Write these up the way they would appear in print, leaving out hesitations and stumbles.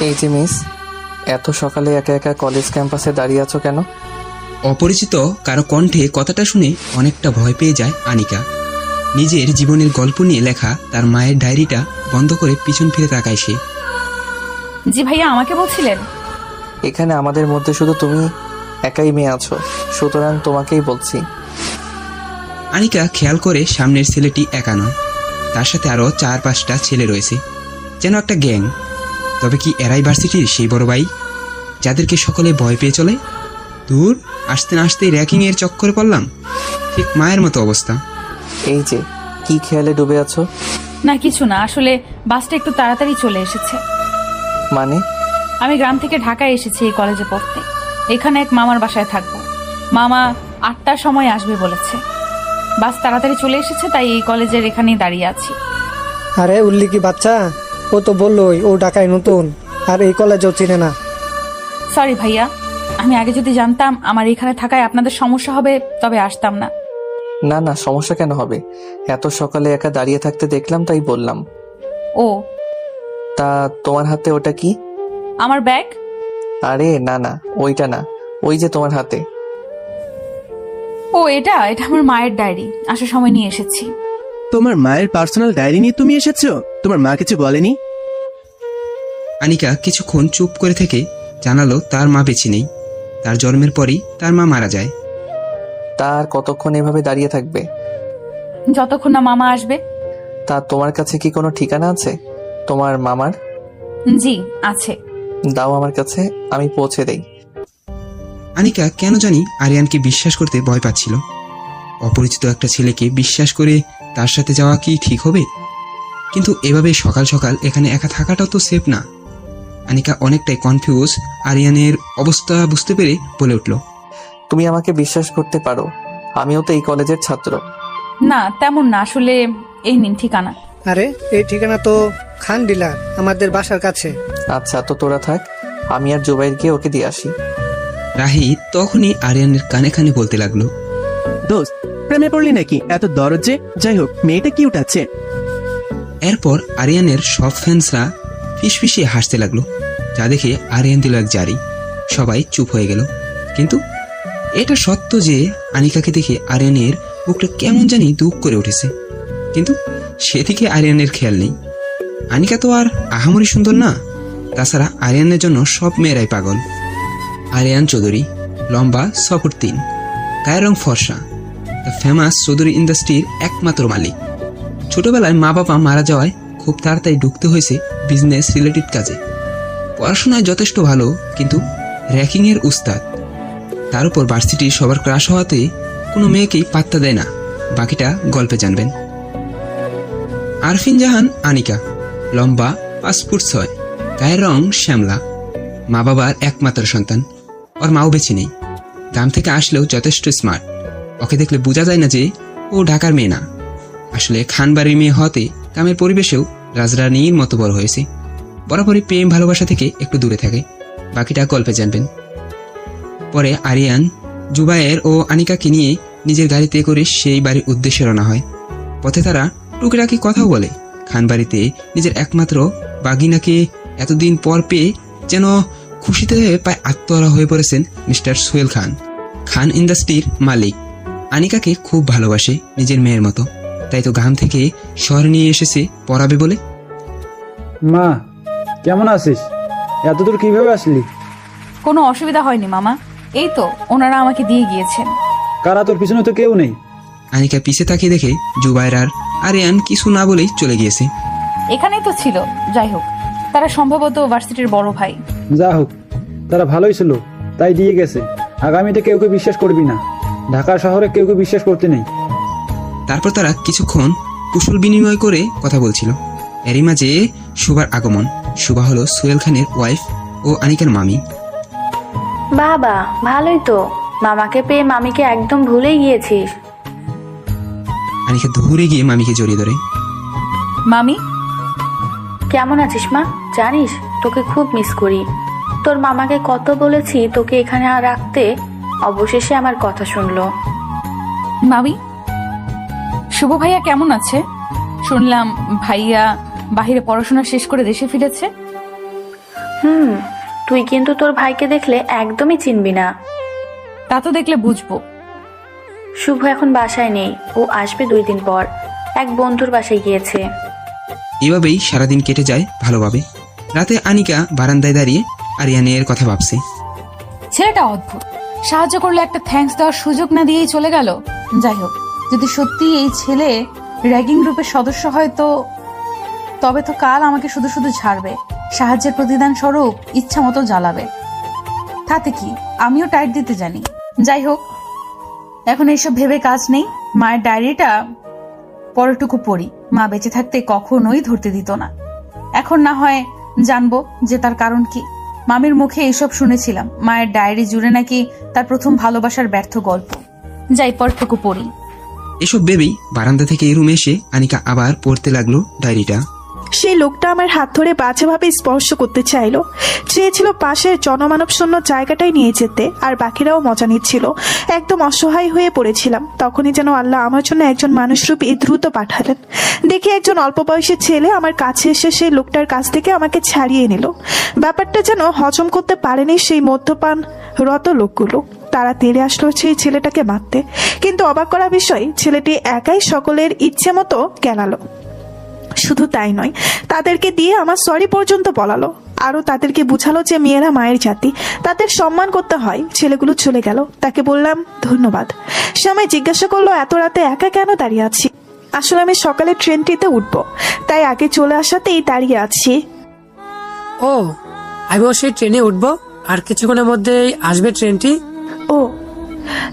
এই যে মিস, এত সকালে একা একা কলেজ ক্যাম্পাসে দাঁড়িয়ে আছো কেন? অপরিচিত কারো কণ্ঠে কথাটা শুনে অনেকটা ভয় পেয়ে যায় আনিকা। নিজের জীবনের গল্প নিয়ে লেখা তার মায়ের ডায়েরিটা বন্ধ করে পিছন ফিরে তাকায় সে। জি ভাইয়া, আমাকে বলছিলেন? এখানে আমাদের মধ্যে শুধু তুমি একাই মেয়ে আছো, সুতরাং তোমাকেই বলছি। আনিকা খেয়াল করে সামনের ছেলেটি একা নয়, তার সাথে আরো 4-5টা ছেলে রয়েছে, যেন একটা গ্যাং। তবে কি এরাই ভার্সিটির সেই বড় ভাই যাদেরকে সকলে ভয় পেয়ে চলে? দূর, আসতে না আসতেই র্যাকিং এর চক্করে পড়লাম। ঠিক মায়ের মতো অবস্থা। এই যে কি খেয়ালে ডুবে আছো? না কিছু না, আসলে বাসটা একটু তাড়াতাড়ি চলে এসেছে। মানে? আমি গ্রাম থেকে ঢাকায় এসেছি এই কলেজে পড়তে। এখানে এক মামার বাসায় থাকবো। মামা 8টার সময় আসবে বলেছে। বাস তাড়াতাড়ি চলে এসেছে, তাই এই কলেজের এখানেই দাঁড়িয়ে আছি। আরে উল্লি কি বাচ্চা? ও তো বললোই ও ঢাকায় নতুন, আর এই কলেজও চিনে না। সরি ভাইয়া, আমি আগে যদি জানতাম আমার এখানে থাকায় আপনাদের সমস্যা হবে তবে আসতাম না। না না, সমস্যা কেন হবে? এত সকালে একা দাঁড়িয়ে থাকতে দেখলাম তাই বললাম। ও, তা তোমার হাতে ওটা কি? আমার ব্যাগ? আরে না না, ওইটা না, ওই যে তোমার হাতে। ও, এটা আমার মায়ের ডায়েরি, আসার সময় নিয়ে এসেছি। তোমার মায়ের পার্সোনাল ডায়েরি নিয়ে তুমি এসেছো? তোমার মা কিছু বলেনি? আনিকা কিছুক্ষণ চুপ করে থেকে জানালো তার মা বেঁচে নেই। তার জন্মের পরই তার মা মারা যায়। তার কতক্ষণ এভাবে দাঁড়িয়ে থাকবে? যতক্ষণ না মামা আসবে। তা তোমার কাছে কি কোনো ঠিকানা আছে তোমার মামার? জি আছে। দাও আমার কাছে, আমি পৌঁছে দেই। আনিকা কেন জানি আরিয়ানকে বিশ্বাস করতে ভয় পাচ্ছিল। অপরিচিত একটা ছেলেকে বিশ্বাস করে তার সাথে যাওয়া কি ঠিক হবে? কিন্তু এভাবে সকাল সকাল এখানে একা থাকাটাও তো সেফ না। আনিকা অনেকটাই কনফিউজ। আরিয়ানের অবস্থা বুঝতে পেরে বলে উঠল, তুমি আমাকে বিশ্বাস করতে পারো, আমিও তো এই কলেজের ছাত্র। না তেমন না, আসলে এই নিন ঠিকানা। আরে এই ঠিকানা তো খান ডিলার, আমাদের বাসার কাছে। আচ্ছা, তো তোরা থাক, আমি আর জুবাইর গিয়ে ওকে দিয়ে আসি। রাহি তখনই আরিয়ানের কানে কানে বলতে লাগলো, দোস্ত, প্রেমে পড়লি নাকি? এত দরদ যে। যাই হোক, মেয়েটা কিউট আছে। এরপর আরিয়ানের সব ফ্যান্সরা ফিসফিসিয়ে হাসতে লাগলো, যা দেখে আরিয়ান দিল এক জারি। সবাই চুপ হয়ে গেল। কিন্তু এটা সত্য যে আনিকাকে দেখে আরিয়ানের বুকটা কেমন জানি দুঃখ করে উঠেছে। কিন্তু সেদিকে আরিয়ানের খেয়াল নেই। আনিকা তো আর আহামরি সুন্দর না। তাছাড়া আরিয়ানের জন্য সব মেয়েরাই পাগল। আরিয়ান চৌধুরী, লম্বা 6 ফুট 3, গায়ের রং ফর্সা, দ্য ফেমাস চৌধুরী ইন্ডাস্ট্রির একমাত্র মালিক। ছোটবেলায় মা বাবা মারা যাওয়ায় খুব তাড়াতাড়ি ঢুকতে হয়েছে বিজনেস রিলেটেড কাজে। পড়াশোনায় যথেষ্ট ভালো, কিন্তু র্যাকিং এর উস্তাদ। তার উপর ভার্সিটির সবার ক্রাশ হওয়াতে কোনো মেয়েকেই পাত্তা দেয় না। বাকিটা গল্পে জানবেন। আরফিন জাহান আনিকা, লম্বা 5 ফুট 6, গায়ের রং শ্যামলা, মা বাবার একমাত্র সন্তান। ওর মাও বেঁচে নেই। গ্রাম থেকে আসলেও যথেষ্ট স্মার্ট। ওকে দেখলে বোঝা যায় না যে ও ঢাকার মেয়ে না। আসলে খানবাড়ির মেয়ে হতে গ্রামের পরিবেশেও রাজরানীর মতো বড় হয়েছে। বরাবরই প্রেম ভালোবাসা থেকে একটু দূরে থাকে। বাকিটা গল্পে জানবেন। পরে আরিয়ান জুবায়ের ও আনিকাকে নিয়ে নিজের গাড়িতে করে সেই বাড়ির উদ্দেশ্যে রওনা হয়। পথে তারা টুকিটাকি কথাও বলে। খানবাড়িতে নিজের একমাত্র বাগিনাকে এতদিন পর পেয়ে যেন খুশিতে প্রায় আত্মহারা হয়ে পড়েছেন মিস্টার সোহেল খান। খান ইন্ডাস্ট্রির মালিক আনিকাকে খুব ভালোবাসে নিজের মেয়ের মতো। তাই তো গ্রাম থেকে শহরে নিয়ে এসেছে পড়াবে বলে। মা, কেমন আছিস? এতদূর কিভাবে আসলি? কোনো অসুবিধা হয়নি মামা, এই তো ওনারা আমাকে দিয়ে গিয়েছেন। কারা? তোর পিছনে তো কেউ নেই। আনিকা পিছে তাকিয়ে দেখে জুবায়ের আর আরিয়ান কিছু না বলেই চলে গিয়েছে। এখানেই তো ছিল। যাই হোক, তারা সম্ভবত ভার্সিটির বড় ভাই। যা হোক, তারা ভালোই ছিল, তাই দিয়ে গেছে। আগামীতে কেউকে বিশ্বাস করবি না। ঢাকা শহরে কেউকে বিশ্বাস করতে নেই। তারপর তারা কিছুক্ষণ কুশল বিনিময় করে কথা বলছিল। এরই মাঝে সুবার আগমন। সুবা হলো সোহেল খানের ওয়াইফ ও আনিকার মামি। বাবা, ভালোই তো। মামাকে পেয়ে মামিকে একদম ভুলেই গিয়েছিস। আনিকা দৌড়ে গিয়ে মামিকে জড়িয়ে ধরে। মামি, কেমন আছিস মা? জানিস তোকে খুব মিস করি। তোর মামাকে কত বলেছি তোকে এখানে রাখতে, অবশেষে আমার কথা শুনলো। মামি, শুভ ভাইয়া কেমন আছে? শুনলাম ভাইয়া বাহিরে পড়াশোনা শেষ করে দেশে ফিরেছে। তুই কিন্তু তোর ভাইকে দেখলে একদমই চিনবি না। তা তো দেখলে বুঝবো। শুভ এখন বাসায় নেই, ও আসবে 2 দিন পর। এক বন্ধুর বাসায় গিয়েছে। এভাবেই সারাদিন কেটে যায় ভালোভাবে। রাতে আনিকা বারান্দায় দাঁড়িয়ে আরিয়ানের কথা ভাবছে। ছেলেটা অদ্ভুত, সাহায্য করলে একটা থ্যাঙ্কস দেওয়ার সুযোগ না দিয়েই চলে গেল। যাই হোক, যদি সত্যি এই ছেলে র্যাগিং গ্রুপের সদস্য হয় তবে তো কাল আমাকে শুধু শুধু ছাড়বে, সাহায্যের প্রতিদান স্বরূপ ইচ্ছা মতো জ্বালাবে। তাতে কি, আমিও টাইট দিতে জানি। যাই হোক, এখন এইসব ভেবে কাজ নেই। মায়ের ডায়েরিটা পরেরটুকু পড়ি। মা বেঁচে থাকতে কখনোই ধরতে দিত না। এখন না হয় জানবো যে তার কারণ কি। মামির মুখে এইসব শুনেছিলাম, মায়ের ডায়েরি জুড়ে নাকি তার প্রথম ভালোবাসার ব্যর্থ গল্প। যাই পরেরটুকু পড়ি। এসব ভেবেই বারান্দা থেকে এই রুমে এসে আনিকা আবার পড়তে লাগলো ডায়েরিটা। সেই লোকটা আমার হাত ধরে বাজেভাবে স্পর্শ করতে চাইলো, চেয়েছিল পাশের জনমানব শূন্য জায়গাটাই নিয়ে যেতে, আর বাকিরাও মজা নিচ্ছিল। একদম অসহায় হয়ে পড়েছিলাম। তখনই যেন আল্লাহ আমার জন্য একজন মানুষরূপী দ্রুত পাঠালেন। দেখি একজন অল্প বয়সী ছেলে আমার কাছে এসে সেই লোকটার কাছ থেকে আমাকে ছাড়িয়ে নিল। ব্যাপারটা যেন হজম করতে পারেনি সেই মদ্যপান রত লোকগুলো। তারা তেড়ে আসলো সেই ছেলেটাকে মারতে, কিন্তু অবাক করা বিষয়, ছেলেটি একাই সকলের ইচ্ছে মতো গেলালো। শুধু তাই নয়, তাদেরকে দিয়ে আমার সরি পর্যন্ত বলালো। আরো তাদেরকে বুঝালো যে মেয়েরা মায়ের জাতি, তাদের সম্মান করতে হয়। ছেলেগুলো চলে গেল, তাকে বললাম ধন্যবাদ। সে আমায় জিজ্ঞাসা করলো এত রাতে একা কেন দাঁড়িয়ে আছি। আসলে আমি সকালে ট্রেনটিতে উঠবো, তাই আগে চলে আসাতেই দাঁড়িয়ে আছি। ও, আমিও সেই ট্রেনে উঠবো, আর কিছুক্ষণের মধ্যেই আসবে ট্রেনটি। ও,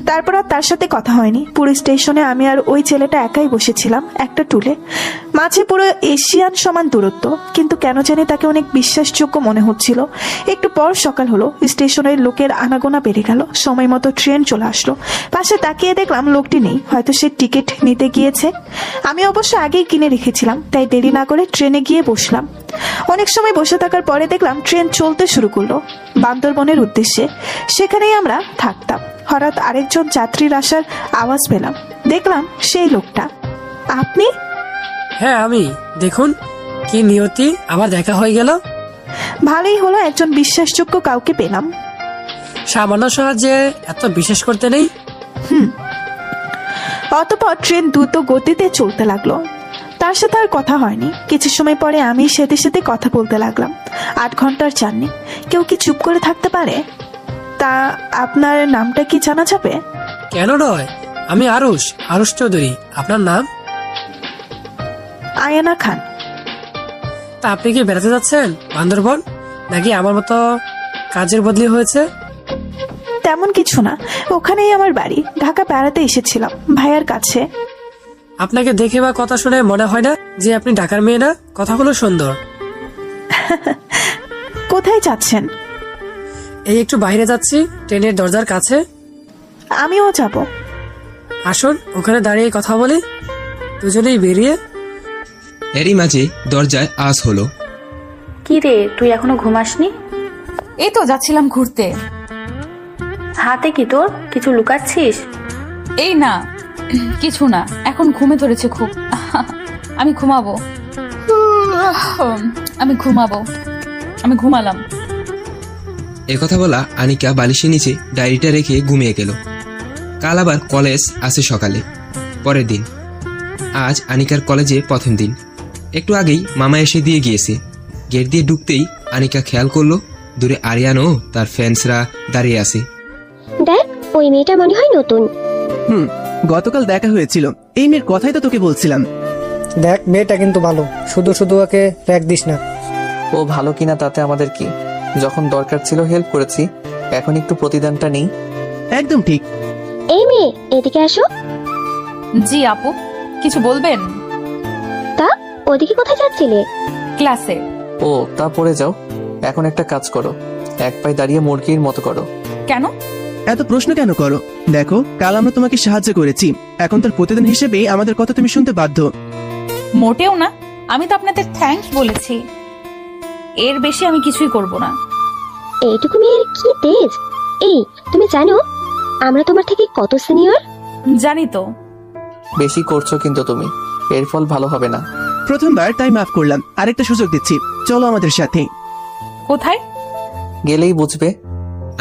তারপর আর তার সাথে কথা হয়নি। পুরো স্টেশনে আমি আর ওই ছেলেটা একাই বসেছিলাম একটা টুলে। মাঝে পুরো এশিয়ান সমান দূরত্ব, কিন্তু কেন জানি তাকে অনেক বিশ্বাসযোগ্য মনে হচ্ছিল। একটু পর সকাল হলো, স্টেশনের লোকের আনাগোনা বেড়ে গেল। সময় মতো ট্রেন চলে আসলো। পাশে তাকিয়ে দেখলাম লোকটি নেই, হয়তো সে টিকিট নিতে গিয়েছে। আমি অবশ্য আগেই কিনে রেখেছিলাম, তাই দেরি না করে ট্রেনে গিয়ে বসলাম। অনেক সময় বসে থাকার পরে দেখলাম ট্রেন চলতে শুরু করলো বান্দরবনের উদ্দেশ্যে। সেখানেই আমরা থাকতাম। হঠাৎ আরেকজন যাত্রীর আসার আওয়াজ পেলাম। দেখলাম সেই লোকটা। আপনি? হ্যাঁ আমি। দেখুন কি নিয়তি, আবার দেখা হয়ে গেল। ভালোই হলো, একজন বিশ্বাসযোগ্য কাউকে পেলাম। সামান্য সাহায্যে এত বিশেষ করতে নেই। অতঃপর ট্রেন দ্রুত গতিতে চলতে লাগলো। তার সাথে আর কথা হয়নি। কিছু সময় পরে আমি সাথে সাথে কথা বলতে লাগলাম। 8 ঘন্টার জার্নি, কেউ কি চুপ করে থাকতে পারে? তা আপনার নামটা কি জানা যাবে? কেন নয়, আমি আরুষ চৌধুরী। আপনার নাম? আয়ানা খান। তা আপনি কি বেড়াতে যাচ্ছেন বান্দরবন, নাকি আমার মতো কাজের বদলি হয়েছে? তেমন কিছু না, ওখানেই আমার বাড়ি। ঢাকা বেড়াতে এসেছিলাম ভাইয়ার কাছে। আপনাকে দেখে বা কথা শুনে মনে হয় না যে আপনি ঢাকার মেয়ে না। কথাগুলো সুন্দর। কোথায় যাচ্ছেন? এই একটু বাইরে যাচ্ছি, ট্রেনের দরজার কাছে। আমিও যাব। আসুন ওখানে দাঁড়িয়ে কথা বলি। দুজনেই বেরিয়ে। এরই মাঝে দরজায় আওয়াজ হলো। কি রে, তুই এখনো ঘুমাসনি? এই তো যাচ্ছিলাম ঘুরতে। হাতে কি তোর, কিছু লুকাচ্ছিস? এই না, কিছু না, এখন ঘুমে ধরেছে খুব। আমি ঘুমালাম। একথা বলা আনিকা বালিশের নিচে ডায়েরিটা রেখে ঘুমিয়ে গেল। কাল আবার কলেজ আছে সকালে। পরের দিন, আজ আনিকার কলেজে প্রথম দিন। একটু আগেই মামা এসে দিয়ে গিয়েছে। গেট দিয়ে ঢুকতেই আনিকা খেয়াল করলো দূরে আরিয়ান ও তার ফ্যান্সরা দাঁড়িয়ে আছে। দেখ, ওই মেয়েটা মনে হয় নতুন। গতকাল দেখা হয়েছিল। এই মেয়ের কথাই তো তোকে বলছিলাম। দেখ, মেয়েটা কিন্তু ভালো, শুধু শুধু ওকে র্যাক দিস না। ও ভালো কিনা তাতে আমাদের কি, যখন দরকার ছিল হেল্প করেছি, এখন একটু প্রতিদানটা নেই। একদম ঠিক। এই মেয়ে, এদিকে আসো। জি আপু, কিছু বলবেন? তা ওদিকে কোথায় যাচ্ছিলে? ক্লাসে। ও, তা পড়ে যাও। এখন একটা কাজ করো, এক পায়ে দাঁড়িয়ে মুরগির মতো করো। কেন? এত প্রশ্ন কেন করো? দেখো, কাল আমরা তোমাকে সাহায্য করেছি, এখন তার প্রতিদান হিসেবে আমাদের কথা তুমি শুনতে বাধ্য। মোটেও না, আমি তো আপনাদের থ্যাঙ্কস বলেছি। এর বেশি আমি কিছুই করব না। এইটুকু মেয়ের কি তেজ! এই, তুমি জানো আমরা তোমার থেকে কত সিনিয়র? জানি তো। বেশি করছো কিন্তু তুমি, এর ফল ভালো হবে না। প্রথমবার তাই মাফ করলাম, আরেকটা সুযোগ দিচ্ছি, চলো আমাদের সাথে। কোথায়? গেলেই বুঝবে।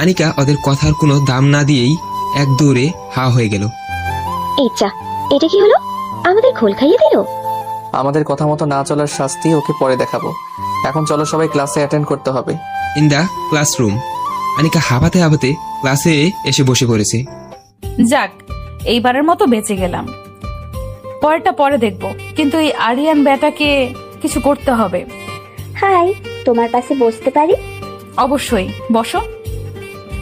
আনিকা ওদের কথার কোনো দাম না দিয়েই এক দৌড়ে হা হয়ে গেল। এই যা, এটা কি হলো? আমাদের খোল খাইয়ে দিল। আমাদের কথা মতো না চলার শাস্তি ওকে পরে দেখাবো। এখন চলো সবাই ক্লাসে অ্যাটেন্ড করতে হবে। In the classroom. আনিকা হাঁপাতে হাঁপাতে ক্লাসে এসে বসে পড়েছে। যাক, এইবারের মতো বেঁচে গেলাম। পরেরটা পরে দেখবো, কিন্তু এই আরিয়ান ব্যাটাকে কিছু করতে হবে। হাই, তোমার পাশে বসতে পারি? অবশ্যই, বসো।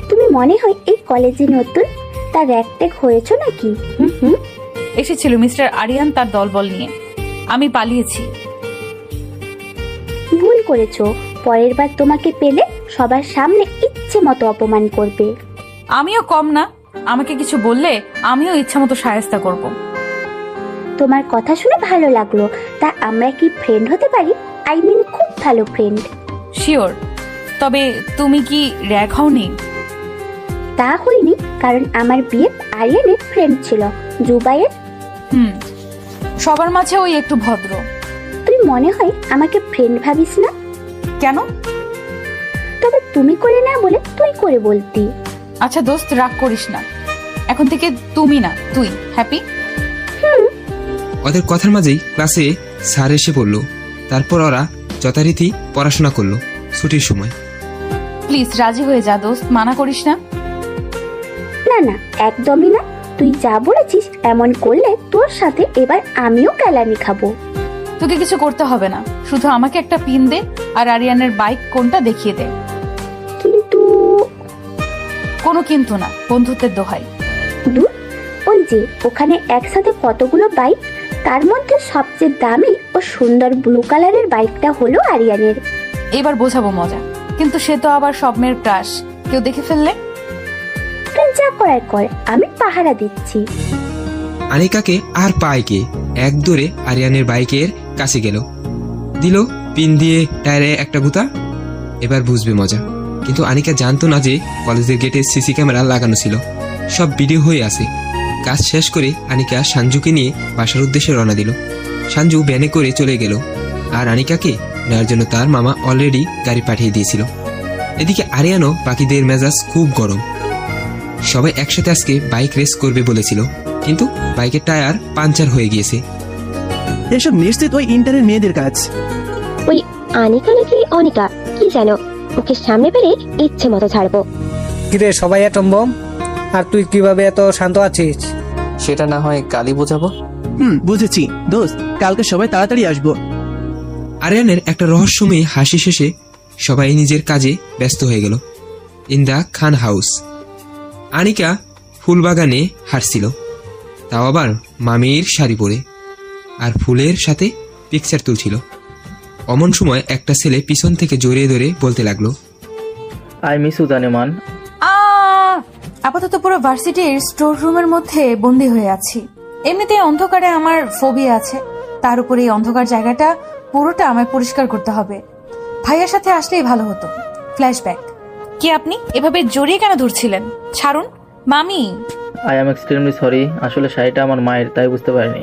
তুমি মনে হয় এই কলেজে নতুন, তার র্যাকট্যাক হয়েছো নাকি? হুম। এসেছিল মিস্টার আরিয়ান তার দলবল নিয়ে, আমি পালিয়েছি। ভুল করেছো, পরের বার তোমাকে পেলে সবার সামনে ইচ্ছে মতো অপমান করবে। আমিও কম না, আমাকে কিছু বললে আমিও ইচ্ছা মতো সায়স্তা করব। তোমার কথা শুনে ভালো লাগলো। তা আমরা কি ফ্রেন্ড হতে পারি? আই মিন খুব ভালো ফ্রেন্ড। শিওর। তবে তুমি কি র্যাগ হওনি? তা হয়নি, কারণ আমার বিয়ে আরিয়ানের ফ্রেন্ড ছিল, জুবাইয়ের। সবার মাঝে ওই একটু ভদ্র। তুই মনে হয় আমাকে ফ্রেন্ড ভাবিস না? কেন? তবে তুমি করে না বলে তুই করে বলতি। আচ্ছা দোস্ত, রাগ করিস না, এখন থেকে তুমি না তুই। হ্যাপি? ওদের কথার মাঝেই ক্লাসে স্যার এসে পড়ল। তারপর ওরা যথারীতি পড়াশোনা করলো ছুটির সময়। প্লিজ রাজি হয়ে যা দোস্ত, মানা করিস না। না না, একদমই না। তুই যা বলেছিস এমন করলে তোর সাথে এবার আমিও কেলানি খাবো। তোকে কিছু করতে হবে না, শুধু আমাকে একটা পিন দে আর আরিয়ানের বাইক কোনটা দেখিয়ে দে। কিন্তু কোনো কিন্তু না, বন্ধুত্বের দোহাই। দূর, ওই যে ওখানে একসাথে কতগুলো বাইক, তার মধ্যে সবচেয়ে দামি ও সুন্দর ব্লু কালারের বাইকটা হলো আরিয়ানের। এবার বোঝাবো মজা, কিন্তু সে তো আবার সব মেয়ের ক্রাশ, কেউ দেখে ফেললে? তুই যা করার কর, আমি পাহারা দিচ্ছি। আনিকাকে আর পায় কে এক দৌড়ে আরিয়ানের বাইকের কাছে গেল, দিল পিন দিয়ে টায়ারে একটা গুতা। এবার বুঝবে মজা। কিন্তু আনিকা জানতো না যে কলেজের গেটে সিসি ক্যামেরা লাগানো ছিল, সব ভিডিও হয়ে আছে। কাজ শেষ করে আনিকা সঞ্জুকে নিয়ে বাসার উদ্দেশ্যে রওনা দিল। সঞ্জু ভ্যানে করে চলে গেল, আর আনিকাকে নেওয়ার জন্য তার মামা অলরেডি গাড়ি পাঠিয়ে দিয়েছিল। এদিকে আরিয়ানও বাকিদের মেজাজ খুব গরম। সবাই একসাথে আজকে বাইক রেস করবে বলেছিল, কিন্তু বাইকের টায়ার পাঞ্চার হয়ে গিয়েছে। এসব নিশ্চিত ওই ইন্টারের মেয়েদের কাজ। ওই আনিকা নাকি অনিকা কি জানো, ওকে সামনে পেলে ইচ্ছে মতো ছাড়বো। কিরে সবাই অ্যাটম বম, আর তুই কিভাবে এত শান্ত আছিস? সেটা না হয় কালই বোঝাবো। বুঝেছি দোস্ত, কালকে সবাই তাড়াতাড়ি আসবো। আরিয়ানের একটা রহস্যময় হাসি শেষে সবাই নিজের কাজে ব্যস্ত হয়ে গেল। In the Khan house. Anika ফুলবাগানে হাঁটছিল, তাও আবার মামির শাড়ি পরে, আর ফুলের সাথে পিকচার তুলছিল। অমন সময় একটা ছেলে পিছন থেকে জড়িয়ে ধরে বলতে লাগলো, আই মিস ইউ জানেমান। আপাতত পুরো ভার্সিটির স্টোর রুমের মধ্যে বন্দি হয়ে আছি। এমনিতে অন্ধকারে আমার ফোবিয়া আছে, তার উপরে এই অন্ধকার জায়গাটা পুরোটা আমায় পরিষ্কার করতে হবে। ভাইয়ার সাথে আসলেই ভালো হতো। ফ্ল্যাশব্যাক। কি আপনি এভাবে জড়িয়ে কেন ধরছিলেন? ছাড়ুন। মামি। আই এম এক্সট্রিমলি সরি, আসলে শাড়িটা আমার মায়ের, তাই বুঝতে পারিনি।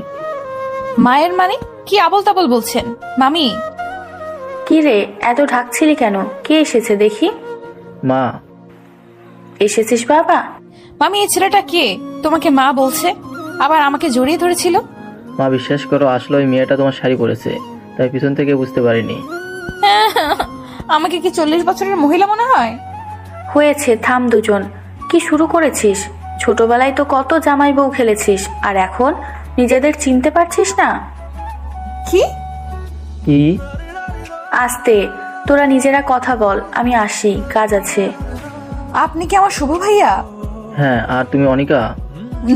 মায়ের মানে? কি আবল তাবল বলছেন? মামি। কি রে, এত ঢাকছিলি কেন? কে এসেছে দেখি? মা। এসেছিস বাবা? মামি, এই ছেলেটা কে? তোমাকে মা বলছে, আবার আমাকে জড়িয়ে ধরেছিল। মা বিশ্বাস করো, আসলে ওই মেয়েটা তোমার শাড়ি পরেছে, তাই পিছন থেকে বুঝতে পারিনি। আমাকে কি 40 বছরের মহিলা মনে হয়? হয়েছে, থাম দুজন। কি শুরু করেছিস? ছোটবেলায় তো কত জামাই বউ খেলেছিস, আর এখন নিজেদের চিনতে পারছিস না? কি কি? আস্তে, তোরা নিজেরা কথা বল, আমি আসি, কাজ আছে। আপনি কি আমার শুভ ভাইয়া? হ্যাঁ, আর তুমি অনিকা?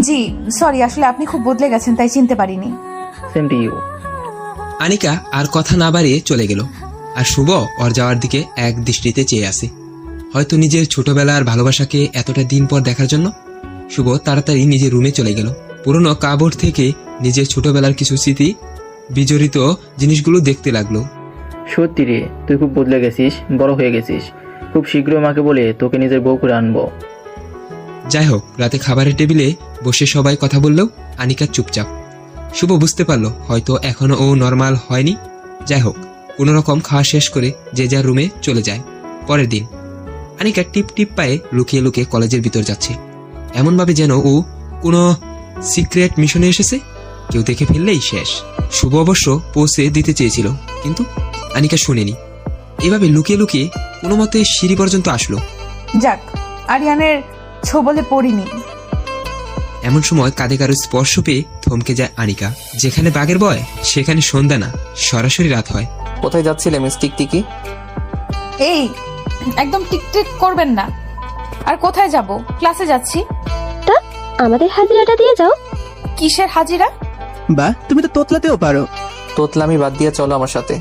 জি সরি, আসলে আপনি খুব বদলে গেছেন, তাই চিনতে পারিনি। Same to you. আনিকা আর কথা না বাড়িয়ে চলে গেল, আর শুভ ওর যাওয়ার দিকে এক দৃষ্টিতে চেয়ে আসে। হয়তো নিজের ছোটবেলার ভালোবাসাকে এতটা দিন পর দেখার জন্য। শুভ তাড়াতাড়ি নিজের রুমে চলে গেল। পুরনো কাপড় থেকে নিজের ছোটবেলার কিছু স্মৃতি বিজড়িত জিনিসগুলো দেখতে লাগলো। সত্যি রে, তুই খুব বদলে গেছিস, বড় হয়ে গেছিস। খুব শীঘ্রই মাকে বলে তোকে নিজের বউ করে আনবো। যাই হোক, রাতে খাবারের টেবিলে বসে সবাই কথা বললেও আনিকা চুপচাপ। শুভ বুঝতে পারলো হয়তো এখনো ও নর্মাল হয়নি। যাই হোক, কোনোরকম খাওয়া শেষ করে যে যার রুমে চলে যায়। পরের দিন আনিকা টিপ টিপ পায়ে লুকিয়ে লুকিয়ে কলেজের ভিতর যাচ্ছে, এমন ভাবে যেন ও কোনো সিক্রেট মিশনে এসেছে। কেউ দেখে ফেললেই শেষ। শুভ অবশ্য পৌঁছে দিতে চেয়েছিল, কিন্তু আনিকা শুনেনি। এভাবে লুকিয়ে লুকিয়ে কোনো মতে সিঁড়ি পর্যন্ত আসলো। যাক, আরিয়ানের ছোবলে পড়িনি। এমন সময় কাঁধে কারো স্পর্শ পেয়ে থমকে যায় আনিকা। যেখানে বাঘের ভয় সেখানে সন্ধ্যা না, সরাসরি রাত হয়। কোথায় যাচ্ছিলে মিস টিকটিকি? এই একদম টিকটিক করবেন না। আর কোথায় যাব? ক্লাসে যাচ্ছি। তা আমাদের হাজিরাটা দিয়ে যাও। কিসের হাজিরা? বা তুমি তো তোতলাতেও পারো। তোতলামি বাদ দিয়ে চলো আমার সাথে।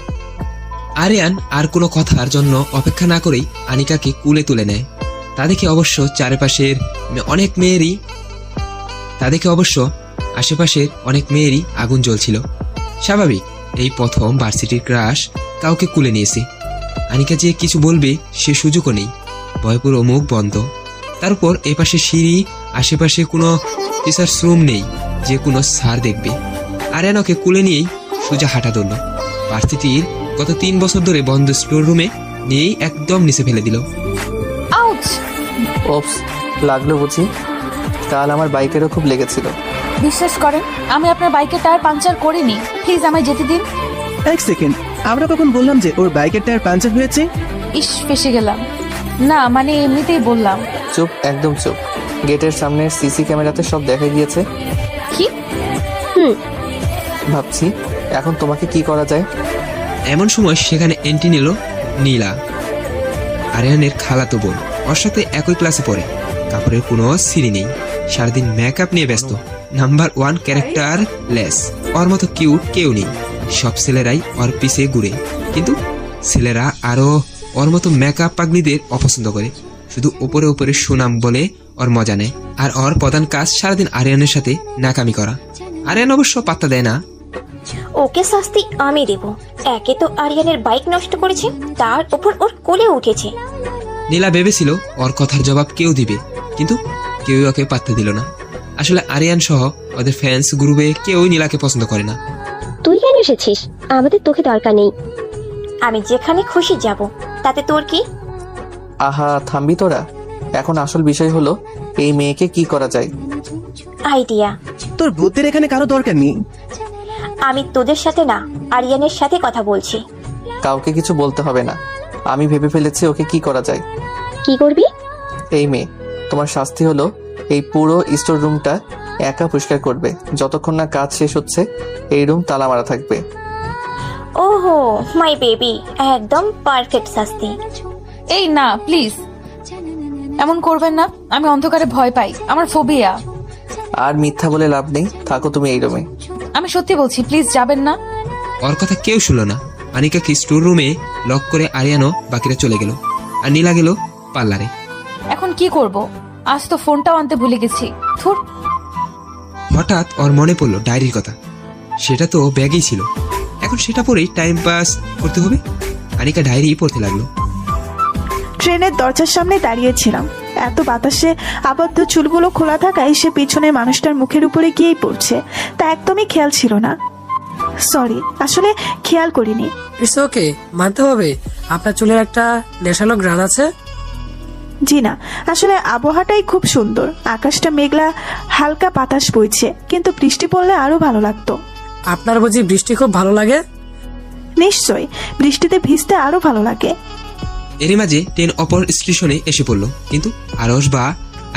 আরিয়ান আর কোনো কথার জন্য অপেক্ষা না করেই আনিকাকে কুলে তুলে নেয়। তা দেখে অবশ্য আশেপাশের অনেক মেয়েরই আগুন জ্বলছিল। স্বাভাবিক, এই প্রথম ভার্সিটির ক্রাশ কাউকে কুলে নিয়েছে। আনিকা যে কিছু বলবে সে সুযোগও নেই, ভয়পুরো মুখ বন্ধ। তার উপর এপাশে সিঁড়ি, আশেপাশে কোনো টিচার্স রুম নেই যে কোনো স্যার দেখবে। আরিয়ান ওকে কুলে নিয়েই সোজা হাঁটা ধরল। ভার্সিটির গত 3 বছর ধরে বন্ধ স্টোর রুমে নিয়েই একদম নিচে ফেলে দিল। আউচ! ওপস, লাগলো বুঝি? কাল আমার বাইকেরও খুব লেগেছিল। বিশ্বাস করেন, আমি আপনার বাইকের টায়ার পাঞ্চার করিনি। প্লিজ আমায় যেতে দিন। এক সেকেন্ড, আমরা কখন বললাম যে ওর বাইকের টায়ার পাঞ্চার হয়েছে? ইস, ফেসে গেলাম। না মানে এমনিতেই বললাম। চুপ, একদম চুপ। গেটের সামনের সিসি ক্যামেরাতে সব দেখা গিয়েছে। কি? ভাবছি এখন তোমাকে কি করা যায়। এমন সময় সেখানে এন্ট্রি নিল নীলা, আরিয়ানের খালাতো বোন। ওর সাথে একই ক্লাসে পড়ে। কাপড়ের কোনো সিঁড়ি নেই, সারাদিন মেকআপ নিয়ে ব্যস্ত। Number 1 character less. ওর মতো কিউট কেউ নেই। সব ছেলেরাই ওর পিছে ঘুরে, কিন্তু ছেলেরা আরো ওর মতো মেকআপ পাগলিদের অপছন্দ করে। শুধু উপরে উপরে সুনাম বলে ওর মজা নেয়। আর ওর প্রধান কাজ সারাদিন আরিয়ানের সাথে নাকামি করা। আরিয়ান অবশ্য পাত্তা দেয় না। ওকে শাস্তি আমি দেব। একে তো আরিয়ানের বাইক নষ্ট করেছে, তার উপর ওর কোলে উঠেছে। নীলা ভেবেছিল ওর কথার জবাব কেউ দিবে, কিন্তু কেউ ওকে পাত্তা দিল না। আসলে আরিয়ান সহ ওদের ফ্যান্স গ্রুপে কেউই নীলাকে পছন্দ করে না। তুই কেন এসেছিস? আমাদের তোকে দরকার নেই। আমি যেখানে খুশি যাব, তাতে তোর কি? আহা, থামবি তোরা। এখন আসল বিষয় হলো এই মেয়েকে কি করা যায়। আইডিয়া। তোর বুদ্ধির এখানে কারো দরকার নেই। আমি তোদের সাথে না, আরিয়ানের সাথে কথা বলছি। কাউকে কিছু বলতে হবে না। আমি ভেবে ফেলেছি ওকে কি করা যায়। কি করবি? এই মেয়ে, তোমার শাস্তি হলো এই পুরো স্টোর রুমটা একা পরিষ্কার করবে। যতক্ষণ না কাজ শেষ হচ্ছে এই রুম তালা মারা থাকবে। ওহো মাই বেবি, একদম পারফেক্ট শাস্তি। এই না, প্লিজ এমন করবেন না। আমি অন্ধকারে ভয় পাই, আমার ফোবিয়া। আর মিথ্যা বলে লাভ নেই, থাকো তুমি এই রুমে। আমি সত্যি বলছি, প্লিজ যাবেন না। ওর কথা কেউ শুনল না। আনিকাকে স্টোর রুমে লক করে আরিয়ানও বাকিরা চলে গেল, আর নীলা গেল পার্লারে। এখন কি করব? আজ তো ফোনটাও আনতে ভুলে গেছি। থুর। হঠাৎ ওর মনে পড়লো ডায়েরির কথা। সেটা তো ব্যাগেই ছিল, এখন সেটা পরেই টাইম পাস করতে হবে। আনিকা ডায়েরি পড়তে লাগলো। ট্রেনের দরজার সামনে দাঁড়িয়েছিলাম। এত বাতাসে আবদ্ধ চুলগুলো খোলা থাকায় সে পিছনে মানুষটার মুখের উপরে গিয়েই পড়ছে, তা একদমই খেয়াল ছিল না। সরি, আসলে খেয়াল করিনি। ইটস ওকে, মানতে হবে আপনার চুলের একটা নেশালো গ্রান আছে। জি না, আসলে আবহাওয়াটাই খুব সুন্দর। আকাশটা মেঘলা, হালকা বাতাস বইছে, কিন্তু বৃষ্টি পড়লে আরো ভালো লাগতো। আপনার বুঝি বৃষ্টি খুব ভালো লাগে? নিশ্চয়, বৃষ্টিতে ভিজতে আরো ভালো লাগে। এরই মাঝে ট্রেন অপর স্টেশনে এসে পড়লো, কিন্তু আরস বা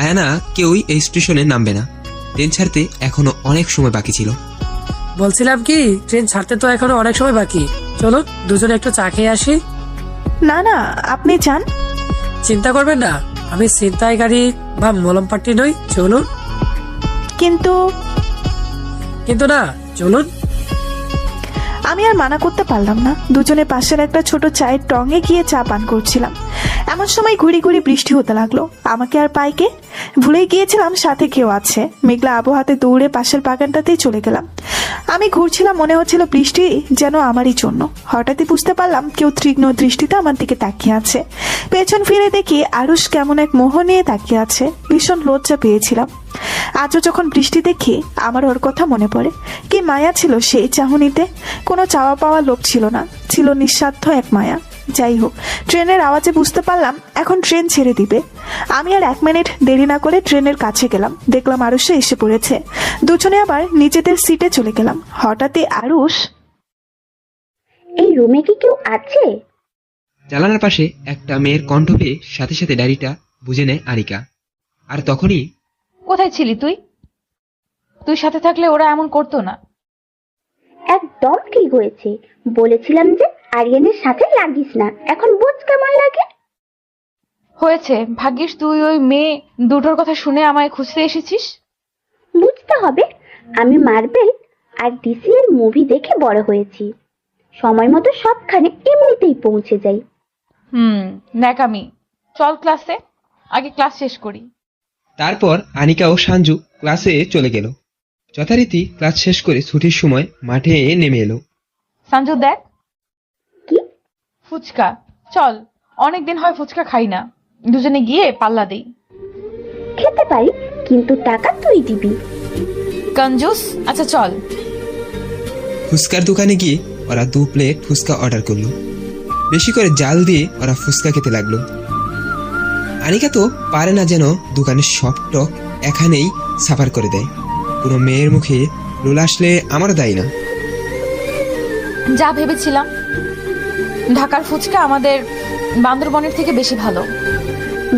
আয়ানা কেউই এই স্টেশনে নামবে না। ট্রেন ছাড়তে এখনো অনেক সময় বাকি ছিল। বলছিলাম কি, ট্রেন ছাড়তে তো এখনো অনেক সময় বাকি। চলুন দুজনে একটু চা খেয়ে আসি। না না, আপনি যান। চিন্তা করবেন না, আমি ছিনতাই গাড়ি বা মলম পাট্টি নই। চলুন। কিন্তু না, চলুন। আমি আর মানা করতে পারলাম না। দুজনে পাশের একটা ছোট চায়ের টঙে গিয়ে চা পান করছিলাম। এমন সময় ঘুরি ঘুরি বৃষ্টি হতে লাগলো। আমাকে আর পাইকে ভুলে গিয়েছিলাম সাথে কেউ আছে। মেঘলা আবহাওয়াতে দৌড়ে পাশের বাগানটাতেই চলে গেলাম। আমি ঘুরছিলাম, মনে হচ্ছিল বৃষ্টি যেন আমারই জন্য। হঠাৎই বুঝতে পারলাম কেউ তীক্ষ্ণ দৃষ্টিতে আমার দিকে তাকিয়ে আছে। পেছন ফিরে দেখি আরুষ কেমন এক মোহ নিয়ে তাকিয়ে আছে। ভীষণ লজ্জা পেয়েছিলাম। আজও যখন বৃষ্টি দেখি আমার ওর কথা মনে পড়ে। কি মায়া ছিল সেই চাহনিতে। কোনো চাওয়া পাওয়া লোভ ছিল না, ছিল নিঃস্বার্থ এক মায়া। যাই হোক, ট্রেনের আওয়াজে বুঝতে পারলাম এখন ট্রেন ছেড়ে দিবে। আমি আর 1 মিনিট দেরি না করে ট্রেনের কাছে গেলাম, দেখলাম আরুষে এসে পড়েছে। দুজনে আবার নিজেদের সিটে চলে গেলাম। হঠাৎই আরুষ, এই রুমে কি কেউ আছে? জানালার পাশে একটা মেয়ের কণ্ঠ পেয়ে সাথে সাথে ডায়েরিটা বুঝে নেয় আনিকা। আর তখনই, কোথায় ছিলি তুই? তুই সাথে থাকলে ওরা এমন করতো না। একদম ঠিক হয়েছে, বলেছিলাম যে আরিয়ানের সাথে লাগিস না, এখন বোঝ কেমন লাগে। হয়েছে, ভাগ্যিস তুই ওই মেয়ে দুটোর কথা শুনে আমায় খুঁজতে এসেছিস। বুঝতে হবে, আমি মার্বেল আর ডিসি এর মুভি দেখে বড় হয়েছি, সময় মতো সবখানে এমনিতেই পৌঁছে যাই। ন্যাকামি। চল ক্লাসে, আগে ক্লাস শেষ করি। তারপর আনিকা ও সাঞ্জু ক্লাসে চলে গেল। যথারীতি ক্লাস শেষ করে ছুটির সময় মাঠে নেমে এলো। সঞ্জু দেখ, কি? ফুচকা। চল, অনেকদিন হয় ফুচকা খাই না, দুজনে গিয়ে পাল্লা দেই। খেতে পারি, কিন্তু টাকা তুই দিবি। কঞ্জুস। আচ্ছা চল। ফুচকার দোকানে গিয়ে ওরা 2 প্লেট ফুচকা অর্ডার করলো। বেশি করে জাল দিয়ে ওরা ফুচকা খেতে লাগলো। আনিকা তো পারে না যেন দোকানের সব টক এখানেই সাফার করে দেয়। কোনো মেয়ের মুখে লোলা আসলে আমারও দায়ী না। যা ভেবেছিলাম, ঢাকার ফুচকা আমাদের বান্দরবনের থেকে বেশি ভালো।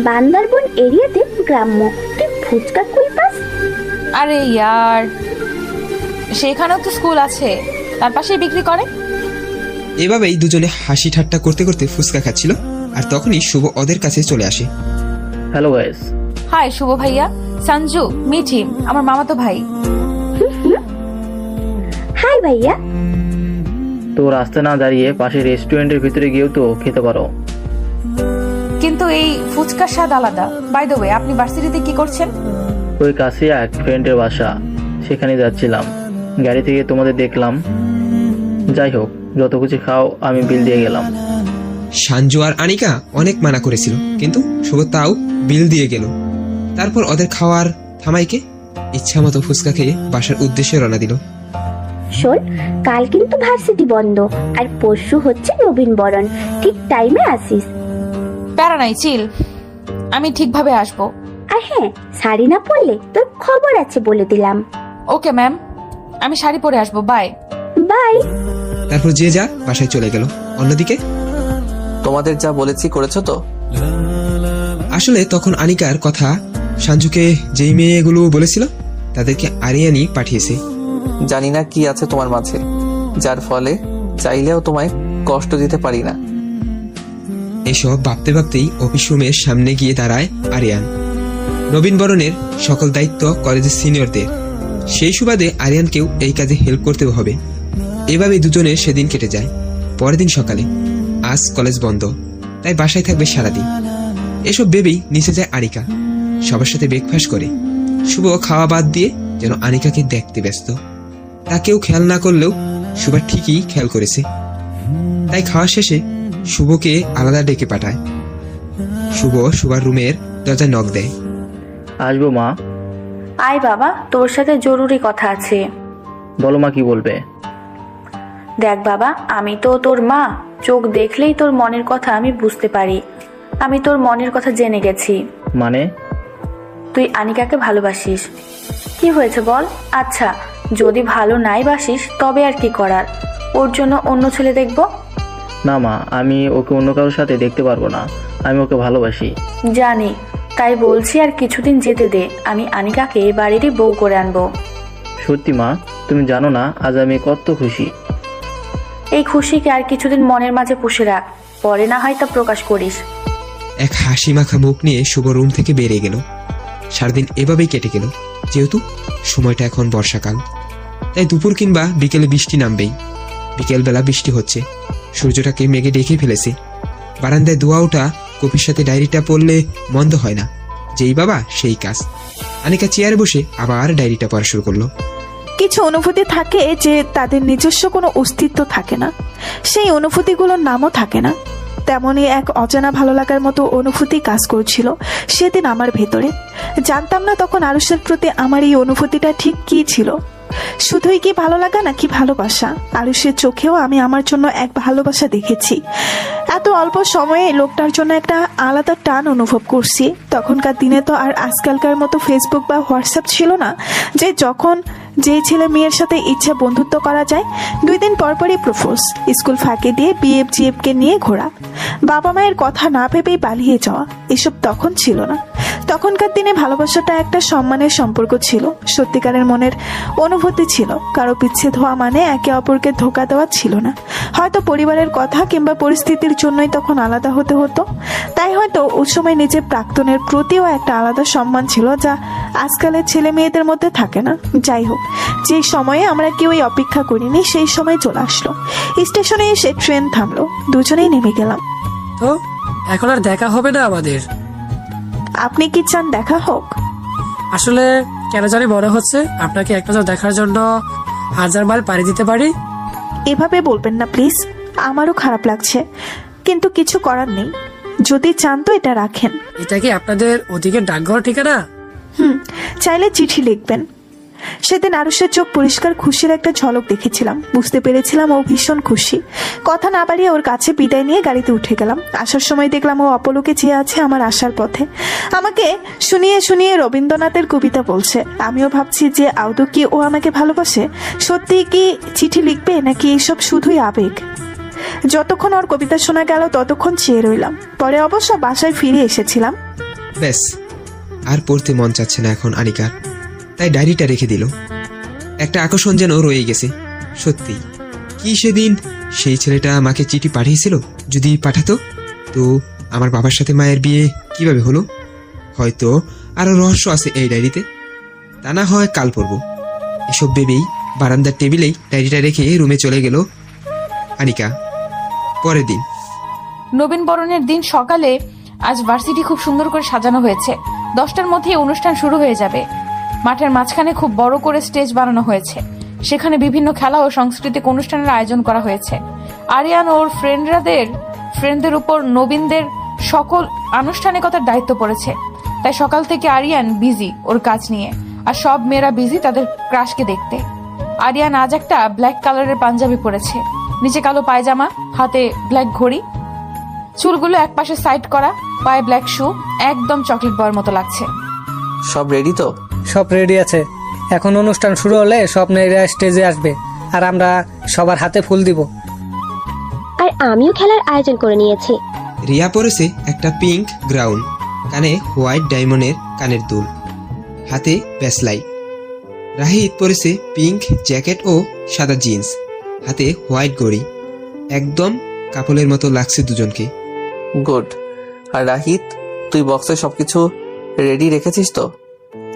বান্দরবন এরিয়াতে গ্রাম্য, তুই ফুচকা কই পাস? আরে ইয়ার, সেখানেও তো স্কুল আছে, তার পাশেই বিক্রি করে। এভাবেই দুজনে হাসি ঠাট্টা করতে করতে ফুচকা খাচ্ছিল। আর তখনই শুভ ওদের কাছে চলে আসে। Hello guys. হাই শুভ ভাইয়া, সঞ্জু মিট হিম, আমার মামাতো ভাই। হাই ভাইয়া। তো রাস্তা না দাঁড়িয়ে পাশে রেস্টুরেন্টের ভিতরে গিয়েও তো খেতে পারো। কিন্তু এই ফুচকার স্বাদ আলাদা। বাই দ্য ওয়ে, আপনি ভার্সিটিতে কি করছেন? ওই কাছে এক ফ্রেন্ডের বাসা, সেখানে যাচ্ছিলাম, গাড়ি থেকে তোমাদের দেখলাম। যাই হোক, যত কিছু খাও, আমি বিল দিয়ে গেলাম। সাঞ্জু আর আনিকা অনেক মানা করেছিল, কিন্তু শুভ তাও বিল দিয়ে গেল। তারপর ওদের খাওয়ার থামাইকে ইচ্ছা মতো ফুচকা খেয়ে বাসার উদ্দেশ্যে রওনা দিল। শোন, কাল কিন্তু ভার্সিটি বন্ধ, আর পরশু হচ্ছে নবীনবরণ, ঠিক টাইমে আসিস। প্যারা নাই, চিল, আমি ঠিকভাবে আসবো। আর হ্যাঁ, শাড়ি না পরলে তোর খবর আছে বলে দিলাম। ওকে ম্যাম, আমি শাড়ি পরে আসবো। Bye bye. তারপর যে যা বাসায় চলে গেল। অন্যদিকে, তোমাদের যা বলেছি করেছো তো? আসলে তখন আনিকার কথা সাঞ্জুকে যেই মেয়েগুলো বলেছিল তাদেরকে আরিয়ানি পাঠিয়েছে। জানি না কি আছে তোমার মাঝে, যার ফলে চাইলেও তোমায় কষ্ট দিতে পারি না। এসব ভাবতে ভাবতেই অফিস রুমের সামনে গিয়ে দাঁড়ায় আরিয়ান। নবীনবরণের সকল দায়িত্ব কলেজের সিনিয়রদের, সেই সুবাদে আরিয়ানকেও এই কাজে হেল্প করতে হবে। এভাবে দুজনের সেদিন কেটে যায়। পরের দিন সকালে, আজ কলেজ বন্ধ, তাই বাসায় থাকবে সারাদিন। এসব ভেবেই নিচে যায় আনিকা, সবার সাথে ব্রেকফাস্ট করে। শুভ খাওয়া বাদ দিয়ে যেন আনিকাকে দেখতে ব্যস্ত। তাকেও খেয়াল না করলেও শুভ ঠিকই খেয়াল করেছে। তাই খাওয়া শেষে শুভকে আলাদা ডেকে পাঠায়। শুভ শুভার রুমের দরজায় নক দেয়। আসবো মা? আয় বাবা, তোর সাথে জরুরি কথা আছে। বলো মা, কি বলবে? দেখ বাবা, আমি তো তোর মা, চোখ দেখলেই তোর মনের কথা আমি বুঝতে পারি। আমি তোর মনের কথা জেনে গেছি। মানে? তুই আনিকাকে ভালোবাসিস। কি হয়েছে বল? আচ্ছা, যদি ভালো নাই বাসিস তবে আর কি করার, ওর জন্য অন্য ছেলে দেখবো? না মা, আমি ওকে অন্য কারোর সাথে দেখতে পারবো না, আমি ওকে ভালোবাসি। জানি, তাই বলছি আর কিছুদিন যেতে দে, আমি আনিকাকে বাড়িরই বউ করে আনবো। সত্যি মা, তুমি জানো না আজ আমি কত খুশি। এই খুশিকে আর কিছুদিন মনের মাঝে পুষে রাখ, পরে না হয় তা প্রকাশ করিস। এক হাসি মাখা মুখ নিয়ে শুভ রুম থেকে বেরিয়ে গেল। সারাদিন এভাবেই কেটে গেল। যেহেতু সময়টা এখন বর্ষাকাল, তাই দুপুর কিংবা বিকেলে বৃষ্টি নামবেই। বিকেলবেলা বৃষ্টি হচ্ছে, সূর্যটাকে মেঘে ডেকে ফেলেছে। বারান্দায় দোয়া ওঠা কপির সাথে ডায়েরিটা পড়লে মন্দ হয় না। যেই বাবা সেই কাজ। আনিকা চেয়ারে বসে আবার ডায়েরিটা পড়া শুরু করলো। কিছু অনুভূতি থাকে যে তাদের নিজস্ব কোনো অস্তিত্ব থাকে না, সেই অনুভূতিগুলোর নামও থাকে না। তেমনই এক অজানা ভালো লাগার মতো অনুভূতি কাজ করছিল সেদিন আমার ভেতরে। জানতাম না তখন আরুষের প্রতি আমার এই অনুভূতিটা ঠিক কী ছিল। শুধুই কি ভালো লাগা নাকি ভালোবাসা? আরুষের চোখেও আমি আমার জন্য এক ভালোবাসা দেখেছি। এত অল্প সময়ে লোকটার জন্য একটা আলাদা টান অনুভব করছি। তখনকার দিনে তো আর আজকালকার মতো ফেসবুক বা হোয়াটসঅ্যাপ ছিল না যে যখন যেই ছেলে মেয়ের সাথে ইচ্ছা বন্ধুত্ব করা যায়। 2 দিন পরপরই প্রপোজ, স্কুল ফাঁকে দিয়ে বিএফজিএফকে নিয়ে ঘোরা, বাবা মায়ের কথা না ভেবেই পালিয়ে যাওয়া, এসব তখন ছিল না। তখনকার দিনে ভালোবাসাটা একটা সম্মানের সম্পর্ক ছিল, সত্যিকারের মনের অনুভূতি ছিল। কারো বিচ্ছেদ হওয়া মানে একে অপরকে ধোঁকা দেওয়া ছিল না। হয়তো পরিবারের কথা কিংবা পরিস্থিতির জন্যই তখন আলাদা হতে হতো। তাই হয়তো ওই সময় নিজের প্রাক্তনের প্রতিও একটা আলাদা সম্মান ছিল, যা আজকালের ছেলে মেয়েদের মধ্যে থাকে না। যাই হোক, যে সময়ে আমরা কেউই অপেক্ষা করিনি সেই সময় চলে আসলো। স্টেশনে এসে ট্রেন থামলো, দুজনেই নেমে গেলাম। তো এখন আর দেখা হবে না আমাদের? আপনি কি চান দেখা হোক? আসলে কেন জানি মনে হচ্ছে আপনাকে এক নজর দেখার জন্য 1000 মাইল পাড়ি দিতে পারি। এভাবে বলবেন না প্লিজ, আমারও খারাপ লাগছে, কিন্তু কিছু করার নেই। যদি চান তো এটা রাখেন। এটা কি আপনাদের ওদিকে ডাকঘর ঠিকানা? চাইলে চিঠি লিখবেন। সেদিন আরুষের চোখ পরিষ্কার খুশির একটা ঝলক দেখেছিলাম, বুঝতে পেরেছিলাম ও ভীষণ খুশি। কথা না বাড়িয়ে ওর কাছে বিদায় নিয়ে গাড়িতে উঠে গেলাম। আসার সময় দেখলাম ও অপলোকে চেয়ে আছে আমার আসার পথে। আমাকে শুনিয়ে শুনিয়ে রবীন্দ্রনাথের কবিতা বলছে। আমিও ভাবছি যে আদৌ কি ও আমাকে ভালোবাসে, সত্যি কি চিঠি লিখবে নাকি এইসব শুধুই আবেগ। যতক্ষণ ওর কবিতা শোনা গেল ততক্ষণ চেয়ে রইলাম। পরে অবশ্য বাসায় ফিরে এসেছিলাম। ব্যাস, আর পড়তে মন চাচ্ছে না এখন আনিকার, তাই ডায়েরিটা রেখে দিল। একটা আকর্ষণ যেন রয়ে গেছে। সত্যি কি সেদিন সেই ছেলেটা আমাকে চিঠি পাঠিয়েছিল, যদি পাঠাতো তো আমার বাবার সাথে মায়ের বিয়ে কিভাবে হলো? হয়তো আরো রহস্য আছে এই ডায়েরিতে, তা না হয় কাল পড়ব। এসব ভেবেই বারান্দার টেবিলেই ডায়েরিটা রেখে রুমে চলে গেল আনিকা। পরের দিন নবীন বরণের দিন সকালে আজ ভার্সিটি খুব সুন্দর করে সাজানো হয়েছে। 10টার মধ্যে অনুষ্ঠান শুরু হয়ে যাবে। মাঠের মাঝখানে খুব বড় করে স্টেজ বানানো হয়েছে। সেখানে বিভিন্ন খেলা ও সাংস্কৃতিক অনুষ্ঠানের আয়োজন করা হয়েছে। আরিয়ান ওর ফ্রেন্ডদের উপর নবীনদের সকল আনুষ্ঠানিকতার দায়িত্ব পড়েছে। তাই সকাল থেকে আরিয়ান বিজি ওর কাজ নিয়ে, আর সব মেয়েরা বিজি তাদের ক্রাশকে দেখতে। আরিয়ান আজ একটা ব্ল্যাক কালারের পাঞ্জাবি পরেছে, নিচে কালো পায়জামা, হাতে ব্ল্যাক ঘড়ি, চুলগুলো একপাশে সাইড করা, পায়ে ব্ল্যাক শু, একদম চকলেট বয়ের মতো লাগছে। সব রেডি তো? সব রেডি আছে। এখন অনুষ্ঠান শুরু হলে সব মেয়েরা স্টেজে আসবে আর আমরা সবার হাতে ফুল দিব। আর আমিও খেলার আয়োজন করে নিয়েছি। রিয়া পরেছে একটা পিঙ্ক গ্রাউন, কানে হোয়াইট ডায়মন্ডের কানের দুল, হাতে ব্যাসলাইট। রাহিত পরেছে পিঙ্ক জ্যাকেট ও সাদা জিন্স, হাতে হোয়াইট ঘড়ি। একদম কাপলের মতো লাগছে দুজনকে। গুড। আর রাহিত, তুই বক্সে সবকিছু রেডি রেখেছিস তো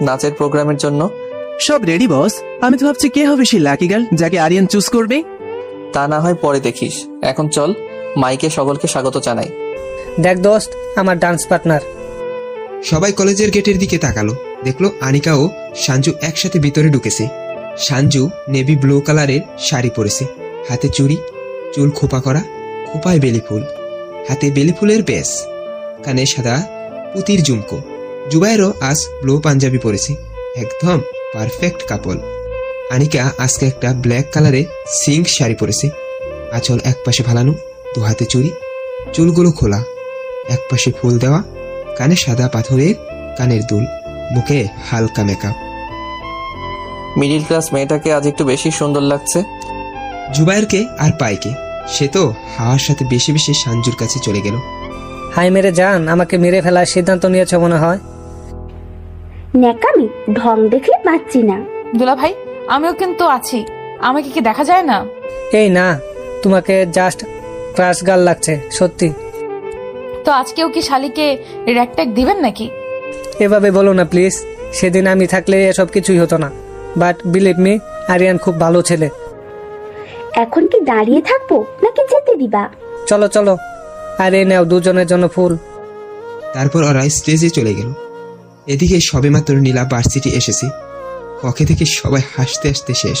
নাচের প্রোগ্রামের জন্য? সব রেডি বস। আমি তো ভাবছি কে হবে সেই লাকি গার্ল যাকে আরিয়ান চুজ করবে। তা না হয় পরে দেখিস, এখন চল মাইকে সকলকে স্বাগত জানাই। দেখ দোস্ত, আমার ডান্স পার্টনার। সবাই কলেজের গেটের দিকে তাকালো, দেখলো আনিকা ও সাঞ্জু একসাথে ভিতরে ঢুকেছে। সাঞ্জু নেভি ব্লু কালারের শাড়ি পরেছে, হাতে চুড়ি, চুল খোপা করা, খোপায় বেলি ফুল, হাতে বেলি ফুলের বেস, কানে সাদা পুতির ঝুমকো। জুবাইরও আজ ব্লু পাঞ্জাবি পরেছে, একদম পারফেক্ট কাপল। আনিকা আজকে একটা ব্ল্যাক কালারের সিঙ্ক শাড়ি পরেছে, আঁচল একপাশে ভালানো, দু হাতে চুড়ি, চুলগুলো খোলা, একপাশে ফুল দেওয়া, কানে সাদা পাথরের কানের দুল, মুখে হালকা মেকআপ। মিডিল ক্লাস মেয়েটাকে আজ একটু বেশি সুন্দর লাগছে। জুবাইরকে আর পাইকে, সে তো হাওয়ার সাথে বেশি বেশি সাঞ্জুর কাছে চলে গেল। হাই মেরে জান, আমাকে মেরে ফেলার সিদ্ধান্ত নিয়েছে মনে হয়। ন্যাকামি ঢং দেখলে পাচ্ছি না। দুলা ভাই, আমিও কিন্তু আছি, আমাকে কি দেখা যায় না? এই না, তোমাকে জাস্ট ক্রাশ গার্ল লাগছে সত্যি। তো আজকেও কি শালিকে র্যাকট্যাক দিবেন নাকি? এভাবে বলো না প্লিজ। সেদিন আমি থাকলে এসব কিছুই হতো না। বাট বিলিভ মি, আরিয়ান খুব ভালো ছেলে। এখন কি দাঁড়িয়ে থাকবো নাকি যেতে দিবা? চলো চলো, আরে নাও দুজনের জন্য ফুল। তারপর ওরা স্টেজে চলে গেল। এদিকে সবেমাত্র নীলা ভার্সিটি এসেছে। কক্ষে থেকে সবাই হাসতে হাসতে শেষ।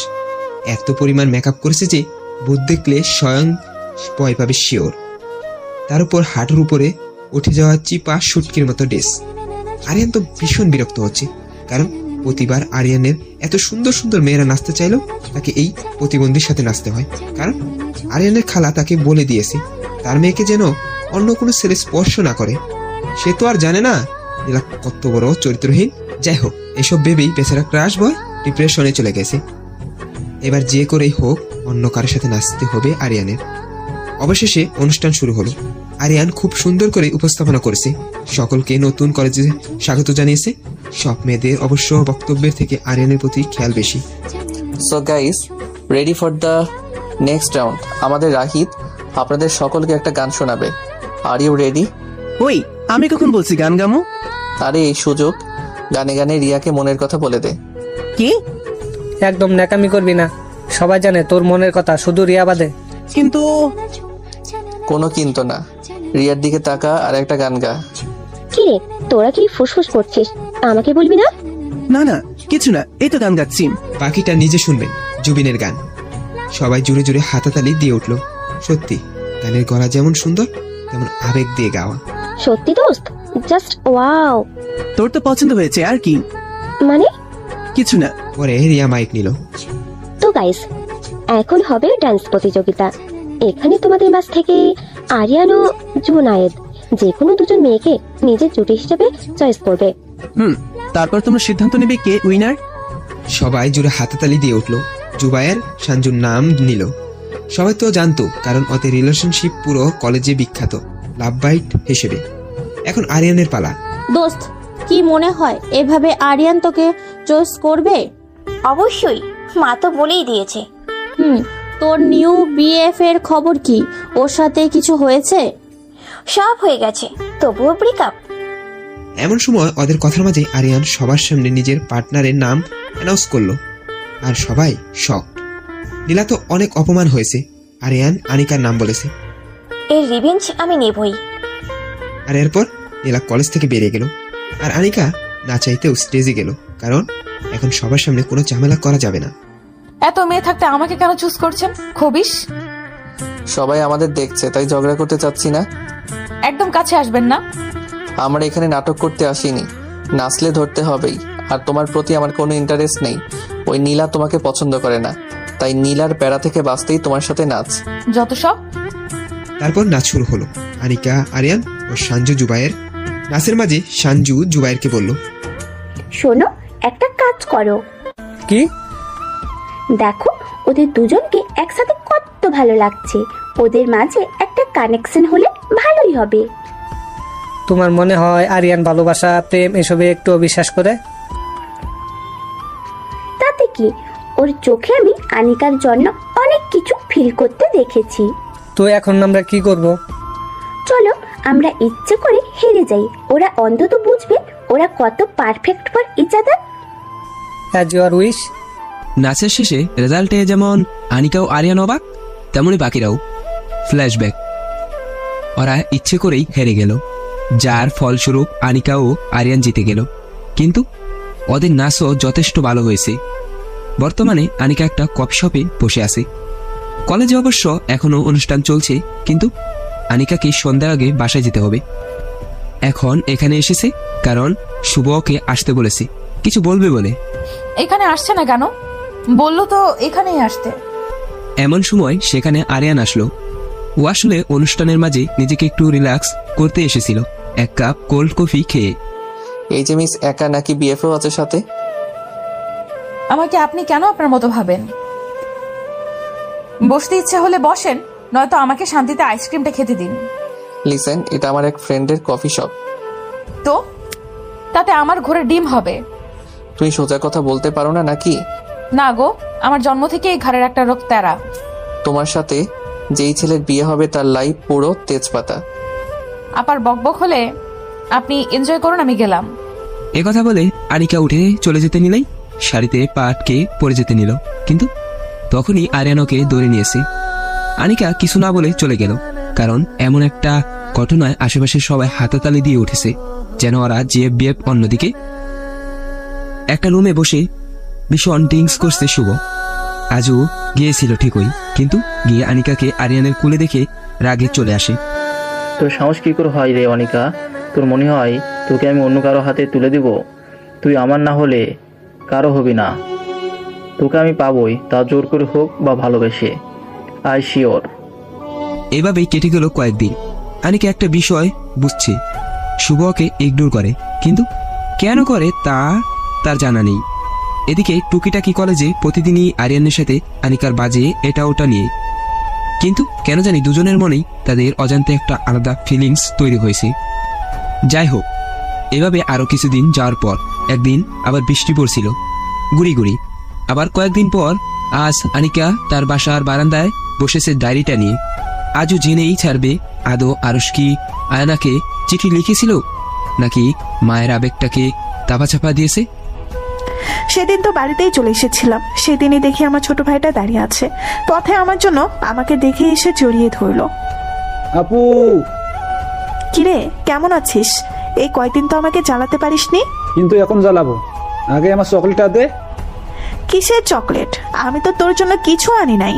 এত পরিমাণ মেকআপ করেছে যে ভূত দেখলে স্বয়ং ভয় পাবে শিওর। তার উপর হাঁটুর উপরে উঠে যাওয়া চিপা শুটকির মতো ড্রেস। আরিয়ান তো ভীষণ বিরক্ত হচ্ছে, কারণ প্রতিবার আরিয়ানের এত সুন্দর সুন্দর মেয়েরা নাচতে চাইলেও তাকে এই প্রতিবন্ধীর সাথে নাচতে হয়, কারণ আরিয়ানের খালা তাকে বলে দিয়েছে তার মেয়েকে যেন অন্য কোনো ছেলে স্পর্শ না করে। সে তো আর জানে না নীলা কত বড় চরিত্রহীন। যাই হোক, এসব ভেবেই বেচারা ক্রাশ বয় ডিপ্রেশনে চলে গেছে। এবার যে করেই হোক অন্য কারোর সাথে নাচতে হবে আরিয়ানের। অবশেষে অনুষ্ঠান শুরু হলো। আরিয়ান খুব সুন্দর করে উপস্থাপনা করেছে, সকলকে নতুন কলেজে স্বাগত জানিয়েছে। সব মেয়েদের অবশ্য বক্তব্যের থেকে আরিয়ানের প্রতি খেয়াল বেশি। So guys, ready for the next round. আমাদের রাহিত আপনাদের সকলকে একটা গান শোনাবে। Are you ready? ওই, আমি কখন বলছি গান গামো? আরে এই সুযোগ, গানে গানে রিয়াকে মনের কথা বলে দে। কি? একদম ন্যাকামি করবি না, সবাই জানে তোর মনের কথা, শুধু রিয়া বাদে। কিন্তু কোনো কিন্তু না, রিয়ার দিকে তাকা আর একটা গান গা। কি রে, তোরা কি ফুসফুস করছিস? আমাকে বলবি না? না না, কিছু না, এই তো গান গাচ্ছি। বাকিটা নিজে শুনবেন, জুবিনের গান। সবাই জোরে জোরে হাতাতালি দিয়ে উঠলো। সত্যি গানের গলা যেমন সুন্দর তেমন আবেগ দিয়ে গাওয়া। সত্যি দোস্ত, জাস্ট ওয়াও। তোর তো পছন্দ হয়েছে, আর কি? মানে কিছু না। পরে রিয়া মাইক নিল। তো গাইস, এখন হবে ডান্স প্রতিযোগিতা। এখানে তোমাদের মাঝ থেকে আরিয়ান ও জুনায়েদ যে কোনো দুজন মেয়েকে নিজের জুটি হিসেবে চয়েস করবে। তারপর তোমরা সিদ্ধান্ত নেবে কে উইনার। সবাই জুড়ে হাতাতালি দিয়ে উঠলো। জুবায়ের সানজুর নাম নিল। সবাই তো জানতো, কারণ ওদের রিলেশনশিপ পুরো কলেজে বিখ্যাত লাভ বাইট হিসেবে। এখন আরিয়ানের পালা। দোস্ত, কি মনে হয় এভাবে আরিয়ান তোকে চয়েস করবে? অবশ্যই, মা তো বলেই দিয়েছে। তোর নিউ বিএফ এর খবর কি? ওর সাথে কিছু হয়েছে? সব হয়ে গেছে, তবুও ব্রেকআপ। এমন সময় ওদের কথার মাঝে আরিয়ান সবার সামনে নিজের পার্টনারের নাম অ্যানাউন্স করলো, আর সবাই শক। নীলা তো অনেক অপমান হয়েছে। আরিয়ান আনিকার নাম বলেছে। এর রিভেঞ্জ আমি নেবই। আর এরপর নীলা কলেজ থেকে বেরিয়ে গেল, আর আনিকা না চাইতেও স্টেজে গেল, কারণ এখন সবার সামনে কোনো ঝামেলা করা যাবে না। এত মেয়ে থাকতে আমাকে কেন চুজ করছেন? খবিস। সবাই আমাদের দেখছে, তাই ঝগড়া করতে চাচ্ছি না। একদম কাছে আসবেন না। আমরা এখানে নাটক করতে আসিনি, নাচলে ধরতে হবেই। আর তোমার প্রতি আমার কোনো ইন্টারেস্ট নেই। ওই নীলা তোমাকে পছন্দ করে না, তাই নীলার প্যারা থেকে বাঁচতেই তোমার সাথে নাচ। যত সব। তারপর নাচ শুরু হলো। আনিকা, আরিয়ান ও সানজু জুবায়ের। নাচের মাঝে সানজু জুবায়েরকে বলল, শোনো, একটা কাজ করো। কি? দেখো, ওদের দুজনকে একসাথে কত ভালো লাগছে। ওদের মাঝে একটা কানেকশন হলে ভালোই হবে। তোমার মনে হয় আরিয়ান ভালোবাসা, প্রেম এসবে একটু বিশ্বাস করে? তাতে কি, ওর চোখে আমি আনিকার জন্য অনেক কিছু ফিল করতে দেখেছি। তো এখন আমরা কি করব? চলো আমরা ইচ্ছে করে হেরে যাই, ওরা অন্তত বুঝবে ওরা কত perfect for each other. As your wish. নাচের শেষে রেজাল্টে যেমন আনিকা ও আরিয়ান অবাক, তেমনি বাকিরাও। ফ্ল্যাশব্যাক, ওরা ইচ্ছে করেই হেরে গেল, যার ফলস্বরূপ আনিকা ও আরিয়ান জিতে গেল। কিন্তু ওদের নাচও যথেষ্ট ভালো হয়েছে। বর্তমানে আনিকা একটা কফি শপে বসে আছে। কলেজে অবশ্য এখনো অনুষ্ঠান চলছে, কিন্তু আনিকাকে সন্ধ্যার আগে বাসায় যেতে হবে। এখন এখানে এসেছে কারণ শুভ ওকে আসতে বলেছে, কিছু বলবে বলে। এখানে আসছে না কেন? বললো তো এখানেই আসতে। এমন সময় সেখানে আরিয়ান আসলো। ও আসলে অনুষ্ঠানের মাঝে নিজেকে একটু রিল্যাক্স করতে এসেছিল, এক কাপ কোল্ড কফি খেয়ে। এই যে মিস একা নাকি বিএফও আছে সাথে? আমাকে আপনি কেন আপনার মতো ভাবেন? বসতে ইচ্ছে হলে বসেন, নয়তো আমাকে শান্তিতে আইসক্রিমটা খেতে দিন। লিসেন, এটা আমার এক ফ্রেন্ডের কফি শপ। তো তাতে আমার ঘরে ডিম হবে? তুমি সোজা কথা বলতে পারো না নাকি? না গো, আমার জন্ম থেকে এই ঘরের একটা রোগ তেরা। তোমার সাথে যেই ছেলের বিয়ে হবে তার লাইফ পুরো তেজপাতা। আপার বকবক হলে আপনি এনজয় করুন, আমি গেলাম। কথা বলে আনিকা উঠে চলে যেতে নিলেই শাড়িতে পা আটকে পড়ে যেতে নিল, কিন্তু তখনই আরিয়ানকে দৌড়ে নিয়েছে। আনিকা কিছু না বলে চলে গেল, কারণ এমন একটা ঘটনায় আশেপাশে সবাই হাতাতালি দিয়ে উঠেছে, যেন ওরা জিএফবিএফ। অন্যদিকে একটা রুমে বসে ভীষণ ড্রিঙ্কস করছে শুভ। আজও গিয়েছিল ঠিকই, কিন্তু গিয়ে আনিকাকে আরিয়ানের কোলে দেখে রাগে চলে আসে। তোর সাহস কি করে হয় রে অনিকা? তোর মনে হয় তোকে আমি অন্য কারো হাতে তুলে দিব? তুই আমার না হলে কারো হবি না। তোকে আমি পাবোই, তা জোর করে হোক বা ভালোবেসে। I sure. এভাবেই কেটে গেল কয়েকদিন। আনিকা একটা বিষয় বুঝছে, শুভ ওকে ইগনোর করে, কিন্তু কেন করে তা তার জানা নেই। এদিকে টুকিটাকি কলেজে প্রতিদিনই আরিয়ানের সাথে আনিকার বাজে এটা ওটা নিয়ে, কিন্তু কেন জানি দুজনের মনেই তাদের অজান্তে একটা আলাদা ফিলিংস তৈরি হয়েছে। যাই হোক, এভাবে আরো কিছুদিন যাওয়ার পর একদিন আবার বৃষ্টি পড়ছিল গুড়ি গুড়ি। আবার কয়েকদিন পর আজ আনিকা তার বাসার বারান্দায় বসেছে ডায়েরিটা নিয়ে। আজও জেনেই ছাড়বে আদৌ আরশ কি আয়নাকে চিঠি লিখেছিল, নাকি মায়ের আবেগটাকে চাপা দিয়েছে। সেদিন তো বাড়িতেই চলে এসেছিলাম। সেদিনই দেখি আমার ছোট ভাইটা দাঁড়িয়ে আছে পথে আমার জন্য। আমাকে দেখে এসে জড়িয়ে ধরলো। আপু, কিরে কেমন আছিস? এই কয়দিন তো আমাকে জ্বালাতে পারিসনি। কিন্তু এখন জ্বালাবো, আগে আমার চকলেটটা দে। কিসের চকলেট? আমি তো তোর জন্য কিছু আনি নাই।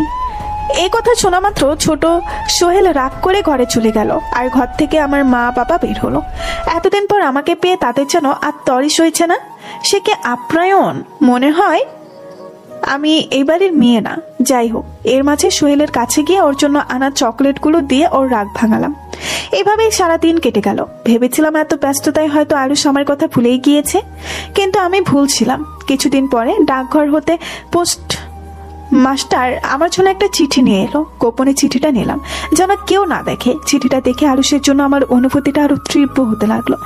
এই কথা শোনা মাত্র ছোট সোহেল রাগ করে ঘরে চলে গেল, আর ঘর থেকে আমার মা বাবা বের হলো। এতদিন পর আমাকে পেয়ে তাদের যেন আর তরিস হয়েছে না। সে কি আপ্যায়ন! মনে হয় আমি এই বাড়ির মেয়ে না। যাই হোক, এর মাঝে সোহেলের কাছে গিয়ে ওর জন্য আনা চকলেটগুলো দিয়ে ওর রাগ ভাঙালাম। এভাবেই সারাদিন কেটে গেল। ভেবেছিলাম এত ব্যস্ততায় হয়তো আরুষ আমার কথা ভুলেই গিয়েছে, কিন্তু আমি ভুল ছিলাম। কিছুদিন পরে ডাকঘর হতে পোস্ট মাস্টার আমার জন্য একটা চিঠি নিয়ে এলো। গোপনে চিঠিটা নিলাম যেন কেউ না দেখে। চিঠিটা দেখে আরুষের জন্য আমার অনুভূতিটা আরো তীব্র হতে লাগলো।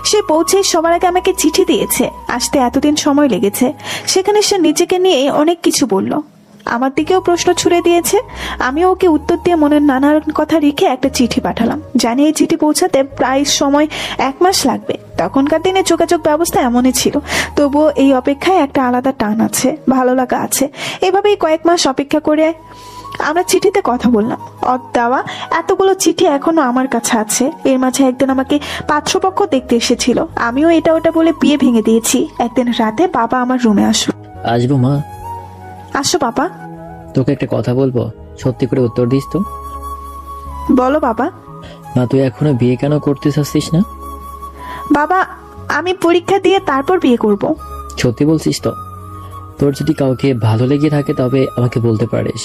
সে পৌঁছে সবার আগে আমাকে চিঠি দিয়েছে। আসতে এতদিন সময় লেগেছে। সেখানে সে নিজেকে নিয়ে অনেক কিছু বলল, আমার দিকেও প্রশ্ন ছুড়ে দিয়েছে। আমিও ওকে উত্তর দিয়ে মনের নানান কথা রেখে একটা চিঠি পাঠালাম। জানি এই চিঠি পৌঁছাতে প্রায় সময় 1 মাস লাগবে। তখনকার দিনে যোগাযোগ ব্যবস্থা এমনই ছিল, তবুও এই অপেক্ষায় একটা আলাদা টান আছে, ভালো লাগা আছে। এভাবেই কয়েক মাস অপেক্ষা করে আমরা চিঠিতে কথা বললাম। ওর দেওয়া এতগুলো চিঠি এখনো আমার কাছে আছে। এর মাঝে একদিন আমাকে পাত্রপক্ষ দেখতে এসেছিল। আমিও এটা ওটা বলে বিয়ে ভেঙে দিয়েছি। একদিন রাতে বাবা আমার রুমে আসলো। আসবো মা? আসো বাবা। তোকে একটা কথা বলবো, সত্যি করে উত্তর দিস তো। বলো বাবা। মা, তুই এখনো বিয়ে কেন করতে চাচ্ছিস না? বাবা, আমি পরীক্ষা দিয়ে তারপর বিয়ে করব। সত্যি বলছিস তো? তোর যদি কাউকে ভালো লেগে থাকে তবে আমাকে বলতে পারিস।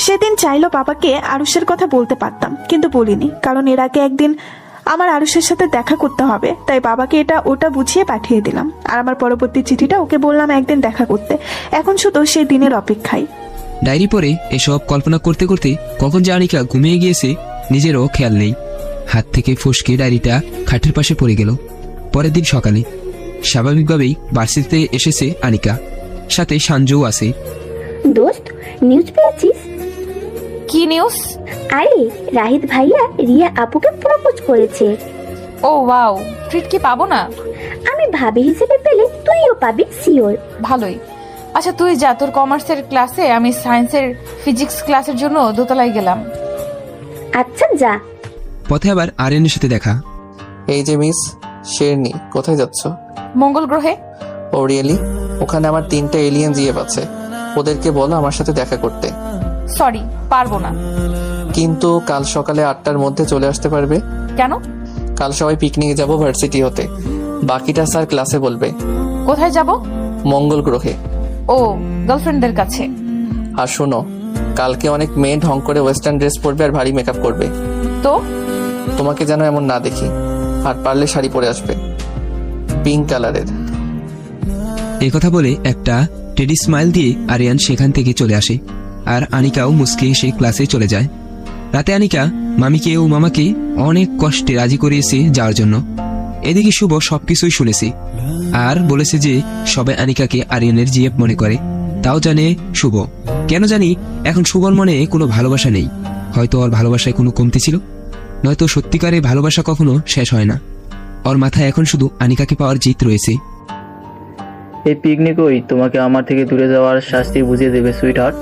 সেদিন চাইলো বাবাকে আরুষের কথা বলতে পারতাম, কিন্তু বলিনি, কারণ এর আগে একদিন আমার আরুষের সাথে দেখা করতে হবে। তাই বাবাকে এটা ওটা বুঝিয়ে পাঠিয়ে দিলাম। আর আমার পরবর্তী চিঠিটা ওকে বললাম একদিন দেখা করতে। এখন শুধু সেই দিনের অপেক্ষায়। ডায়েরি পড়ে এসব কল্পনা করতে করতে কখন যে আনিকা ঘুমিয়ে গিয়েছে নিজেরও খেয়াল নেই। হাত থেকে ফসকে ডায়েরিটা খাটের পাশে পড়ে গেল। পরের দিন সকালে স্বাভাবিকভাবেই ভার্সিটিতে এসেছে আনিকা, সাথে সাঞ্জুও আছে। দোস্ত, নিউজ পেয়েছিস? কি নিউজ? আরে রাহিত ভাইয়া রিয়া আপুকে প্রপোজ করেছে। ও ওয়াও, ট্রিট কি পাবো না? আমি ভাবি হিসেবে পেলে তুইও পাবি, সিওর। ভালোই। আচ্ছা তুই যা, তোর কমার্সের ক্লাসে, আমি সায়েন্সের ফিজিক্স ক্লাসের জন্য দোতলায় গেলাম। আচ্ছা যা। পথে আবার আরিয়ানের সাথে দেখা। এই যে মিস শেরনি, কোথায় যাচ্ছ? মঙ্গল গ্রহে। ও রিয়েলি? ওখানে আমার 3টা এলিয়েন জিএফ আছে, ওদেরকে বলো আমার সাথে দেখা করতে। সরি, পারবো না। কিন্তু কাল সকালে 8টার মধ্যে চলে আসতে পারবে? কেন? কাল সবাই পিকনিকে যাব ভার্সিটি হতে, বাকিটা স্যার ক্লাসে বলবে। কোথায় যাব? মঙ্গল গ্রহে। ও, গার্লফ্রেন্ডদের কাছে। আর শোনো, কালকে অনেক মেয়ে ঢং করে ওয়েস্টার্ন ড্রেস পরবে আর ভারী মেকআপ করবে। তো তোমাকে যেন এমন না দেখি, আর পারলে শাড়ি পরে আসবে, পিঙ্ক কালারের। এই কথা বলে একটা টেডি স্মাইল দিয়ে আরিয়ান সেখান থেকে চলে আসে, আর আনিকাও মুস্কে এসে ক্লাসে চলে যায়। রাতে আনিকা মামিকে ও মামাকে অনেক কষ্টে রাজি করিয়েছে যাওয়ার জন্য। এদিকে শুভ সবকিছুই শুনেছে আর বলেছে যে সবাই আনিকাকে আরিয়ানের জিএফ মনে করে। তাও জানে শুভ। কেন জানি এখন শুভর মনে কোনো ভালোবাসা নেই। হয়তো ওর ভালোবাসায় কোনো কমতি ছিল, নয়তো সত্যিকারে ভালোবাসা কখনো শেষ হয় না। ওর মাথায় এখন শুধু আনিকাকে পাওয়ার জিত রয়েছে। এই পিকনিকই তোমাকে আমার থেকে দূরে যাওয়ার শাস্তি বুঝিয়ে দেবে সুইট হার্ট।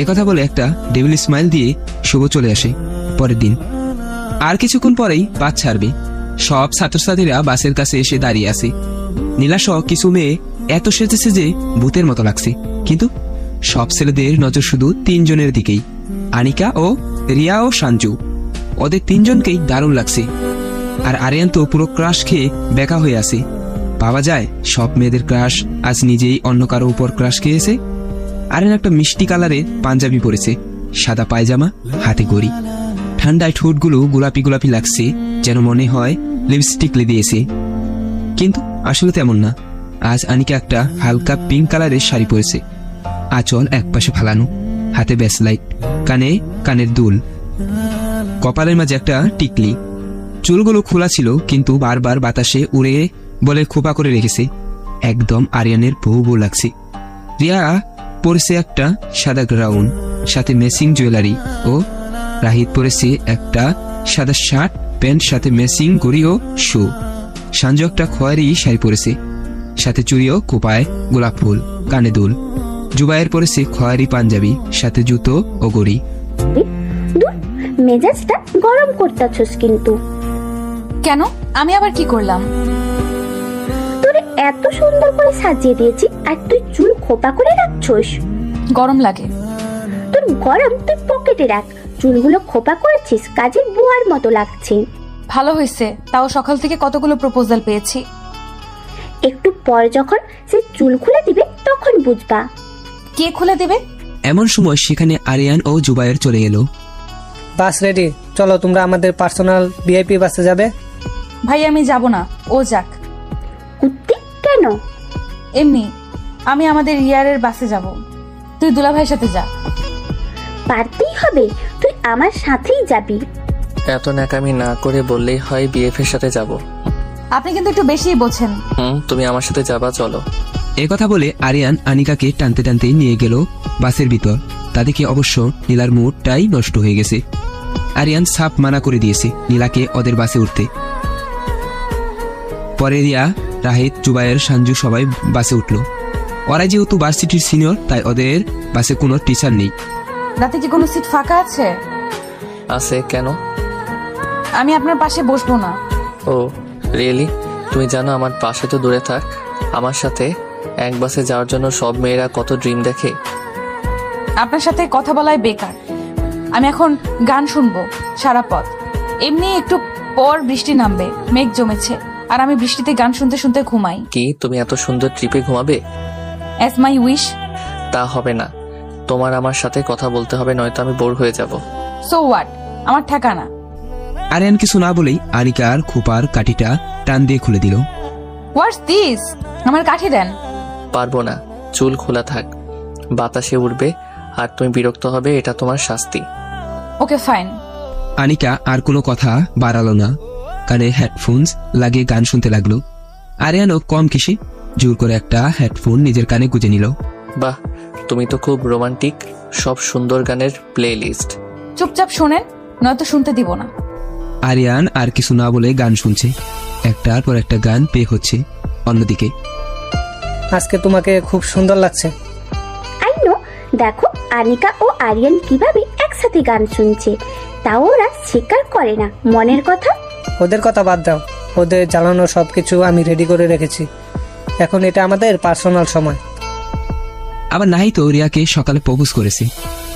একথা বলে একটা ডেভিল স্মাইল দিয়ে শুভ চলে আসে। পরের দিন আর কিছুক্ষণ পরেই বাস ছাড়বে। সব ছাত্রছাত্রীরা বাসের কাছে এসে দাঁড়িয়ে আছে। নীলাসহ কিছু মেয়ে এত সেজেছে যে ভূতের মতো লাগছে, কিন্তু সব ছেলেদের নজর শুধু 3 জনের দিকেই, আনিকা ও রিয়া ও সাঞ্জু। ওদের 3 জনকেই দারুণ লাগছে। আর আরিয়ান তো পুরো ক্রাশ খেয়ে বেকা হয়ে আছে। পাওয়া যায় সব মেয়েদের ক্রাশ আজ নিজেই অন্য কারো উপর ক্রাশ খেয়েছে। আরিয়ান একটা মিষ্টি কালারের পাঞ্জাবি পরেছে, সাদা পায়জামা, হাতে ঘড়ি। ঠান্ডায় ঠোঁটগুলো গোলাপি গোলাপি লাগছে, যেন মনে হয় লিপস্টিক দিয়েছে, কিন্তু আসলে তেমন না। আজ আনিকা একটা হালকা পিঙ্ক কালারের শাড়ি পরেছে, আঁচল একপাশে ফালানো, হাতে ব্যাসলাইট, কানে কানের দুল, কপালের মাঝে একটা টিকলি। চুলগুলো খোলা ছিল কিন্তু বারবার বাতাসে উড়ে বলে খোপা করে রেখেছে। একদম আরিয়ানের বউ বউ লাগছে। রিয়া পরেছে একটা সাদা গ্রাউন, সাথে ম্যাচিং জুয়েলারি, ও রাহিত পরেছে একটা সাদা শার্ট প্যান্ট, সাথে ম্যাচিং ঘড়ি ও শু। সাঞ্জু একটা খয়েরি শাড়ি পরেছে, সাথে চুড়ি ও কোপায় গোলাপ ফুল, কানে দুল। জুবাইয়ের পরেছে খয়েরি পাঞ্জাবি, সাথে জুতো ও ঘড়ি। মেজাজটা গরম করতেছস কিন্তু। কেন? আমি আবার কি করলাম? তোরে এত সুন্দর করে সাজিয়ে দিয়েছি আর তুই চুল খোপা করে রাখছস। গরম লাগে। তোর গরম তুই পকেটে রাখ, চুলগুলো খোপা করেছিস কাজের বুয়ার মতো লাগছে। ভালো হয়েছে, তাও সকাল থেকে কতগুলো প্রপোজাল পেয়েছি। একটু পর যখন সে চুল খুলে দিবে তখন বুঝবা। কে খুলে দিবে? এমন সময় সেখানে আরিয়ান ও জুবাইর চলে এলো। বাস রেডি, চলো তোমরা আমাদের পার্সোনাল ভিআইপি বাসে যাবে। ভাই আমি যাব না, ও যাক। কেন? এমনি, আমি আমাদের ইয়ারের বাসে যাব। তুই দুলা ভাইয়ের সাথে যা। পারতেই হবে, তুই আমার সাথেই যাবি। এত ন্যাকামি না করে বললেই হয় বিএফ এর সাথে যাব। আপনি কিন্তু একটু বেশিই বোঝেন। তুমি আমার সাথে যাবা, চলো। এ কথা বলে আরিয়ান আনিকাকে টানতে টানতে নিয়ে গেল বাসের ভিতর। তা দেখে অবশ্য নীলার মুডটাই নষ্ট হয়ে গেছে। আরিয়ান সাপ মানা করে দিয়েছে নীলাকে ওদের বাসে উঠতে। পরে রিয়া, রাহিত, জুবাইর, সাঞ্জু সবাই বাসে উঠল। ওরা যেহেতু ভার্সিটির সিনিয়র, তাই ওদের বাসে কোনো টিচার নেই। রাতে কি কোনো সিট ফাঁকা আছে? আছে। কেন? আমি আপনার পাশে বসবো না। ও রিয়েলি? তুমি জানো আমার পাশে তো দূরে থাক, আমার সাথে এক বাসে যাওয়ার জন্য সব মেয়েরা কত ড্রিম দেখে। আপনার সাথে কথা বলাই বেকার। আমি এখন গান শুনবো সারা পথ। এমনি একটু পর বৃষ্টি নামবে, মেঘ জমেছে, আর আমি বৃষ্টিতে গান শুনতে শুনতে ঘুমাই। কি তুমি এত সুন্দর ট্রিপে ঘুমাবে? As my wish. তা হবে না, তোমার আমার সাথে কথা বলতে হবে, নয়তো আমি বোর হয়ে যাব। সো হোয়াট, আমার ঠেকানা। আরিয়ান কিছু না বলেই আনিকার খোপার কাঠিটা টান দিয়ে খুলে দিল। What's this? আমার কাঠি দেন। পারবো না, চুল খোলা থাক, বাতাসে উড়বে আর তুমি বিরক্ত হবে, এটা তোমার শাস্তি। Okay fine. আনিকা আর কোনো কথা বাড়ালো না, কানে হেডফোনস লাগিয়ে গান শুনতে লাগলো। আরিয়ানও কম কিসে জোর করে একটা হেডফোন নিজের কানে গুঁজে নিল। বাহ, তুমি তো খুব রোমান্টিক। সব সুন্দর গানের প্লে লিস্ট। চুপচাপ শোনেন, নয়তো শুনতে দিব না। আরিয়ান আর কিছু না বলে গান শুনছে। একটার পর একটা গান পে হচ্ছে। অন্যদিকে, আজকে তোমাকে খুব সুন্দর লাগছে। আই নো, দেখো আনিকা ও আরিয়ান কিভাবে একসাথে গান শুনছে, তাও ওরা স্বীকার করে না মনের কথা। ওদের কথা বাদ দাও, ওদের জ্বালানো সবকিছু আমি রেডি করে রেখেছি। এখন এটা আমাদের পার্সোনাল সময়। আবার নাহি তো রিয়াকে সকালে প্রপোজ করেছে,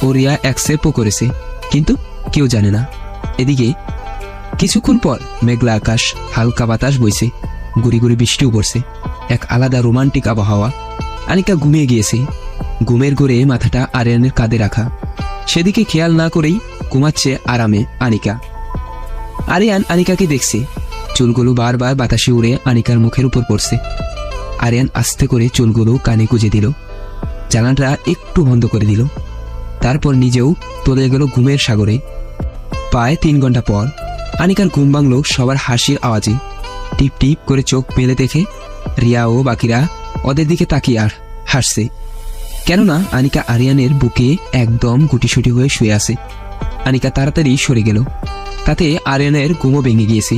ও রিয়া অ্যাকসেপ্টও করেছে, কিন্তু কেউ জানে না। এদিকে কিছুক্ষণ পর মেঘলা আকাশ, হালকা বাতাস বইছে, গুড়ি গুড়ি বৃষ্টিও পড়ছে। এক আলাদা রোমান্টিক আবহাওয়া। আনিকা ঘুমিয়ে গিয়েছে, ঘুমের ঘোরে মাথাটা আরিয়ানের কাঁধে রাখা। সেদিকে খেয়াল না করেই ঘুমাচ্ছে আরামে আনিকা। আরিয়ান আনিকাকে দেখছে, চুলগুলো বারবার বাতাসে উড়ে আনিকার মুখের উপর পড়ছে। আরিয়ান আস্তে করে চুলগুলো কানে গুঁজে দিল, জানালাটা একটু বন্ধ করে দিল, তারপর নিজেও চলে গেল ঘুমের সাগরে। প্রায় 3 ঘন্টা পর আনিকার ঘুম ভাঙলো সবার হাসির আওয়াজে। টিপ টিপ করে চোখ মেলে দেখে রিয়া ও বাকিরা ওদের দিকে তাকিয়ে আর হাসছে, কেননা আনিকা আরিয়ানের বুকে একদম গুটিসুটি হয়ে শুয়ে আছে। আনিকা তাড়াতাড়ি সরে গেল, তাতে আরিয়ানের ঘুমও ভেঙে গিয়েছে।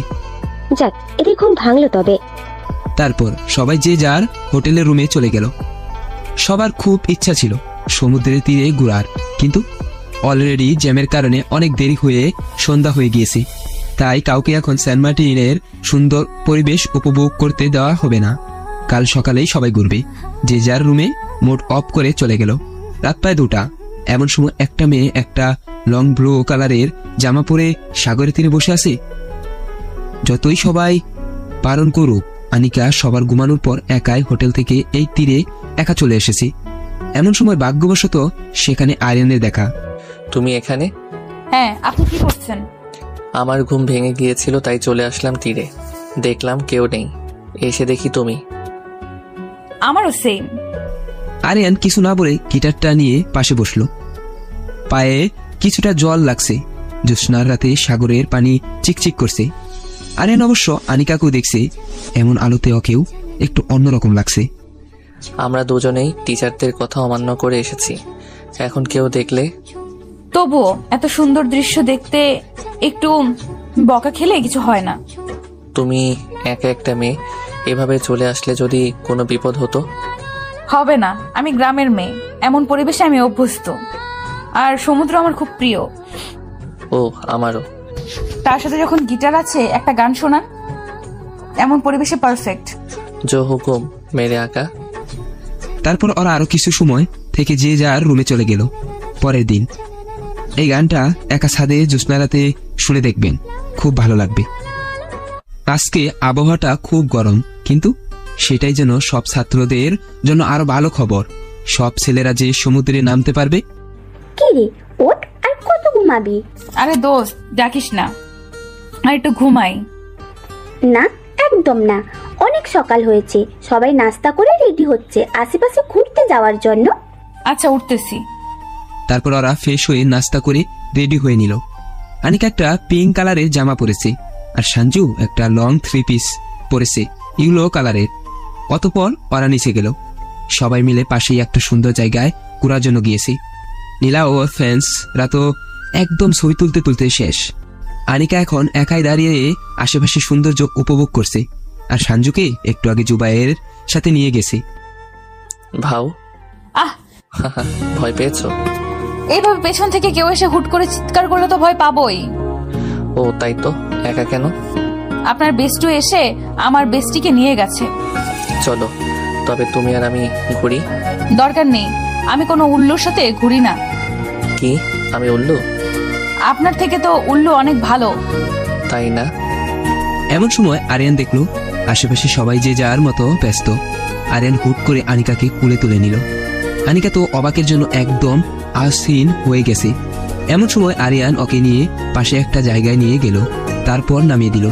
যাক, এদের ঘুম ভাঙলো তবে। তারপর সবাই যে যার হোটেলের রুমে চলে গেল। সবার খুব ইচ্ছা ছিল সমুদ্রের তীরে ঘোরার, কিন্তু অলরেডি জ্যামের কারণে অনেক দেরি হয়ে সন্ধ্যা হয়ে গিয়েছে। তাই কাউকে এখন সেন্ট মার্টিনের সুন্দর পরিবেশ উপভোগ করতে দেওয়া হবে না। কাল সকালেই সবাই ঘুরবে। যে যার রুমে মোড অফ করে চলে গেল। রাত প্রায় 2টা। এমন সময় একটা মেয়ে একটা লং ব্লু কালারের জামা পরে সাগরের তীরে বসে আছে। যতই সবাই বারণ করুক, আনিকা সবার ঘুমানোর পর একাই হোটেল থেকে এই তীরে একা চলে এসেছে। এমন সময় ভাগ্যবশত সেখানে আরিয়ানের দেখা। তুমি এখানে? হ্যাঁ, আপনি কি করছেন? আমার ঘুম ভেঙে গিয়েছিল, তাই চলে আসলাম তীরে। দেখলাম কেউ নেই, এসে দেখি তুমি। আমারও সেম। আরিয়ান কিছু না বলে গিটারটা নিয়ে পাশে বসলো। পায়ে কিছুটা জল লাগছে। জ্যোৎস্নার রাতে সাগরের পানি চিকচিক করছে। আরিয়ান অবশ্য আনিকাকেও দেখছে, এমন আলোতে ওকেও একটু অন্যরকম লাগছে। আমরা দুজনেই টিচারদের কথা অমান্য করে এসেছি, এখন কেউ দেখলে। তবুও এত সুন্দর দৃশ্য দেখতে একটু বকা খেলে কিছু হয় না। তুমি একা একটা মেয়ে, এভাবে চলে আসলে যদি কোনো বিপদ হতো? হবে না, আমি গ্রামের মেয়ে, এমন পরিবেশে আমি অভ্যস্ত। আর সমুদ্র আমার খুব প্রিয়। ও, আমারও। তার সাথে যখন গিটার আছে, একটা গান শোনান, এমন পরিবেশে পারফেক্ট। জো হুকুম মেরে আকা। তারপর ওরা আরো কিছু সময় থেকে যে যার রুমে চলে গেল। পরের দিন এই গানটা একা ছাদে জ্যোৎস্না রাতে শুনে দেখবেন, খুব ভালো লাগবে। আজকে আবহাওয়াটা খুব গরম, কিন্তু সেটাই যেন সব ছাত্রদের জন্য আরো ভালো খবর। সব ছেলেরা যে সমুদ্রে নামতে পারবে। কি রে, ওঠ, আর কত ঘুমাবি? আরে দোস্ত, ডাকিস না, আর একটু ঘুমাই। না, একদম না, অনেক সকাল হয়েছে, সবাই নাস্তা করে রেডি হচ্ছে আশেপাশে ঘুরতে যাওয়ার জন্য। আচ্ছা, উঠতেছি। তারপর ওরা ফ্রেশ হয়ে নাস্তা করে রেডি হয়ে নিল। আনিকা একটা পিঙ্ক কালারের জামা পরেছে, আর সঞ্জু একটা লং 3 পিস পরেছে ইয়েলো কালারের। অতঃপর ওরা নিচে গেল। সবাই মিলে পাশেই একটা সুন্দর জায়গায় ঘোরার জন্য গিয়েছে। নীলা ও ফ্রেন্ডসরা তো একদম ছবি তুলতে তুলতে শেষ। আনিকা এখন একাই দাঁড়িয়ে আশেপাশে সৌন্দর্য উপভোগ করছে, আর সঞ্জুকে একটু আগে জুবাইয়ের সাথে নিয়ে গেছে। ভাও, আহ, ভয় পেয়েছো? এইভাবে পেছন থেকে কেউ এসে হুট করে চিৎকার করলে তো ভয় পাবোই। ও তাই তো, একা কেন? আপনার বেস্টু এসে আমার বেস্টিকে নিয়ে গেছে। চলো তবে তুমি আর আমি ঘুরি। দরকার নেই, আমি কোনো উল্লুর সাথে ঘুরি না। কি, আমি উল্লু? আপনার থেকে তো উল্লু অনেক ভালো। তাই না? এমন সময় আরিয়ান দেখলো আশেপাশে সবাই যে যার মতো ব্যস্ত। আরিয়ান হুট করে আনিকাকে কুলে তুলে নিল। আনিকা তো অবাকের জন্য একদম আসীন হয়ে গেছে। এমন সময় আরিয়ান ওকে নিয়ে পাশে একটা জায়গায় নিয়ে গেল, তারপর নামিয়ে দিল।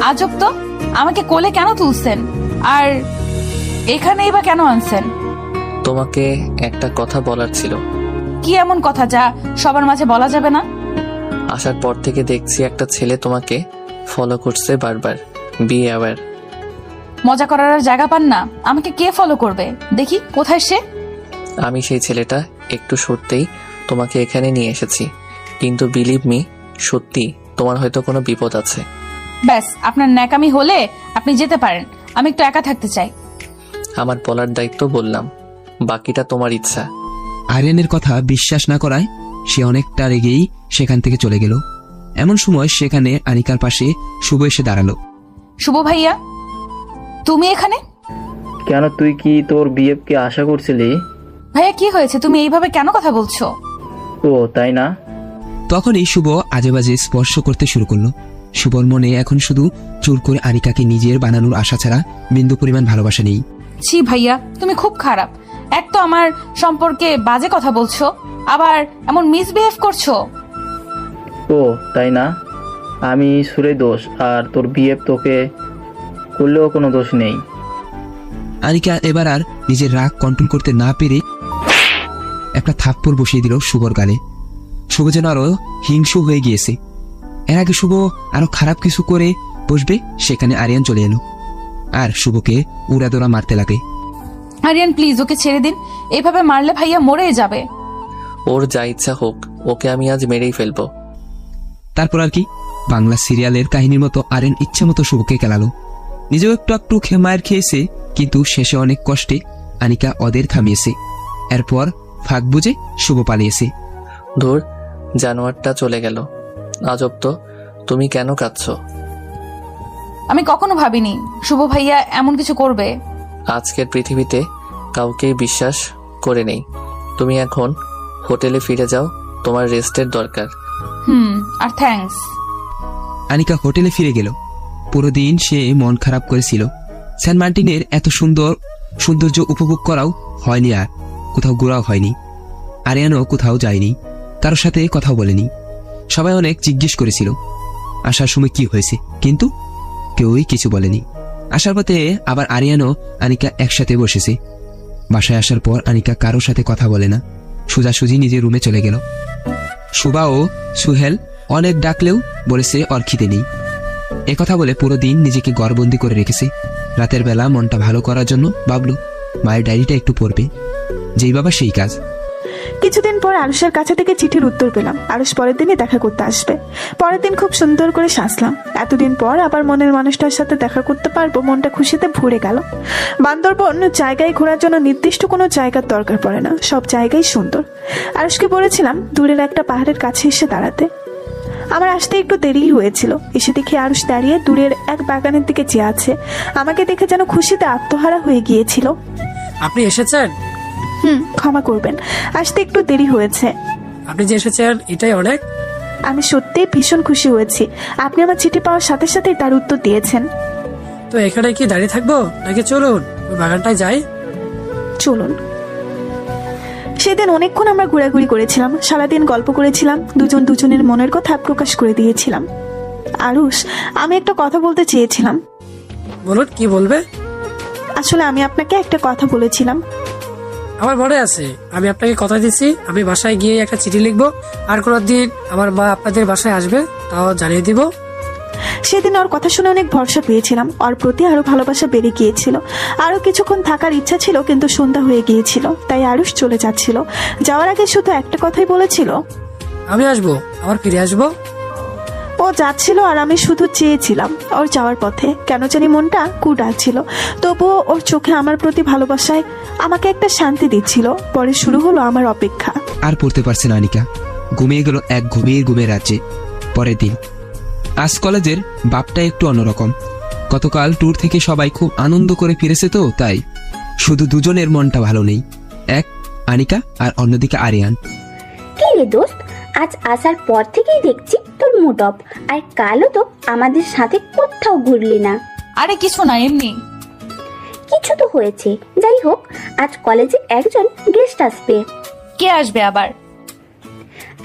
আজব তো, আমাকে কোলে কেন তুলছেন, আর এখানেই বা কেন আনছেন? তোমাকে একটা কথা বলার ছিল। কি এমন কথা যা সবার মাঝে বলা যাবে না? আসার পর থেকে দেখছি একটা ছেলে তোমাকে ফলো করছে বারবার। Be aware. মজা করার আর জায়গা পান না? আমাকে কে ফলো করবে? দেখি কোথায় সে। আমি সেই ছেলেটা, একটু সরতেই তোমাকে এখানে নিয়ে এসেছি। কিন্তু বিলিভ মি, সত্যি তোমার হয়তো কোনো বিপদ আছে। ব্যাস, আপনার ন্যাকামি হলে আপনি যেতে পারেন, আমি একটু একা থাকতে চাই। আমার বলার দায়িত্ব বললাম, বাকিটা তোমার ইচ্ছা। আরিয়ানের কথা বিশ্বাস না করায় সে অনেকটা রেগেই সেখান থেকে চলে গেল। এমন সময় সেখানে আনিকার পাশে শুভ এসে দাঁড়ালো। শুভ ভাইয়া, তুমি এখানে? কেন, তুই কি তোর বিএফ কে আশা করছিলি? ভাইয়া কি হয়েছে, তুমি এইভাবে কেন কথা বলছো? ও তাই না? তখনই শুভ আজে বাজে স্পর্শ করতে শুরু করলো। শুভর মনে এখন শুধু চুর করে আনিকাকে নিজের বানানোর আশা ছাড়া বিন্দু পরিমাণ ভালোবাসা নেই। ছি ভাইয়া, তুমি খুব খারাপ। এক তো আমার সম্পর্কে বাজে কথা বলছো, আবার এমন মিসবিহেভ করছো। ও তাই না? আমি সুরে দোষ, আর তোর বিএফ তোকে করলেও কোনো দোষ নেই। আনিকা এবার আর নিজের রাগ কন্ট্রোল করতে না পেরে একটা থাপ্পড় বসিয়ে দিল শুভর গালে। শুভ যেন আরো হিংস্র হয়ে গিয়েছে। এর আগে শুভ আরো খারাপ কিছু করে বসবে, সেখানে আরিয়ান চলে এলো আর শুভকে উড়াদোড়া মারতে লাগে। আরিয়ান প্লিজ, ওকে ছেড়ে দিন, এইভাবে মারলে ভাইয়া মরেই যাবে। ওর যা ইচ্ছা হোক, ওকে আমি আজ মেরেই ফেলবো। তারপর আর কি, বাংলা সিরিয়ালের কাহিনীর মতো আরিয়ান ইচ্ছা মতো শুভকে খেলালো। নিজেও একটু একটু মায়ের খেয়েছে, কিন্তু শেষে অনেক কষ্টে আনিকা ওদের থামিয়েছে। এরপর ফাঁক বুঝে শুভ পালিয়েছে। ধুর, জানোয়ারটা চলে গেল। আজব তো, তুমি কেন কাঁদছো? আমি কখনো ভাবিনি শুভ ভাইয়া এমন কিছু করবে। আজকের পৃথিবীতে কাউকেই বিশ্বাস করে নেই। তুমি এখন হোটেলে ফিরে যাও, তোমার রেস্টের দরকার। আর থ্যাঙ্কস। আনিকা হোটেলে ফিরে গেল। পুরো দিন সে মন খারাপ করেছিল। সেন্ট মার্টিনের এত সৌন্দর্য উপভোগ করাও হয়নি, আর কোথাও ঘোরাও হয়নি। আরিয়ানও কোথাও যায়নি, কারোর সাথে কথাও বলেনি। সবাই অনেক জিজ্ঞেস করেছিল আসার সময় কি হয়েছে, কিন্তু কেউই কিছু বলেনি। আসার পথে আবার আরিয়ানও আনিকা একসাথে বসেছে। বাসায় আসার পর আনিকা কারোর সাথে কথা বলে না, সোজাসুজি নিজের রুমে চলে গেল। সুবা ও সুহেল অনেক ডাকলেও বলেছে ওর খিদে নেই। একথা বলে পুরো দিন নিজেকে ঘরবন্দি করে রেখেছে। রাতের বেলা মনটা ভালো করার জন্য ভাবলো মায়ের ডায়েরিটা একটু পড়বে। যেই বাবা সেই কাজ। কিছুদিন পর আরুষের কাছে থেকে চিঠির উত্তর পেলাম। আরুষ পরের দিনই দেখা করতে আসবে। পরের দিন খুব সুন্দর করে সাজলাম। এতদিন পর আবার মনের মানুষটার সাথে দেখা করতে পারবো, মনটা খুশিতে ভরে গেল। বান্দরবন জায়গায় ঘোরার জন্য নির্দিষ্ট কোনো জায়গার দরকার পড়ে না, সব জায়গায় সুন্দর। আরুষকে বলেছিলাম দূরের একটা পাহাড়ের কাছে এসে দাঁড়াতে। আমার আসতে একটু দেরি হয়েছিল। এসে দেখি আরুষ দাঁড়িয়ে দূরের এক বাগানের দিকে চেয়ে আছে। আমাকে দেখে যেন খুশিতে আত্মহারা হয়ে গিয়েছিল। আপনি এসেছেন? ক্ষমা করবেন, আসতে একটু দেরি হয়েছে। আপনি যে এসেছেন এটাই অনেক। আমি সত্যিই ভীষণ খুশি হয়েছি। আপনি আমার চিঠি পাওয়ার সাথে সাথেই তার উত্তর দিয়েছেন। তো এখানে কি দাঁড়িয়ে থাকবো নাকি চলুন ওই বাগানটায় যাই? চলুন। সেদিন অনেকক্ষণ আমরা ঘোরাঘুরি করেছিলাম, সারাদিন গল্প করেছিলাম, দুজন দুজনের মনের কথা প্রকাশ করে দিয়েছিলাম। আরুষ, আমি একটা কথা বলতে চেয়েছিলাম। বলুন, কি বলবে? আসলে আমি আপনাকে একটা কথা বলেছিলাম। আমার মনে আছে, আমি আপনাকে কথা দিচ্ছি আমি বাসায় গিয়ে একটা চিঠি লিখবো, আর কোনো দিন আমার মা আপনাদের বাসায় আসবে তাও জানিয়ে দিব। সেদিন ওর কথা শুনে অনেক ভরসা পেয়েছিলাম। ওর প্রতি আরো ভালোবাসা বেড়ে গিয়েছিল। আরো কিছুক্ষণ থাকার ইচ্ছা ছিল, কিন্তু সন্ধ্যা হয়ে গিয়েছিল, তাই আরুষ চলে যাচ্ছিল। যাওয়ার আগে শুধু একটা কথাই বলেছিল, আমি আসবো, আবার ফিরে আসবো। ও যাচ্ছিল আর আমি শুধু চেয়েছিলাম ওর যাওয়ার পথে। কেন জানি মনটা ডাকছিল, তবুও ওর চোখে আমার প্রতি ভালোবাসায় আমাকে একটা শান্তি দিচ্ছিল। পরে শুরু হলো আমার অপেক্ষা। আর পড়তে পারছে না আনিকা, ঘুমিয়ে গেল এক ঘুমের রাজ্যে। পরের দিন আজ কলেজের বাপটা একটু অন্যরকম। গতকাল ট্যুর থেকে সবাই খুব আনন্দ করে ফিরেছে, তো তাই শুধু দুজনের মনটা ভালো নেই, এক আনিকা আর অন্যদিকে আরিয়ান। কি রে দোস্ত, আজ আসার পর থেকেই দেখছি তোর মুড অফ, আর কালও তো আমাদের সাথে কোথাও ঘুরলি না। আরে কিছু না, এমনি। কিছু তো হয়েছে, যাই হোক আজ কলেজে একজন গেস্ট আসবে। কে আসবে আবার?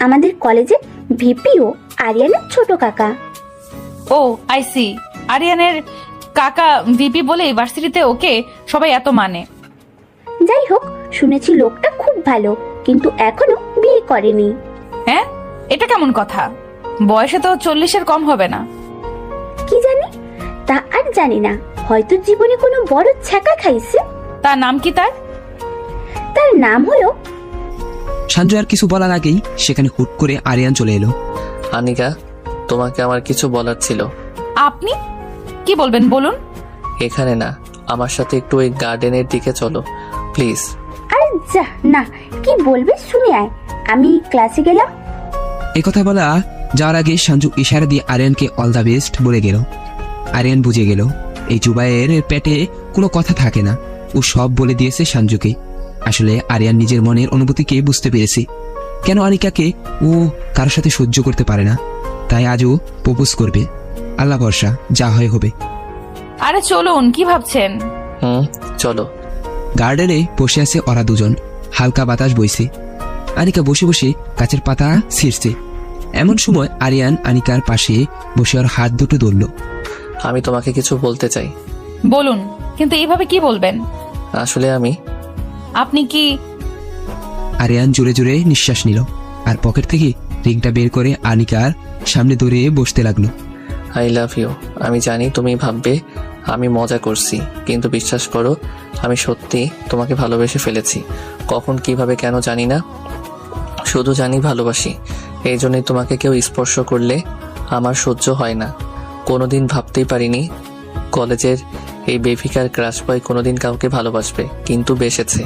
আমাদের কলেজে ভিপিও আরিয়ানের ছোট কাকা। ও আই সি, আরিয়ানের কাকা ভিপি বলে ইউনিভার্সিটিতে ওকে সবাই এত মানে। যাই হোক, শুনেছি লোকটা খুব ভালো, কিন্তু এখনো বিয়ে করেনি। হ্যাঁ, এটা কেমন কথা? বয়সে তো 40-এর কম হবে না। কি জানি, তা আর জানি না, হয়তো জীবনে কোনো বড় ছ্যাঁকা খাইছে। তার নাম কি? তার নাম হলো সঞ্জয়। আর কিছু বলার আগেই সেখানে হুট করে আরিয়ান চলে এলো। আনিকা, তোমাকে আমার কিছু বলার ছিল। আপনি কি বলবেন বলুন। এখানে না, আমার সাথে একটু ওই গার্ডেনের দিকে চলো প্লিজ। আরে যা না, কি বলবি শুনে আয়, আমি ক্লাসে গেলাম। একথা বলা যাওয়ার আগে সঞ্জু ইশারা দিয়ে আরিয়ানকে অল দ্য বেস্ট বলে গেল। আরিয়ান বুঝে গেল এই জুবাইয়ের পেটে কোনো কথা থাকে না, ও সব বলে দিয়েছে সঞ্জুকে। আসলে আরিয়ান নিজের মনের অনুভূতিকে বুঝতে পেরেছে, কেন আনিকাকে ও কারোর সাথে সহ্য করতে পারে না। তাই আজও প্রপোজ করবে। আল্লাহ ভরসা, যা হয় হবে। আরে চলুন, কি ভাবছেন? চলো। গার্ডেনে বসে আছে ওরা দুজন, হালকা বাতাস বইছে। আনিকা বসে বসে গাছের পাতা ছিঁড়ছে। এমন সময় আরিয়ান আনিকার পাশে বসে ওর হাত দুটো ধরল। আমি তোমাকে কিছু বলতে চাই। বলুন, কিন্তু এইভাবে কি বলবেন? আসলে আপনি কি? আরিয়ান জোরে জোরে নিঃশ্বাস নিল আর পকেট থেকে রিংটা বের করে আনিকার সামনে ধরে বসতে লাগলো। I love you. আমি জানি তুমি ভাববে আমি মজা করছি, কিন্তু বিশ্বাস করো আমি সত্যি তোমাকে ভালোবেসে ফেলেছি। কখন কিভাবে কেন জানি না, শুধু জানি ভালোবাসি। এই জন্যই তোমাকে কেউ স্পর্শ করলে আমার সহ্য হয় না। কোনোদিন ভাবতেই পারিনি কলেজের এই বেফিকার ক্রাশ বয় কোনোদিন কাউকে ভালোবাসবে, কিন্তু বেসেছে,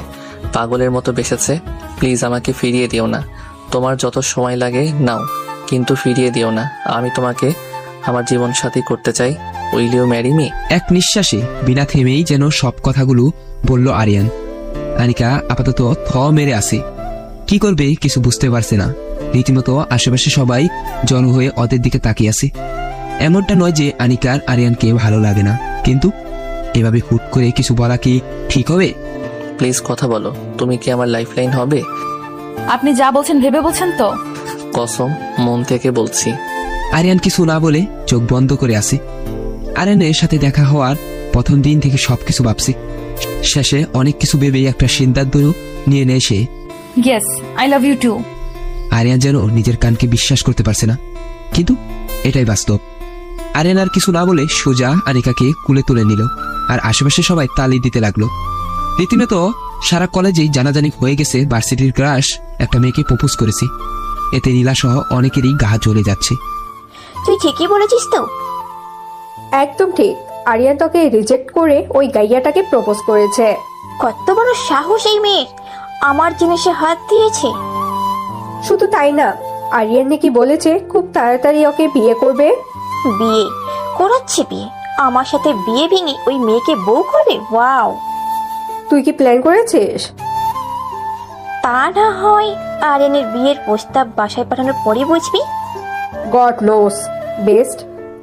পাগলের মতো বেসেছে। প্লিজ আমাকে ফিরিয়ে দিও না। তোমার যত সময় লাগে নাও, কিন্তু ফিরিয়ে দিও না। আমি তোমাকে আমার জীবন সাথী করতে চাই। Will you marry me? এক নিঃশ্বাসে বিনা থেমেই যেন সব কথাগুলো বলল আরিয়ান। আনিকা আপাতত থ মেরে আসে, কি করবে কিছু বুঝতে পারছে না। রীতিমতো আশেপাশে সবাই জড়ো হয়ে ওদের দিকে তাকিয়ে আছে। এমনটা নয় যে আনিকার আরিয়ানকে ভালো লাগে না, কিন্তু এভাবে হুট করে কিছু বলা কি ঠিক হবে? প্লিজ কথা বলো, তুমি কি আমার লাইফলাইন হবে? আপনি যা বলছেন ভেবে বলছেন তো? কসম, মন থেকে বলছি। আরিয়ান কিছু না বলে চোখ বন্ধ করে আসে। আরিয়ানের সাথে দেখা হওয়ার প্রথম দিন থেকে সবকিছু ভাবছে, শেষে অনেক কিছু ভেবেই একটা সিদ্ধান্ত নিয়ে নেয় সে। Yes, I love you too. Aryan যেন নিজের কানকে বিশ্বাস করতে পারছে না, কিন্তু এটাই বাস্তব। আরিয়ান আর কিছু না বলে সোজা আনিকাকে কুলে তুলে নিল, আর আশেপাশে সবাই তালি দিতে লাগলো। রীতিমতো সারা কলেজেই জানাজানি হয়ে গেছে ভার্সিটির ক্রাশ একটা মেয়েকে প্রপোজ করেছে। এতে নীলা সহ অনেকেরই গা জ্বলে যাচ্ছে। তুই ঠিকই বলেছিস তো। একদম ঠিক, আরিয়ান তোকে রিজেক্ট করে ওই গাইয়াটাকে প্রপোজ করেছে। কত বড় সাহস এই মেয়ের, আমার জিনিসে হাত দিয়েছে। শুধু তাই না, আরিয়ান নাকি বলেছে খুব তাড়াতাড়ি ওকে বিয়ে করবে। বিয়ে করাচ্ছে? বিয়ে? আমার সাথে বিয়ে ভেঙে ওই মেয়েকে বউ করবে? ওয়াও! তুই কি প্ল্যান করেছিস? তা না হয় আরিয়ানের বিয়ের প্রস্তাব বাসায় পাঠানোর পরে বুঝবি। গড নোস বেস্ট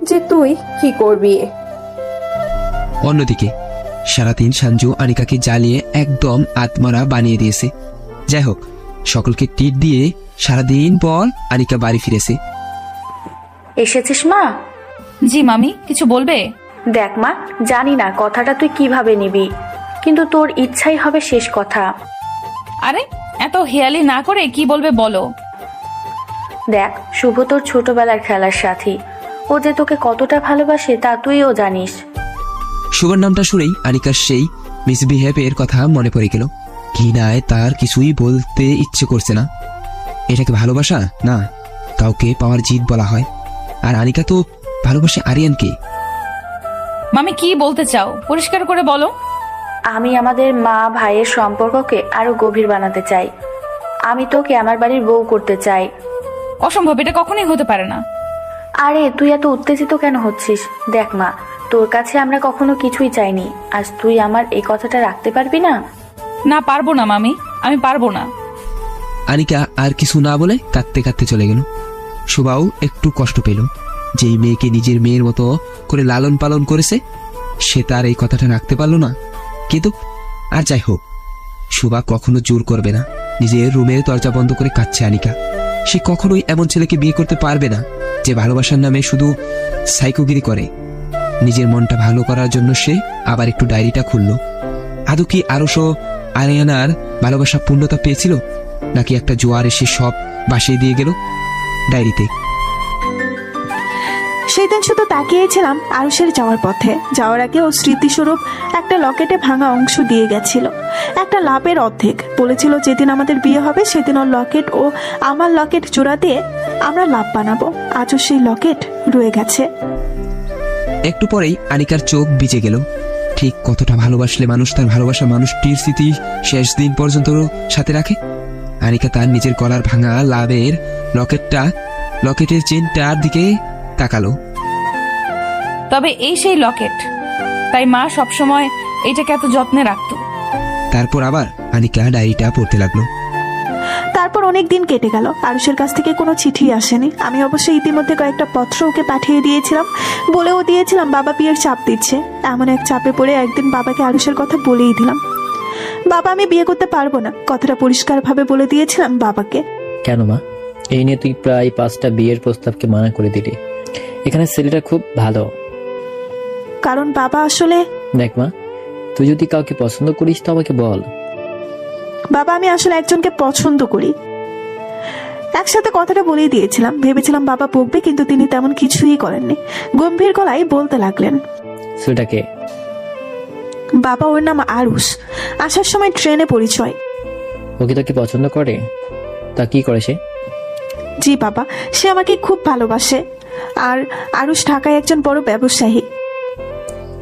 যে তুই কি করবি। অন্যদিকে সারাদিন সঞ্জু আনিকাকে জ্বালিয়ে একদম আত্মরা বানিয়ে দিয়েছে। যাই হোক, সকলকে টিট দিয়ে সারাদিন পর আনিকা বাড়ি ফিরেছে। এসেছিস মা? জি মামি, কিছু বলবে? দেখ মা, জানি না কথাটা তুই কিভাবে নিবি, কিন্তু তোর ইচ্ছাই হবে শেষ কথা। আরে এত হেয়ালি না করে কি বলবে বলো। দেখ, শুভ তোর ছোটবেলার খেলার সাথী, ও যে তোকে কতটা ভালোবাসে তা তুইও জানিস। শুভর নামটা শুনেই আনিকার সেই মিসবিহেভের কথা মনে পড়ে গেল। ঘৃণায় তার কিছুই বলতে ইচ্ছে করছে না। এটাকে ভালোবাসা না, কাউকে পাওয়ার জিদ বলা হয়। আর আনিকা তো ভালোবাসে আরিয়ানকে। মামি কি বলতে চাও, পরিষ্কার করে বলো। আমি আমাদের মা ভাইয়ের সম্পর্ককে আরো গভীর বানাতে চাই। আমি তোকে আমার বাড়ির বউ করতে চাই। অসম্ভব, এটা কখনোই হতে পারে না। আরে তুই এত উত্তেজিত কেন হচ্ছিস? দেখ মা, তোর কাছে আমরা কখনো কিছুই চাইনি, আজ তুই আমার এই কথাটা রাখতে পারবি না? না পারবো না মামি, আমি পারবো না। আনিকা আর কিছু না বলে কাঁদতে কাঁদতে চলে গেল। শুভাও একটু কষ্ট পেল, যেই মেয়েকে নিজের মেয়ের মতো করে লালন পালন করেছে সে তার এই কথাটা রাখতে পারলো না। কিন্তু আর যাই হোক, শুভা কখনো জোর করবে না। নিজের রুমের দরজা বন্ধ করে কাঁদছে আনিকা। সে কখনোই এমন ছেলেকে বিয়ে করতে পারবে না যে ভালোবাসার নামে শুধু সাইকোগিরি করে। নিজের মনটা ভালো করার জন্য সে আবার একটু ডায়েরিটা খুলল। আদৌ কি আরশও আরিয়ানার ভালোবাসা পূর্ণতা পেয়েছিল, নাকি একটা জোয়ার এসে সব বাসিয়ে দিয়ে গেল ডায়েরিতে? সেদিন শুধু তাকিয়েছিলাম আরুষের যাওয়ার পথে। যাওয়ার আগে ও স্মৃতিস্বরূপ একটা লকেটে ভাঙা অংশ দিয়ে গেছিল, একটা লাভের অর্ধেক। বলেছিল যেদিন আমাদের বিয়ে হবে সেদিন ওর লকেট ও আমার লকেট জোড়া দিয়ে আমরা লাভ বানাবো। আজও সেই লকেট রয়ে গেছে। একটু পরেই আনিকার চোখ ভিজে গেল। ঠিক কতটা ভালোবাসলে মানুষ তার ভালোবাসা মানুষটির স্মৃতি শেষ দিন পর্যন্ত সাথে রাখে। আনিকা তার নিজের গলার ভাঙা লাভের লকেটের চেনটার দিকে তাকালো। তবে এই সেই লকেট, তাই মা সবসময় এটাকে এত যত্নে রাখতো। তারপর আবার আনিকা ডায়েরিটা পড়তে লাগলো। তারপর অনেক দিন কেটে গেল, আরুষের কাছ থেকে কোনো চিঠি আসেনি। আমি অবশ্যই ইতিমধ্যে কয়েকটা পত্র ওকে পাঠিয়ে দিয়েছিলাম, বলেও দিয়েছিলাম বাবা বিয়ের চাপ দিচ্ছে। এমন এক চাপে পড়ে একদিন বাবাকে আরুষের কথা বলেই দিলাম। বাবা, আমি বিয়ে করতে পারবো না, কথাটা পরিষ্কারভাবে বলে দিয়েছিলাম বাবাকে। কেন মা? এই নিয়ে তুই প্রায় 5টা বিয়ের প্রস্তাবকে মানা করে দিলি। এখানে ছেলেটা খুব ভালো। কারণ বাবা আসলে, দেখ মা, তুই যদি কাউকে পছন্দ করিস তো আমাকে বল। বাবা, আমি আসলে একজনকে পছন্দ করি। একসাথে কথাটা বলেই দিয়েছিলাম, ভেবেছিলাম বাবা বকবে, কিন্তু তিনি তেমন কিছুই করেননি। গম্ভীর গলায় বলতে লাগলেন, ছেলেটাকে? বাবা, ওর নাম আরুষ, আসার সময় ট্রেনে পরিচয়। ওকে তোকে পছন্দ করে? তা কি করে সে? জি বাবা, সে আমাকে খুব ভালোবাসে। আর আরুষ ঢাকায় একজন বড় ব্যবসায়ী।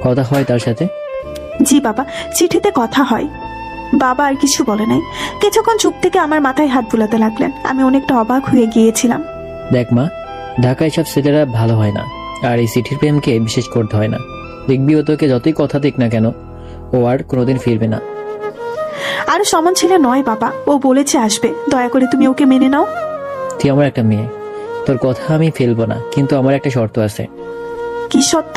কথা হয় তার সাথে? জি বাবা, চিঠিতে কথা হয়। বাবা আর কিছু বলে নাই। কিছুক্ষণ চুপ থেকে আমার মাথায় হাত বুলাতে লাগলেন। আমি অনেকটা অবাক হয়ে গিয়েছিলাম। দেখ মা, ঢাকায় সব ছেলেরা ভালো হয় না, আর এই চিঠির প্রেমকে বিশেষ করতে হয় না। দেখবি ও তোকে যতই কথা দিক না কেন, ও আর কোনোদিন ফিরবে না। আর সমন ছেলে নয় বাবা, ও বলেছে আসবে। দয়া করে তুমি ওকে মেনে নাও। তুই আমার একটা মেয়ে, তোর কথা আমি ফেলবো না, কিন্তু আমার একটা শর্ত আছে। কি সত্য?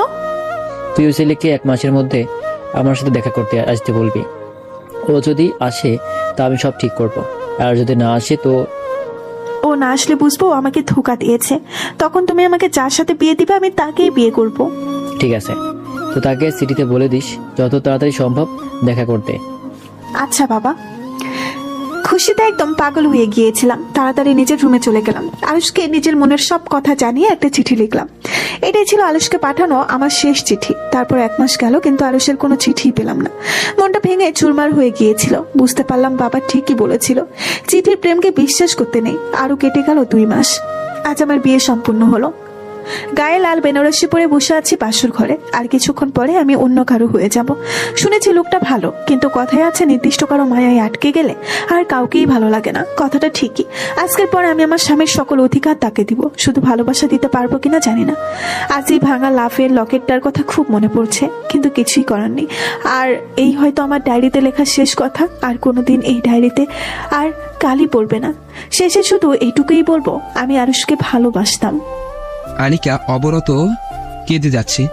তুই ওই ছেলেকে 1 মাসের মধ্যে আমার সাথে দেখা করতে আসতে বলবি। ও যদি আসে তা আমি সব ঠিক করব, আর যদি না আসে তো ও না আসলে বুঝবো ও আমাকে ধোঁকা দিয়েছে। তখন তুমি আমাকে যার সাথে বিয়ে দিবে আমি তাকেই বিয়ে করব। ঠিক আছে, তো তাকে সিটিতে বলে দিস যত তাড়াতাড়ি সম্ভব দেখা করতে। আচ্ছা বাবা। খুশিতে একদম পাগল হয়ে গিয়েছিলাম। তাড়াতাড়ি নিজের রুমে চলে গেলাম। আরুষকে নিজের মনের সব কথা জানিয়ে একটা চিঠি লিখলাম। এটাই ছিল আরুষকে পাঠানো আমার শেষ চিঠি। তারপর 1 মাস গেল, কিন্তু আরুষের কোনো চিঠি পেলাম না। মনটা ভেঙে চুরমার হয়ে গিয়েছিল। বুঝতে পারলাম বাবা ঠিকই বলেছিল, চিঠির প্রেমকে বিশ্বাস করতে নেই। আরও কেটে গেল 2 মাস। আজ আমার বিয়ে সম্পূর্ণ হলো। গায়ে লাল বেনারসি পরে বসে আছি বাসর ঘরে। আর কিছুক্ষণ পরে আমি অন্য কারো হয়ে যাব। শুনেছি লোকটা ভালো, কিন্তু কথায় আছে নির্দিষ্ট কারো মায়ায় আটকে গেলে আর কাউকেই ভালো লাগে না। কথাটা ঠিকই। আজকের পর আমি আমার স্বামীর সকল অধিকার তাকে দিব, শুধু ভালোবাসা দিতে পারবো কিনা জানি না। আজ এই ভাঙা লাফের লকেটটার কথা খুব মনে পড়ছে, কিন্তু কিছুই করার নেই। আর এই হয়তো আমার ডায়েরিতে লেখা শেষ কথা। আর কোনোদিন এই ডায়েরিতে আর কালি পড়বে না। শেষে শুধু এইটুকুই বলবো, আমি আরুষকে ভালোবাসতাম। আনিকা অবরত কেঁদে যাচ্ছে।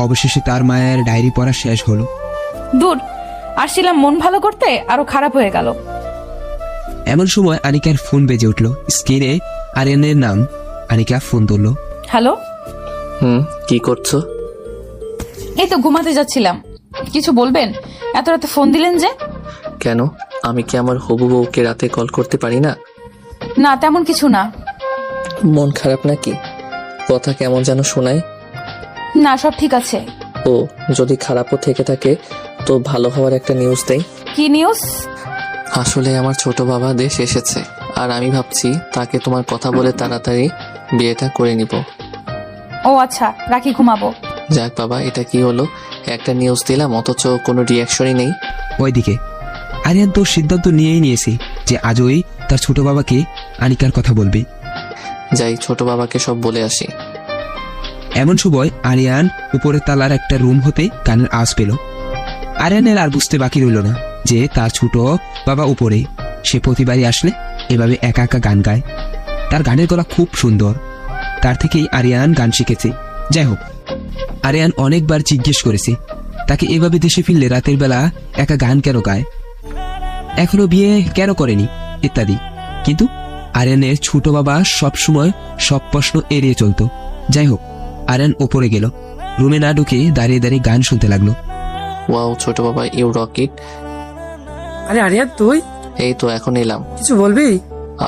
অবশেষে তার মায়ের ডায়েরি পড়া শেষ হলো। দূর, আসছিলাম মন ভালো করতে, আরো খারাপ হয়ে গেল। এমন সময় আনিকার ফোন বেজে উঠল। স্ক্রিনে আরিয়ানের নাম। আনিকা ফোন ধরল। হ্যালো। কি করছো? এই তো ঘুমাতে যাচ্ছিলাম। কিছু বলবেন? এত রাতে ফোন দিলেন যে? কেন, আমি কি আমার হবু বউকে রাতে কল করতে পারি না? না, তেমন কিছু না। মন খারাপ নাকি? কথা কেমন যেন শোনায়। না, সব ঠিক আছে। ও, যদি খারাপও থেকে থাকে তো ভালো হওয়ার একটা নিউজ দেই। কি নিউজ? আসলে আমার ছোট বাবা দেশ এসেছে, আর আমি ভাবছি তাকে তোমার কথা বলে তাড়াতাড়ি বিয়েটা করে নিব। ও আচ্ছা, রাখি, ঘুমাবো। যাক বাবা, এটা কি হলো? একটা নিউজ দিলাম অথচ কোনো রিয়াকশনই নেই। ওইদিকে আরিয়ান তো সিদ্ধান্ত নিয়েই নিয়েছে যে আজই তার ছোট বাবাকে আনিকার কথা বলবে। যাই, ছোট বাবাকে সব বলে আসি। এমন সময় আরিয়ান উপরের তালার একটা রুম হতে গানের আওয়াজ পেল। আরিয়ানের আর বুঝতে বাকি রইল না যে তার ছোট বাবা উপরে। সে প্রতিবারই আসলে এভাবে একা একা গান গায়। তার গানের গলা খুব সুন্দর। তার থেকেই আরিয়ান গান শিখেছে। যাই হোক, আরিয়ান অনেকবার জিজ্ঞেস করেছে তাকে এভাবে দেশে ফিরলে রাতের বেলা একা গান কেন গায়, এখনো বিয়ে কেন করেনি ইত্যাদি। কিন্তু আরিয়ানের ছোট বাবা সবসময় সব প্রশ্ন এড়িয়ে চলত। যাই হোক, আরিয়ান ওপরে গেল। রুমে না ঢুকে দাঁড়িয়ে দাঁড়িয়ে গান শুনতে লাগলো। ওয়াও, ছোট বাবা, ইউ রকেট। আরে আরিয়ান, তুই? এই তো এখন এলাম। কিছু বলবি?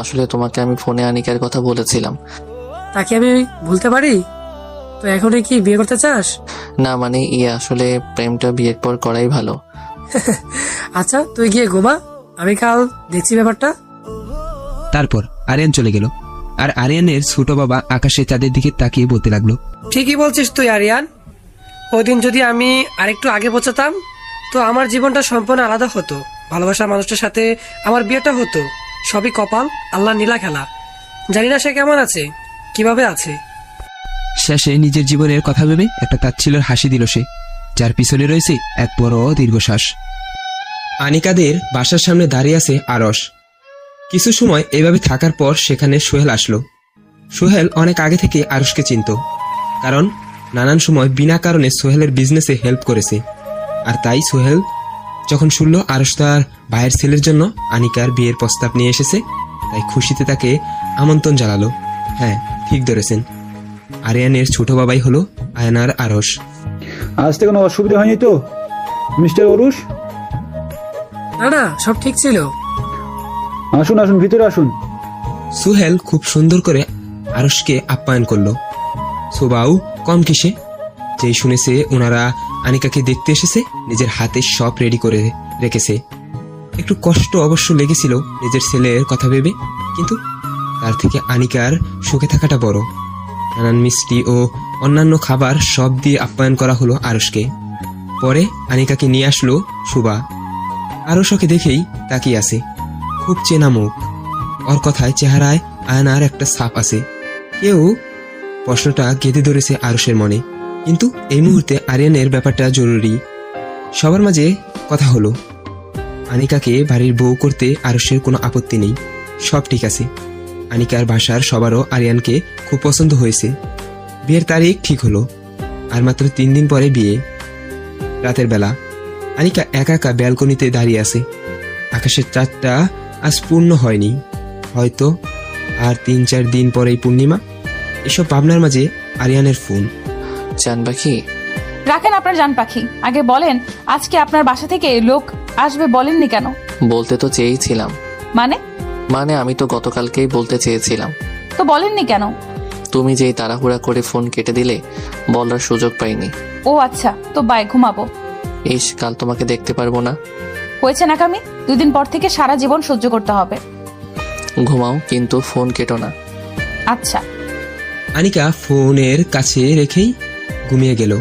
আসলে তোমাকে আমি ফোনে আনিকার কথা বলেছিলাম। তাকে আমি ভুলতে পারি? তো এখন কি বিয়ে করতে চাস? না মানে আসলে প্রেমটা বিয়ের পর করাই ভালো। আচ্ছা, তুই গিয়ে ঘুমা, আমি কাল দেখছি ব্যাপারটা। তারপর আরিয়ান চলে গেল। আর আরিয়ানের ছোট বাবা আকাশে চাঁদের দিকে তাকিয়ে বলতে লাগলো, ঠিকই বলছিস তুই আরিয়ান। ওদিন যদি আমি আরেকটু আগে পৌঁছাতাম তো আমার জীবনটা সম্পূর্ণ আলাদা হতো। ভালোবাসার মানুষটার সাথে আমার বিয়েটা হতো। সবই কপাল, আল্লাহ নীলা খেলা। জানি না সে কেমন আছে, কিভাবে আছে। শেষে নিজের জীবনের কথা ভেবে একটা তাচ্ছিল্যের হাসি দিল সে, যার পিছনে রয়েছে এক বড় দীর্ঘশ্বাস। আনিকাদের বাসার সামনে দাঁড়িয়ে আছে আরশ। কিছু সময় এভাবে থাকার পর সেখানে সোহেল আসলো। সোহেল অনেক আগে থেকে আরশকে চিনত, কারণ নানান সময় বিনা কারণে সোহেলের বিজনেসে হেল্প করেছে। আর তাই সোহেল যখন শুনল আরশ তার ভাইয়ের ছেলের জন্য আনিকার বিয়ের প্রস্তাব নিয়ে এসেছে, তাই খুশিতে তাকে আমন্ত্রণ জানালো। হ্যাঁ, ঠিক ধরেছেন, আরিয়ানের ছোট বাবাই হলো আয়নার আরশ। আসতে কোনো অসুবিধা হয়নি তো মিস্টার অরুষ? না না, সব ঠিক ছিল। আসুন আসুন, ভিতরে আসুন। সোহেল খুব সুন্দর করে আরশকে আপ্যায়ন করলো। সোবাও কম কিসে, যেই শুনেছে ওনারা আনিকাকে দেখতে এসেছে নিজের হাতে সব রেডি করে রেখেছে। একটু কষ্ট অবশ্য লেগেছিল নিজের ছেলের কথা ভেবে, কিন্তু তার থেকে আনিকার সুখে থাকাটা বড়। নানান মিষ্টি ও অন্যান্য খাবার সব দিয়ে আপ্যায়ন করা হলো আরশকে। পরে আনিকাকে নিয়ে আসলো সুবা। আরশ ওকে দেখেই তাকিয়ে আছে। খুব চেনা মুখ, ওর কথায় চেহারায় আয়নার একটা ছাপ আছে। কেউ প্রশ্নটা গেঁথে ধরেছে আরশের মনে, কিন্তু এই মুহূর্তে আরিয়ানের ব্যাপারটা জরুরি। সবার মাঝে কথা হলো, আনিকাকে বাড়ির বউ করতে আরশের কোনো আপত্তি নেই, সব ঠিক আছে। আনিকার বাসার সবারও আরিয়ানকে খুব পছন্দ হয়েছে। বিয়ের তারিখ ঠিক হলো। আর মাত্র 3 দিন পরে বিয়ে। রাতের বেলা আনিকা একা একা ব্যালকনিতে দাঁড়িয়ে আছে। আকাশের চাঁদটা আজ পূর্ণ হয়নি, হয়তো আর 3-4 দিন পরেই পূর্ণিমা। এসব ভাবনার মাঝে আরিয়ানের ফোন। জান পাখি, রাখেন আপনার জান পাখি, আগে বলেন আজকে আপনার বাসা থেকে লোক আসবে বলেননি কেন? বলতে তো চেয়েছিলাম। মানে আমি তো গতকালকেই বলতে চেয়েছিলাম। তো বলেননি কেন? তুমি যেই তাড়াহুড়া করে ফোন কেটে দিলে বলার সুযোগ পাইনি। ও আচ্ছা, তো বাই, ঘুমাবো। কাল তোমাকে দেখতে পারবো না। হয়েছে নাকামি, 2 দিন পর থেকে সারা জীবন সহ্য করতে হবে। ঘুমাও, কিন্তু ফোন কেটো না। আচ্ছা। আনিকা ফোনের কাছে রেখেই ঘুমিয়ে গেল।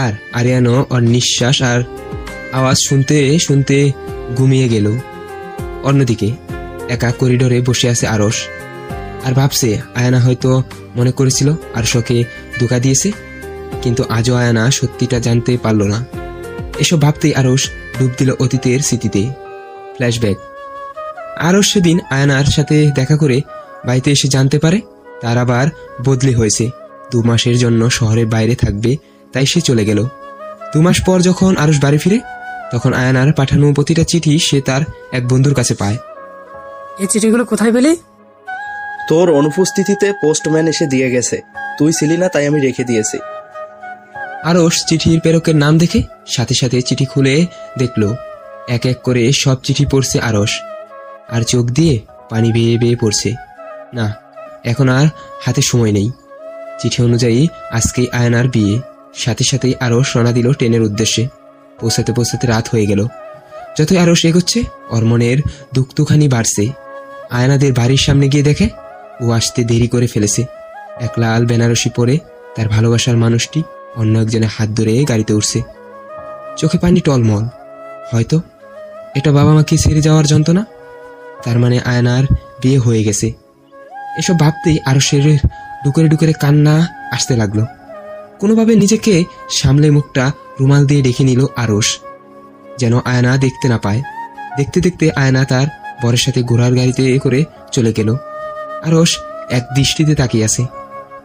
আর আরিয়ানও ওর নিঃশ্বাস আর আওয়াজ শুনতে শুনতে ঘুমিয়ে গেল। অন্যদিকে একা করিডোরে বসে আছে আরশ, আর ভাবছে আয়ানা হয়তো মনে করেছিল আরশকে ধোঁকা দিয়েছে, কিন্তু আজও আয়ানা সত্যিটা জানতে পারল না। এসব ভাবতেই আরশ ডুব দিল অতীতের স্মৃতিতে। ফ্ল্যাশব্যাক। আরশ সেদিন আয়ানার সাথে দেখা করে বাড়িতে এসে জানতে পারে তার আবার বদলি হয়েছে। 2 মাসের জন্য শহরের বাইরে থাকবে, তাই সে চলে গেল। 2 মাস পর যখন আরশ বাড়ি ফিরে, তখন আয়ানার পাঠানো প্রতিটা চিঠি সে তার এক বন্ধুর কাছে পায়। এই চিঠিগুলো কোথায় পেলি? তোর অনুপস্থিতিতে পোস্টম্যান এসে দিয়ে গেছে, তুই ছিলি না তাই আমি রেখে দিয়েছি। আরশ চিঠির প্রেরকের নাম দেখে সাথে সাথে চিঠি খুলে দেখল। এক এক করে সব চিঠি পড়ছে আরশ, আর চোখ দিয়ে পানি বেয়ে বেয়ে পড়ছে। না, এখন আর হাতে সময় নেই। চিঠি অনুযায়ী আজকেই আয়নার বিয়ে। সাথে সাথেই আরশ রওনা দিল ট্রেনের উদ্দেশ্যে। পৌঁছাতে পৌঁছাতে রাত হয়ে গেল। যতই আরশ এগোচ্ছে ওর মনের দুঃখখানি বাড়ছে। আয়নাদের বাড়ির সামনে গিয়ে দেখে ও আসতে দেরি করে ফেলেছে। এক লাল বেনারসি পরে তার ভালোবাসার মানুষটি অন্য একজনের হাত ধরে গাড়িতে উঠছে। চোখে পানি টলমল। হয়তো এটা বাবা মাকে ছেড়ে যাওয়ার যন্ত্রণা। তার মানে আয়নার বিয়ে হয়ে গেছে। এসব ভাবতেই আরশের ডুকরে ডুকরে কান্না আসতে লাগলো। কোনোভাবে নিজেকে সামলে মুখটা রুমাল দিয়ে ডেকে নিল আরশ, যেন আয়না দেখতে না পায়। দেখতে দেখতে আয়না তার বরের সাথে ঘোড়ার গাড়িতে করে চলে গেল। আরশ এক দৃষ্টিতে তাকিয়ে আছে।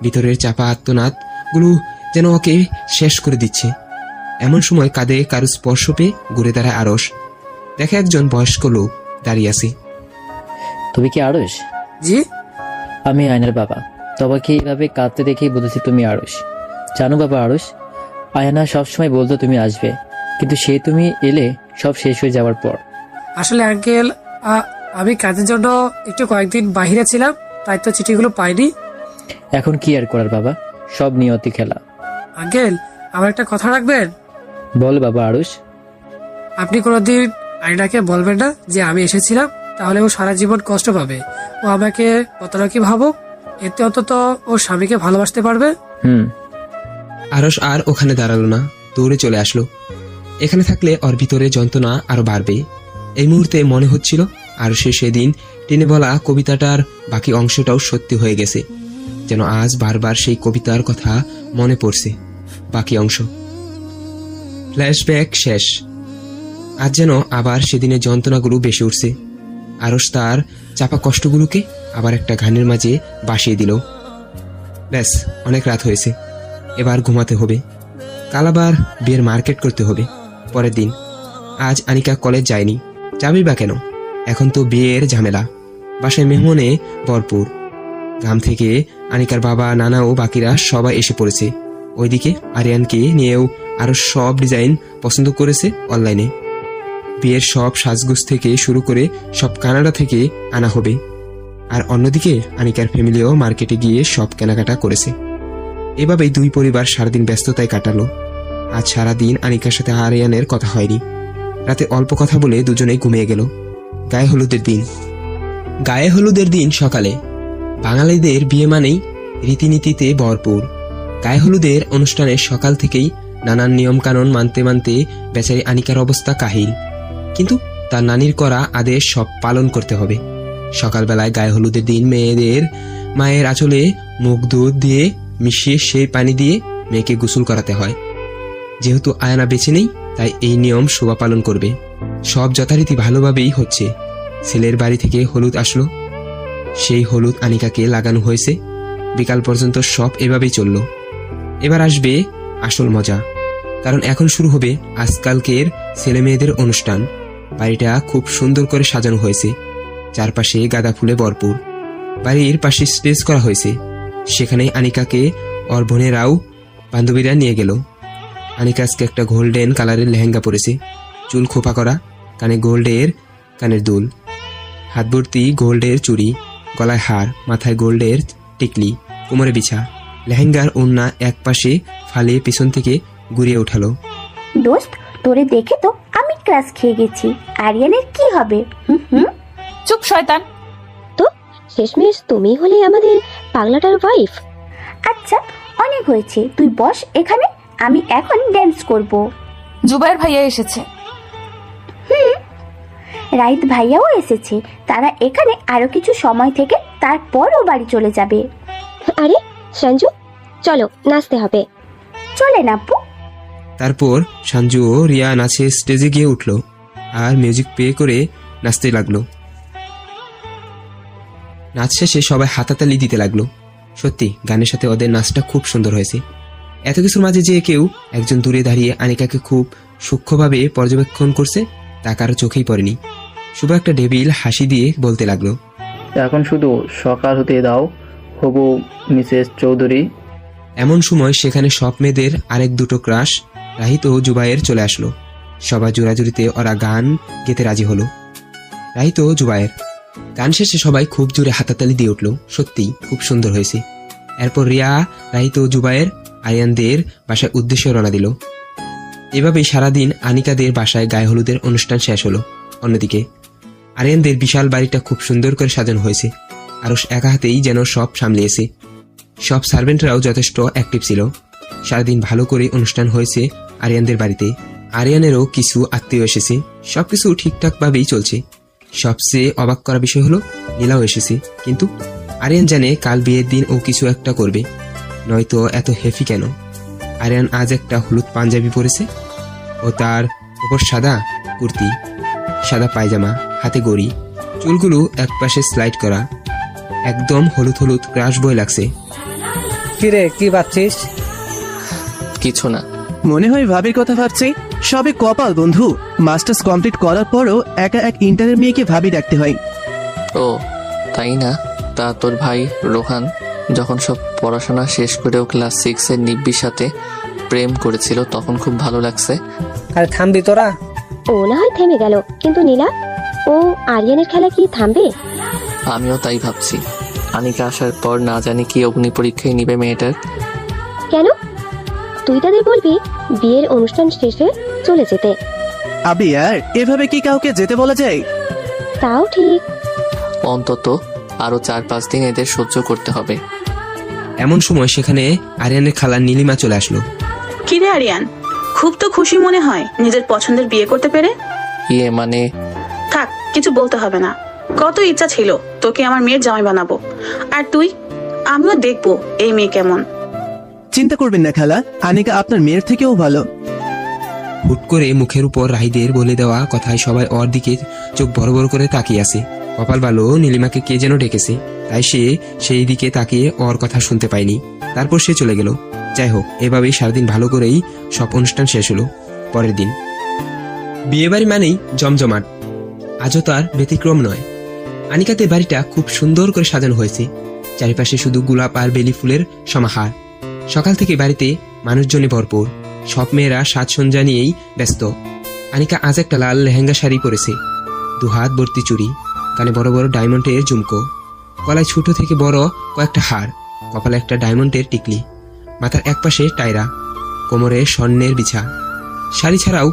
ভিতরের চাপা আত্মনাদ গুলো যেন ওকে শেষ করে দিচ্ছে। এমন সময় কাঁধে কারো স্পর্শ পেয়ে ঘুরে দাঁড়ায় আরশ। দেখে একজন বয়স্ক লোক দাঁড়িয়ে আছে। তুমি কি আরশ? জি। আমি আয়নার বাবা। তোমাকে এইভাবে কাঁদতে দেখেই বুঝেছি তুমি আরশ। জানো বাবা আরশ, আয়না সবসময় বলতো তুমি আসবে, কিন্তু তুমি এলে সব শেষ হয়ে যাওয়ার পর। আসলে আঙ্কেল, আমি কাজের জন্য একটু কয়েকদিন বাইরে ছিলাম, তাই তো চিঠিগুলো পাইনি। এখন কি আর করার বাবা, সব নিয়তি খেলা। আঙ্কেল, আমার একটা কথা রাখবেন? বল বাবা আরশ। আপনি কোনোদিন আয়নাকে বলবেন না যে আমি এসেছিলাম, তাহলে ও সারা জীবন কষ্ট পাবে। ও আমাকে প্রতারকই ভাবুক, এতে অন্তত ওর স্বামীকে ভালোবাসতে পারবে। আরশ আর ওখানে দাঁড়ালো না, দৌড়ে চলে আসলো। এখানে থাকলে ওর ভিতরে যন্ত্রণা আরো বাড়বে। এই মুহূর্তে মনে হচ্ছিল আরশের সেদিন টেনে বলা কবিতাটার বাকি অংশটাও সত্যি হয়ে গেছে। যেন আজ বারবার সেই কবিতার কথা মনে পড়ছে। বাকি অংশ। ফ্ল্যাশব্যাক শেষ। আজ যেন আবার সেদিনের যন্ত্রণাগুলো বেশি উঠছে। আরশ তার চাপা কষ্টগুলোকে আবার একটা গানের মাঝে বাসিয়ে দিল। ব্যাস, অনেক রাত হয়েছে, এবার ঘুমাতে হবে। কাল আবার বিয়ের মার্কেট করতে হবে। পরের দিন। আজ আনিকা কলেজ যায়নি। যাবি বা কেন? এখন তো বিয়ের ঝামেলা। বাসায় মেহমানে ভরপুর। গ্রাম থেকে আনিকার বাবা, নানা ও বাকিরা সবাই এসে পড়েছে। ওইদিকে আরিয়ানকে নিয়েও আরো সব ডিজাইন পছন্দ করেছে অনলাইনে। বিয়ের সব সাজগোজ থেকে শুরু করে সব কানাডা থেকে আনা হবে। আর অন্যদিকে আনিকার ফ্যামিলিও মার্কেটে গিয়ে সব কেনাকাটা করেছে। এভাবেই 2 পরিবার সারাদিন ব্যস্ততায় কাটালো। আজ সারাদিন আনিকার সাথে আরিয়ানের কথা হয়নি। রাতে অল্প কথা বলে দুজনেই ঘুমিয়ে গেল। গায়ে হলুদের দিন। গায়ে হলুদের দিন সকালে। বাঙালিদের বিয়ে মানেই রীতিনীতিতে ভরপুর। গায়ে হলুদের অনুষ্ঠানের সকাল থেকেই নানান নিয়ম কানুন মানতে মানতে বেচারি আনিকার অবস্থা কাহিল। কিন্তু তার নানির করা আদেশ সব পালন করতে হবে। সকালবেলায় গায়ে হলুদের দিন মেয়েদের মায়ের আঁচলে মুখ দুধ দিয়ে মিশিয়ে সেই পানি দিয়ে মেয়েকে গোসল করাতে হয়। যেহেতু আয়না বেঁচে নেই, তাই এই নিয়ম শোভা পালন করবে। সব যথারীতি ভালোভাবেই হচ্ছে। ছেলের বাড়ি থেকে হলুদ আসলো। সেই হলুদ আনিকাকে লাগানো হয়েছে। বিকাল পর্যন্ত সব এভাবেই চলল। এবার আসবে আসল মজা, কারণ এখন শুরু হবে আজকালকের ছেলে মেয়েদের অনুষ্ঠান। বাড়িটা খুব সুন্দর করে সাজানো হয়েছে, চারপাশে গাঁদা ফুলে ভরপুর। বাড়ির পাশে স্টেজ করা হয়েছে, সেখানে আনিকাকে ওর বোনেরাও বান্ধবীরা নিয়ে গেল। আনিকা আজকে একটা গোল্ডেন কালারের লেহেঙ্গা পরেছে, চুল খোপা করা, কানে গোল্ডের কানের দুল, হাত ভর্তি গোল্ডের চুড়ি, গলায় হার, মাথায় গোল্ডের টিকলি, কোমরে বিছা। লেহেঙ্গার ওড়না এক পাশে ফালিয়ে পিছন থেকে ঘুরিয়ে উঠালো। দোস্ত, তোরে দেখে তো আমি ক্লাস খেয়ে গেছি। আরিয়ানের কি হবে? চুপ শয়তান। তো শেষমেশ তুমি হলে আমাদের পাগলাটার ওয়াইফ। আচ্ছা, অনেক হয়েছে, তুই বস এখানে, আমি এখন ড্যান্স করব। জুবাইর ভাইয়া এসেছে। রাইত ভাইয়াও এসেছে। তারা এখানে আরো কিছু সময় থেকে তারপর ও বাড়ি চলে যাবে। আরে সঞ্জু, চলো নাচতে হবে। চলে নাপু। তারপর সঞ্জু ও রিয়া নাচে স্টেজে গিয়ে উঠল আর মিউজিক প্লে করে নাচতে লাগলো। নাচ শেষে সবাই হাতাতালি দিতে লাগলো। সত্যি গানের সাথে ওদের নাচটা খুব সুন্দর হয়েছে। এত কিছুর মাঝে যে কেউ একজন দূরে দাঁড়িয়ে আনিকাকে খুব সূক্ষ্মভাবে পর্যবেক্ষণ করছে তা কারো চোখেই পড়েনি। শুভ একটা ডেবিল হাসি দিয়ে বলতে লাগলো, এখন শুধু সকাল হতে দাও হবু মিসেস চৌধুরী। এমন সময় সেখানে সব মেয়েদের আরেক দুটো ক্রাশ রাহিত ও জুবায়ের চলে আসলো। সবার জোরাজুরিতে ওরা গান গেতে রাজি হলো। রাহিত ও জুবায়ের গান শেষে সবাই খুব জোরে হাতাতালি দিয়ে উঠল। সত্যি খুব সুন্দর হয়েছে। এরপর রিয়া, রাহিত ও জুবায়ের আরিয়ানদের বাসায় উদ্দেশ্যে রওনা দিল। এভাবেই সারাদিন আনিকাদের বাসায় গায়ে হলুদের অনুষ্ঠান শেষ হলো। অন্যদিকে আরিয়ানদের বিশাল বাড়িটা খুব সুন্দর করে সাজানো হয়েছে। আরশ একা হাতেই যেন সব সামলিয়েছে। সব সার্ভেন্টরাও যথেষ্ট অ্যাক্টিভ ছিল। সারাদিন ভালো করে অনুষ্ঠান হয়েছে আরিয়ানদের বাড়িতে। আরিয়ানেরও কিছু আত্মীয় এসেছে। সবকিছু ঠিকঠাক ভাবেই চলছে। সবচেয়ে অবাক করা বিষয় হলো নীলাও এসেছে, কিন্তু আরিয়ান জানে কাল বিয়ের দিন ও কিছু একটা করবে, নয়তো এত হেফি কেন। আরিয়ান আজ একটা হলুদ পাঞ্জাবি পরেছে ও তার উপর সাদা কুর্তি, সাদা পায়জামা, হাতে গড়ি, চুলগুলো একপাশে স্লাইড করা, একদম হলুদ হলুদ ক্রাশ বই লাগছে। কিরে, কি ভাবছিস? কিছু না। মনে হয় ভাবির কথা ভাবছি। সবে কপাল বন্ধু, মাস্টার্স কমপ্লিট করার পরও একা এক ইন্টারের মেয়েকে ভাবি ডাকতে হয়। ও তাই না? তা তোর ভাই রোহান যখন সব পড়াশোনা শেষ করেও ক্লাস 6-এর নিব্বির সাথে প্রেম করেছিল তখন খুব ভালো লাগছে। আরে থামবি তোরা? ও না হয় থেমে গেল, কিন্তু নীলা ও আরিয়ানের খেলা কি থামবে? আমিও তাই ভাবছি। আনিকা আসার পর না জানি কি অগ্নি পরীক্ষায় নিবে মেয়েটার। কেন? তুই তাদের বলবি বিয়ের অনুষ্ঠান শেষে চলে যেতে। আবে यार, এভাবে কি কাউকে যেতে বলা যায়? তাও ঠিক। অন্তত আরো 4-5 দিন এদের সহ্য করতে হবে। এমন সময় সেখানে আরিয়ানের খালা নীলিমা চলে আসলো। কি রে আরিয়ান, খুব তো খুশি মনে হয় নিজের পছন্দের বিয়ে করতে পেরে। মানে থাক, কিছু বলতে হবে না। কত ইচ্ছা ছিল তোকে আমার মেয়ের জামাই বানাবো, আর তুই? আমিও দেখবো এই মেয়ে কেমন। চিন্তা করবেন না খালা, আনিকা আপনার মেয়ের থেকেও ভালো। হুট করে মুখের উপর রাহিদের বলে দেওয়া কথায় সবাই ওর দিকে চোখ বড় বড় করে তাকিয়ে আছে। কপাল ভালো নীলিমাকে কে যেন ডেকেছে, তাই সে সেই দিকে তাকিয়ে ওর কথা শুনতে পায়নি। তারপর সে চলে গেল। যাই হোক, এভাবেই সারাদিন ভালো করেই সব অনুষ্ঠান শেষ হলো। পরের দিন বিয়ে বাড়ি মানেই জমজমাট। আজও তার ব্যতিক্রম নয়। আনিকাতে বাড়িটা খুব সুন্দর করে সাজানো হয়েছে। চারিপাশে শুধু গোলাপ আর বেলি ফুলের সমাহার। সকাল থেকে বাড়িতে মানুষজনে ভরপুর। সব মেয়েরা সাজসজ্জা নিয়েই ব্যস্ত। আনিকা আজ একটা লাল লেহেঙ্গা শাড়ি পরেছে, 2 হাত ভর্তি চুড়ি, কানে বড় বড় ডায়মন্ডের ঝুমকো, গলায় ছোট থেকে বড় কয়েকটা হার, কপালে একটা ডায়মন্ডের টিকলি, মাথার একপাশে টায়রা, কোমরে স্বর্ণের বিছা। শাড়ি ছাড়াও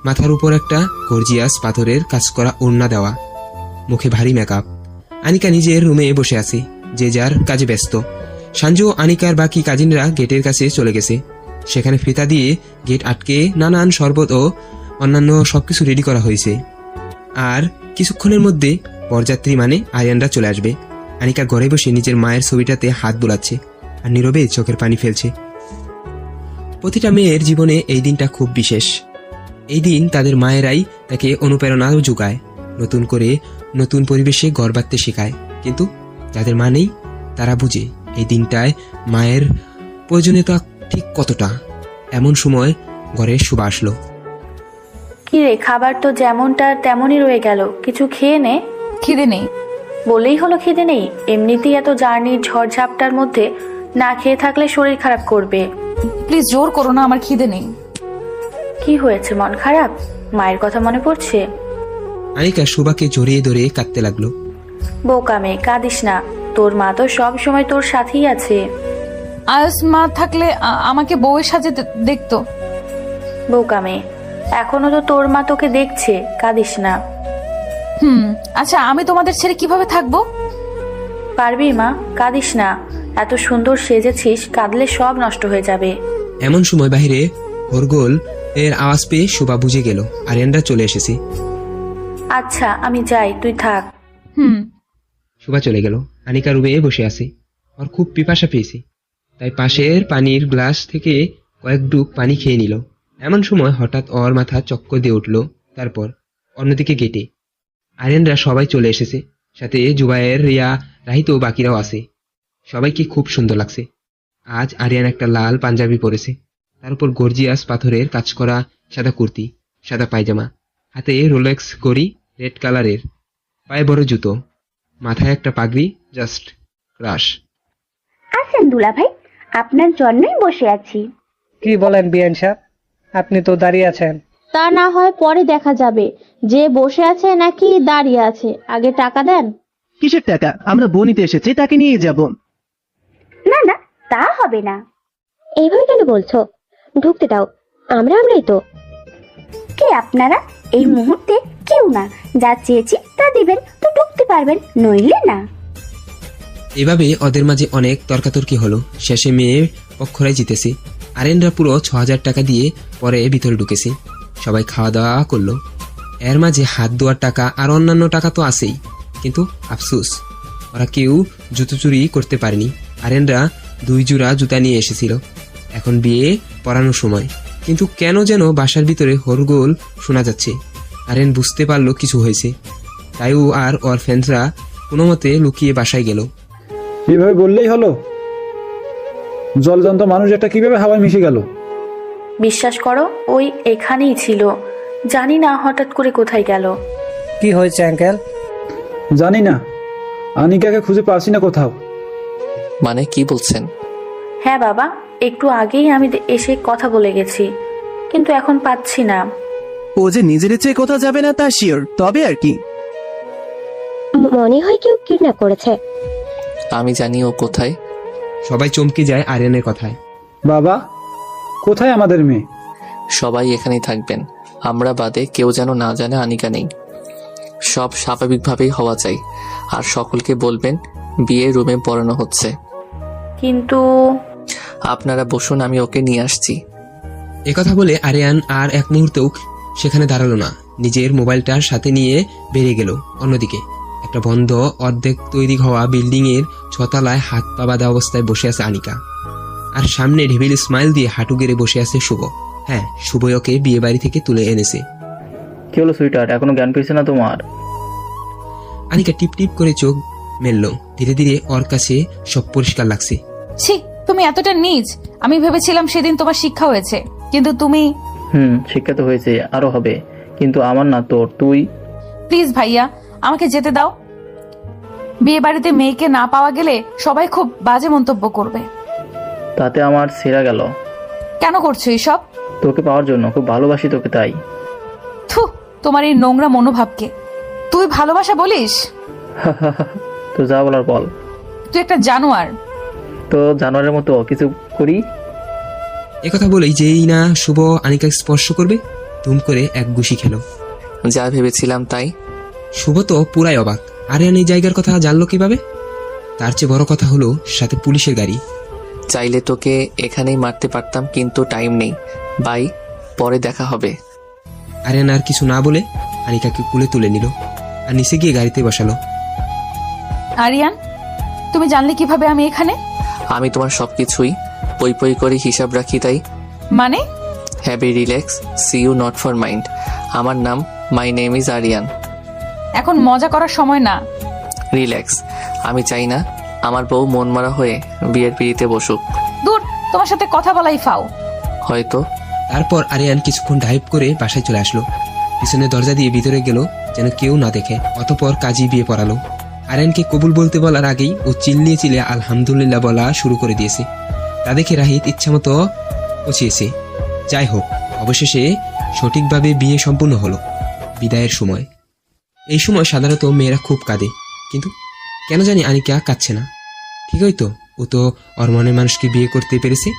মাথার উপর একটা গর্জিয়াস পাথরের কাজ করা ওড়না দেওয়া, মুখে ভারী মেকআপ। আনিকা নিজের রুমে বসে আছে, যে যার কাজে ব্যস্ত। সঞ্জু আনিকার বাকি কাজিনরা গেটের কাছে চলে গেছে। সেখানে ফিতা দিয়ে গেট আটকে নানান শরবত ও অন্যান্য সবকিছু রেডি করা হয়েছে। আর কিছুক্ষণের মধ্যে বরযাত্রী মানে আরিয়ানরা চলে আসবে। আনিকা ঘরে বসে নিজের মায়ের ছবিটাতে হাত বোলাচ্ছে আর নীরবে চোখের পানি ফেলছে। প্রতিটা মেয়ের জীবনে এই দিনটা খুব বিশেষ। এই দিন তাদের মায়েরাই তাকে অনুপ্রেরণা যোগায়, নতুন করে নতুন পরিবেশে ঘর বাঁধতে শেখায়। কিন্তু যাদের মা নেই তারা বুঝে এই দিনটায় মায়ের প্রয়োজনীয়তা ঠিক কতটা। এমন সময় ঘরে শুভ আসলো। কি রে, খাবার তো যেমনটা তেমনই রয়ে গেল, কিছু খেয়ে নে। খিদে নেই। বলেই হলো খিদে নেই? এমনিতেই এত জার্নির ঝড়ঝাপটার মধ্যে না খেয়ে থাকলে শরীর খারাপ করবে। প্লিজ জোর করো না, আমার খিদে নেই। কি হয়েছে, মন খারাপ? মায়ের কথা মনে পড়ছে? আনিকা শুভাকে জড়িয়ে ধরে কাঁদতে লাগলো। বোকা মেয়ে, কাঁদিস না, তোর মা তো সব সময় তোর সাথেই আছে। আজ মা থাকলে আমাকে বউয়ের সাথে দেখতো। বোকা মেয়ে, এখনো তো তোর মা তোকে দেখছে, কাঁদিস না। আচ্ছা, আমি তোমাদের ছেড়ে কিভাবে থাকবো? পারবি মা, কাঁদিস না, এত সুন্দর সেজেছিস, কাঁদলে সব নষ্ট হয়ে যাবে। এমন সময় বাহিরে হরগোল এর আওয়াজ পেয়ে শুভা বুঝে গেল আরিয়ানরা চলে এসেছে। আচ্ছা আমি যাই, তুই থাক। শুভা চলে গেল। আনিকা রুমে বসে আছে, ওর খুব পিপাসা পেয়েছে, তাই পাশের পানির গ্লাস থেকে কয়েক ডুব পানি খেয়ে নিল। এমন সময় হঠাৎ ওর মাথা চক্কর দিয়ে উঠল। তারপর অন্যদিকে গেটে আরিয়ানরা সবাই চলে এসেছে, সাথে জুবায়ের, রিয়া, রাহিত ও বাকিরাও আছে। সবাইকে খুব সুন্দর লাগছে। আজ আরিয়ান একটা লাল পাঞ্জাবি পরেছে, তার উপর গর্জিয়াস পাথরের কাজ করা সাদা কুর্তি, সাদা পায়জামা, হাতে রোলেক্স ঘড়ি রেড কালারের, পায়ে বড় জুতো, মাথায় একটা পাগড়ি, জাস্ট ক্রাশ। আসেন দুলা ভাই, আপনার জন্যই বসে আছি। কি বলেন বিয়ান সাহেব, আপনি তো দাঁড়িয়ে আছেন। তা না হয় পরে দেখা যাবে যে বসে আছে নাকি দাঁড়িয়ে আছে, আগে টাকা দেন। কিসের টাকা? আমরা বনিতে এসেছি, তাকে নিয়ে যাব। না না, তা হবে না। এইভাবে কেন বলছো? ঢুকতে দাও, আমরাই তো। কে আপনারা? এই মুহূর্তে কেউ না, যা চেয়েছি তা দিবেন তো ঢুকতে পারবেন, নইলে না। এভাবে ওদের মাঝে অনেক তর্কাতর্কি হলো। শেষে মেয়ে পক্ষরাই জিতেছে। আরিয়ানরা পুরো ৬,০০০ টাকা দিয়ে পরে ভিতরে ঢুকেছে। সবাই খাওয়া দাওয়া করলো। এর মাঝে হাত ধোয়ার টাকা আর অন্যান্য টাকা তো আছেই, কিন্তু আফসোস ওরা কেউ জুতো চুরি করতে পারেনি। আরিয়ানরা 2 জোড়া জুতা নিয়ে এসেছিল। এখন বিয়ে পড়ানোর সময়, কিন্তু কেন যেন বাসার ভিতরে হরগোল শোনা যাচ্ছে। আরিয়ান বুঝতে পারলো কিছু হয়েছে, তাই ও আর ওর ফ্রেন্ডসরা কোনো মতে লুকিয়ে বাসায় গেল। এভাবে বললেই হলো? জলজন্ত মানুষ একটা কিভাবে হাওয়ায় মিশে গেল? বিশ্বাস করো, ওই এখানেই ছিল, জানি না হঠাৎ করে কোথায় গেল। কি হয়েছে আঙ্কেল? জানি না, আনিকাকে খুঁজে পাচ্ছি না কোথাও। মানে কি বলছেন? হ্যাঁ বাবা, একটু আগেই আমি এসে কথা বলে গেছি, কিন্তু এখন পাচ্ছি না। ও যে নিজের ইচ্ছে কোথাও যাবে না তা শিওর, তবে আর কি। মনে হয় কেউ কিডন্যাপ করেছে। আমি জানি ও কোথায়। সবাই চমকে যায় আরিয়ানের কথায়। বাবা, কোথায় আমাদের মেয়ে? সবাই এখানেই থাকবেন, আমরা বাদে কেউ যেন না জানে আনিকা নেই। সব স্বাভাবিকভাবেই হওয়া চাই। আর সকলকে বলবেন বিয়ের রুমে পড়ানো হচ্ছে। কিন্তু আপনারা বসুন, আমি ওকে নিয়ে আসছি। একথা বলে আরিয়ান আর এক মুহূর্তেও সেখানে দাঁড়ালো না, নিজের মোবাইলটার সাথে নিয়ে বেরিয়ে গেল। অন্যদিকে একটা বন্ধ অর্ধেক তৈরি হওয়া বিল্ডিং এর 6 তলায় হাত পা বাঁধা অবস্থায় বসে আছে আনিকা, আর সামনে ঢেবিল স্মাইল দিয়ে হাঁটু গেড়ে বসে আছে শুভ। হ্যাঁ, শুভই ওকে বিয়ে বাড়ি থেকে তুলে এনেছে। কি হলো সুইটার, এখনো জ্ঞান পেয়েছে না তোমার? আনিকা টিপ টিপ করে চোখ মেলল। ধীরে ধীরে ওর কাছে সব পরিষ্কার লাগছে। ছি, তুমি এতটা নীচ। আমি ভেবেছিলাম সেদিন তোমার শিক্ষা হয়েছে, কিন্তু তুমি। শিক্ষা তো হয়েছে, আরো হবে, কিন্তু আমার না তোর। তুই প্লিজ ভাইয়া, আমাকে যেতে দাও। বিয়ে বাড়িতে মেয়েকে না পাওয়া গেলে সবাই খুব বাজে মন্তব্য করবে। তাতে আমার সেরা গেল। কেন করছো এসব? তোকে পাওয়ার জন্য, খুব ভালোবাসি তোকে তাই। থু, তোমার এই নোংরা মনোভাবকে তুই ভালোবাসা বলিস? তো যা বলার বল। তুই একটা জানোয়ার। তো জানোয়ারের মতো কিছু করি? একথা বলেই যেই না শুভ আনিকা স্পর্শ করবে, ধুম করে এক ঘুষি খেল। যা ভেবেছিলাম তাই। শুভ তো পুরাই অবাক। আরিয়ান এই জায়গার কথা জানলো কিভাবে? তার চেয়ে বড় কথা হলো সাথে পুলিশের গাড়ি। চাইলে তোকে এখানেই মারতে পারতাম, কিন্তু টাইম নেই। বাই, পরে দেখা হবে। আরিয়ান আর কিছু না বলে আনিকাকে কুলে তুলে নিল আর নিচে গিয়ে গাড়িতে বসালো। আরিয়ান, তুমি জানলে কিভাবে আমি এখানে? আমি তোমার সবকিছুই পই পই করে হিসাব রাখি, তাই। মানে? Heavy relax, see you not for mind. আমার নাম, মাই নেম ইজ আরিয়ান। এখন মজা করার সময় না। রিল্যাক্স। আমি চাই না আমার বউ মন মারা হয়ে বিয়ের পিড়িতে বসুক। দূর, তোমার সাথে কথা বলাই ফাও। হয়তো। তারপর আরিয়ান কিছুক্ষণ ডাইভ করে বাসায় চলে আসলো। পিছনে দরজা দিয়ে ভিতরে গেল যেন কেউ না দেখে। অতঃপর কাজী বিয়ে পড়ালো। আরিয়ানকে কবুল বলতে বলার আগেই ও চিল্লিয়ে চিল্লিয়ে আলহামদুলিল্লাহ বলা শুরু করে দিয়েছে। তা দেখে রাহিত ইচ্ছামতো পচিয়েছে। যাই হোক, অবশেষে সঠিকভাবে বিয়ে সম্পূর্ণ হলো। বিদায়ের সময়। এই সময় সাধারণত মেয়েরা খুব কাঁদে, কিন্তু কেন জানি আনিকা কাঁদছে না। ঠিকই তো, ও তো ওর মনের মানুষকে বিয়ে করতে পেরেছে,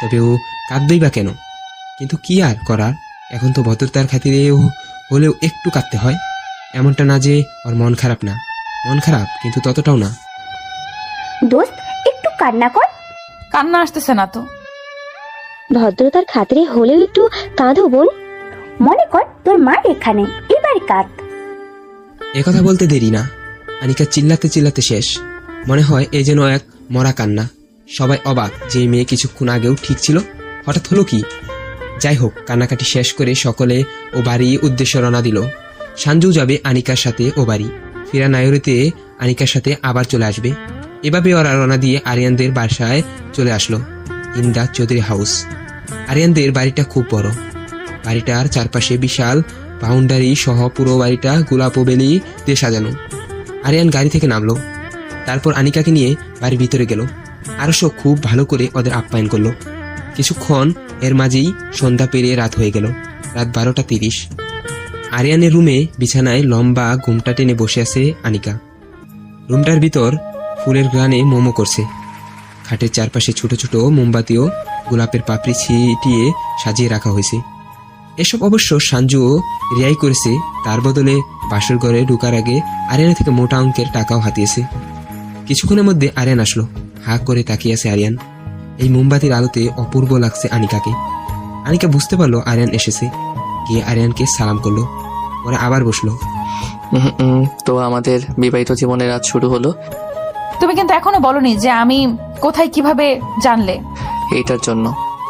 তবে ও কাঁদবেই বা কেন? কিন্তু কি আর করার, এখন তো ভদ্রতার খাতিরে হলেও একটু কাঁদতে হয়। এমনটা না যে ওর মন খারাপ না, মন খারাপ কিন্তু ততটাও না। দোস্ত একটু কান্না কর। কান্না আসতেছে না তো। ভদ্রতার খাতিরে হলেও একটু কাঁদো বোন। মনে কর তোর মা এখানে, এবার কাঁদ। একথা বলতে দেরি না, আনিকা চিল্লাতে চিল্লাতে শেষ। মনে হয় এ যেন এক মরা কান্না। সবাই অবাক যে মেয়ে কিছুক্ষণ আগেও ঠিক ছিল, হঠাৎ হলো কি? যাই হোক, কান্নাকাটি শেষ করে সকলে ও বাড়ি উদ্দেশ্যে রওনা দিল। সাঞ্জু যাবে আনিকার সাথে ও বাড়ি, ফিরা নায়রিতে আনিকার সাথে আবার চলে আসবে। এভাবে ওরা রওনা দিয়ে আরিয়ানদের বাসায় চলে আসলো, ইন্দা চৌধুরী হাউস। আরিয়ানদের বাড়িটা খুব বড়। বাড়িটার চারপাশে বিশাল বাউন্ডারি সহ পুরো বাড়িটা গোলাপ ও বেলি দিয়ে সাজানো। আরিয়ান গাড়ি থেকে নামলো, তারপর আনিকাকে নিয়ে বাড়ির ভিতরে গেল। আরশও খুব ভালো করে ওদের আপ্যায়ন করলো। কিছুক্ষণ এর মাঝেই সন্ধ্যা পেরিয়ে রাত হয়ে গেল, রাত 12:30। আরিয়ানের রুমে বিছানায় লম্বা ঘুমটা টেনে বসে আছে আনিকা। রুমটার ভিতর ফুলের গ্রানে মোমো করছে। খাটের চারপাশে ছোট ছোট মোমবাতি ও গোলাপের পাপড়ি ছিটিয়ে সাজিয়ে রাখা হয়েছে। এসব অবশ্য সাঞ্জুও রিয়াই করেছে। তার বদলে বাসর ঘরে ঢুকার আগে আরিয়ানা থেকে মোটা অঙ্কের টাকাও হাতিয়েছে। কিছুক্ষণের মধ্যে আরিয়ান আসলো। হা করে তাকিয়ে আছে আরিয়ান। এই মোমবাতির আলোতে অপূর্ব লাগছে আনিকাকে। আনিকা বুঝতে পারলো আরিয়ান এসেছে, গিয়ে আরিয়ানকে সালাম করলো। পরে আবার বসলো। তো আমাদের বিবাহিত জীবনের রাত শুরু হলো। তুমি কিন্তু এখনো বলনি যে আমি কোথায় কিভাবে জানলে। এইটার জন্য।